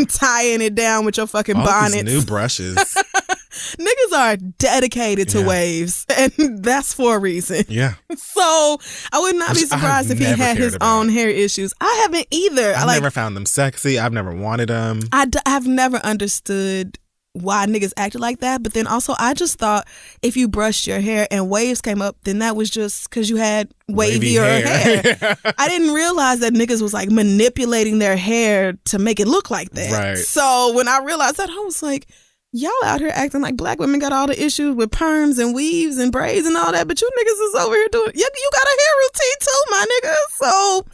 tying it down with your fucking bonnets. These new brushes. Niggas are dedicated to waves, and that's for a reason. Yeah. So I would not be surprised if he had his own hair issues. I haven't either. I've never found them sexy. I've never wanted them. I've never understood why niggas acted like that, but then also I just thought if you brushed your hair and waves came up, then that was just because you had wavier hair. I didn't realize that niggas was like manipulating their hair to make it look like that. Right. So when I realized that, I was like, y'all out here acting like black women got all the issues with perms and weaves and braids and all that, but you niggas is over here doing, you got a hair routine too, my nigga. So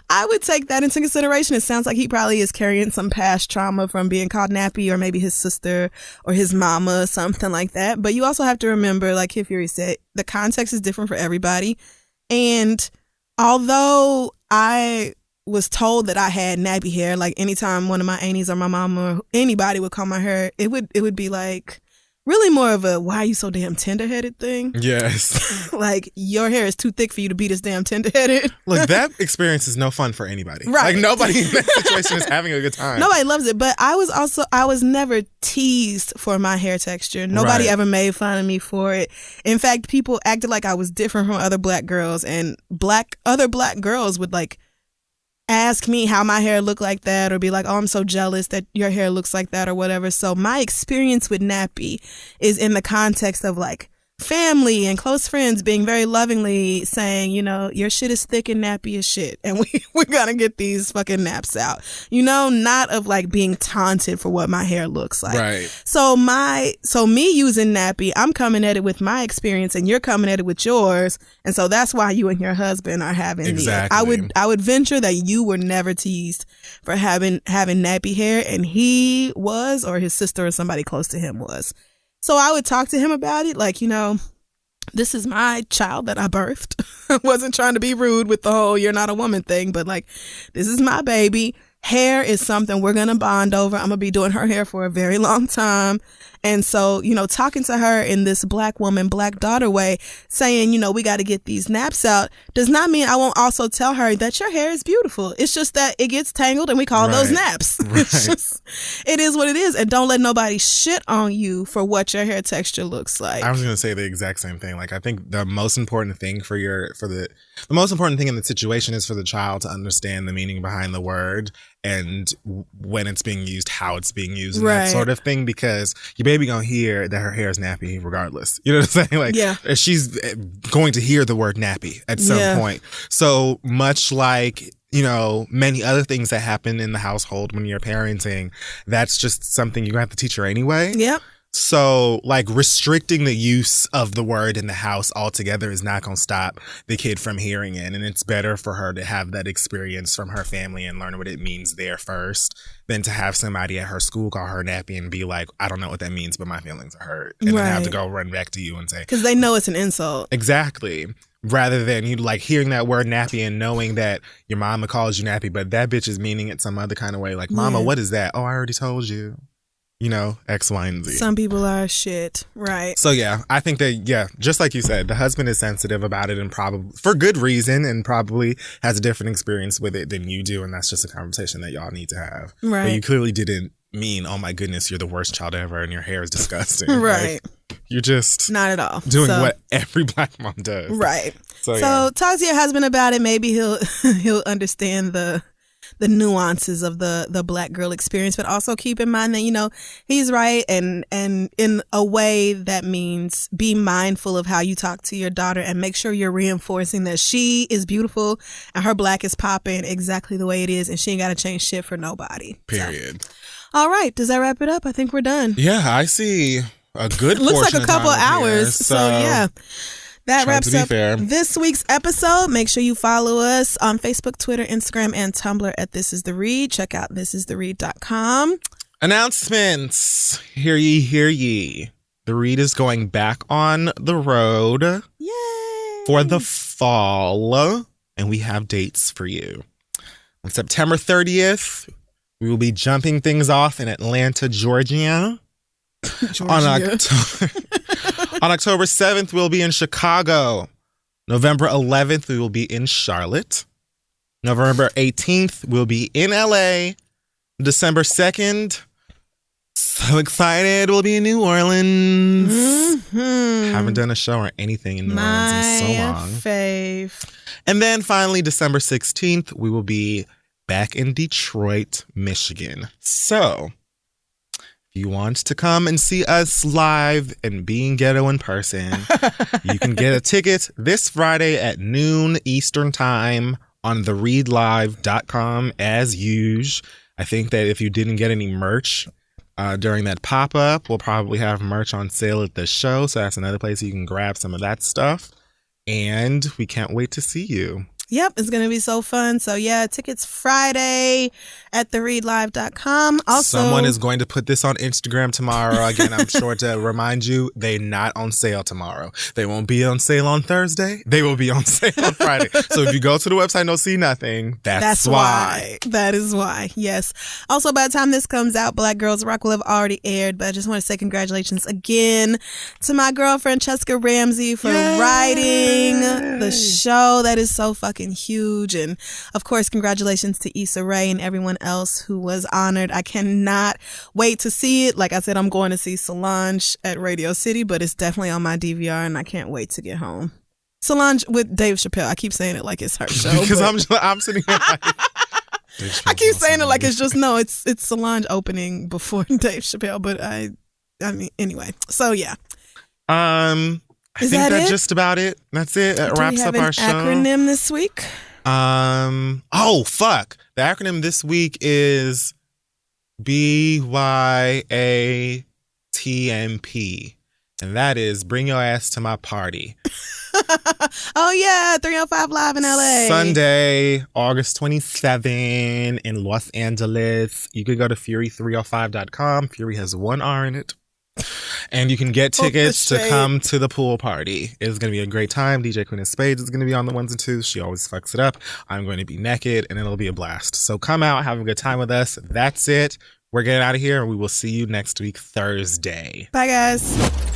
I would take that into consideration. It sounds like he probably is carrying some past trauma from being called nappy, or maybe his sister or his mama, something like that. But you also have to remember, like Kid Fury said, the context is different for everybody. And although I was told that I had nappy hair, like anytime one of my aunties or my mama or anybody would comb my hair, it would be like really more of a, why are you so damn tender-headed thing? Yes. Like, your hair is too thick for you to be this damn tender-headed. Look, that experience is no fun for anybody. Right. Like, nobody in that situation is having a good time. Nobody loves it. But I was never teased for my hair texture. Nobody ever made fun of me for it. In fact, people acted like I was different from other black girls, and other black girls would like ask me how my hair looked like that, or be like, oh, I'm so jealous that your hair looks like that, or whatever. So my experience with nappy is in the context of like family and close friends being very lovingly saying, you know, your shit is thick and nappy as shit, and we're gonna get these fucking naps out, you know, not of like being taunted for what my hair looks like. Right. So me using nappy, I'm coming at it with my experience and you're coming at it with yours, and so that's why you and your husband are having exactly. I would venture that you were never teased for having nappy hair, and he was, or his sister or somebody close to him was. So I would talk to him about it, like, you know, this is my child that I birthed. I wasn't trying to be rude with the whole you're not a woman thing, but like, this is my baby. Hair is something we're going to bond over. I'm going to be doing her hair for a very long time. And so, you know, talking to her in this black woman, black daughter way, saying, you know, we got to get these naps out, does not mean I won't also tell her that your hair is beautiful. It's just that it gets tangled and we call those naps. Right. It's just, it is what it is. And don't let nobody shit on you for what your hair texture looks like. I was going to say the exact same thing. Like, I think the most important thing the most important thing in the situation is for the child to understand the meaning behind the word and when it's being used, how it's being used, and that sort of thing, because your baby gonna hear that her hair is nappy regardless. You know what I'm saying? Like, she's going to hear the word nappy at some point. So much like many other things that happen in the household when you're parenting, that's just something you have to teach her anyway. Yep. So, like, restricting the use of the word in the house altogether is not going to stop the kid from hearing it. And it's better for her to have that experience from her family and learn what it means there first than to have somebody at her school call her nappy and be like, I don't know what that means, but my feelings are hurt. And then have to go run back to you and say. Because they know it's an insult. Exactly. Rather than you like hearing that word nappy and knowing that your mama calls you nappy, but that bitch is meaning it some other kind of way. Like, mama, what is that? Oh, I already told you. X, Y, and Z. Some people are shit. Right. So, yeah, I think that, just like you said, the husband is sensitive about it and probably for good reason and probably has a different experience with it than you do. And that's just a conversation that y'all need to have. Right. But you clearly didn't mean, oh my goodness, you're the worst child ever and your hair is disgusting. Right. Like, you're just not at all doing what every black mom does. Right. So talk to your husband about it. Maybe he'll understand the nuances of the black girl experience, but also keep in mind that, he's right. And in a way that means be mindful of how you talk to your daughter and make sure you're reinforcing that she is beautiful and her black is popping exactly the way it is. And she ain't got to change shit for nobody. Period. So. All right. Does that wrap it up? I think we're done. Yeah, I see a good portion looks like a couple of hours. Here, so yeah. That wraps up this week's episode. Make sure you follow us on Facebook, Twitter, Instagram, and Tumblr at This Is The Read. Check out thisistheread.com. Announcements. Hear ye, hear ye. The Read is going back on the road. Yay! For the fall. And we have dates for you. On September 30th, we will be jumping things off in Atlanta, Georgia. On October 7th, we'll be in Chicago. November 11th, we will be in Charlotte. November 18th, we'll be in LA. December 2nd, so excited, we'll be in New Orleans. Mm-hmm. Haven't done a show or anything in New Orleans in so long. Fave. And then finally, December 16th, we will be back in Detroit, Michigan. So you want to come and see us live and being ghetto in person, you can get a ticket this Friday at noon Eastern time on thereadlive.com as usual. I think that if you didn't get any merch during that pop-up, we'll probably have merch on sale at the show. So that's another place you can grab some of that stuff. And we can't wait to see you. Yep, it's going to be so fun. So, yeah, tickets Friday at thereadlive.com. Also, someone is going to put this on Instagram tomorrow. Again, I'm sure to remind you, they're not on sale tomorrow. They won't be on sale on Thursday. They will be on sale on Friday. So if you go to the website and don't see nothing, that's why. That is why, yes. Also, by the time this comes out, Black Girls Rock will have already aired. But I just want to say congratulations again to my girl, Francesca Ramsey, for writing the show. That is so fucking huge. And of course, congratulations to Issa Rae and everyone else who was honored. I cannot wait to see it. Like I said, I'm going to see Solange at Radio City, but it's definitely on my DVR and I can't wait to get home. Solange with Dave Chappelle. I keep saying it like it's her show. Because I'm sitting here like, I keep saying it like it's just, no, it's Solange opening before Dave Chappelle, but I mean, anyway. So yeah. I think that's just about it. That's it. That wraps up our show. Acronym this week? Oh, fuck. The acronym this week is BYATMP. And that is Bring Your Ass to My Party. Oh, yeah. 305 Live in LA. Sunday, August 27 in Los Angeles. You could go to Fury305.com. Fury has one R in it. And you can get tickets to come to the pool party. It's going to be a great time. DJ Queen of Spades is going to be on the ones and twos. She always fucks it up. I'm going to be naked and it'll be a blast. So come out, have a good time with us. That's it. We're getting out of here and we will see you next week, Thursday. Bye, guys.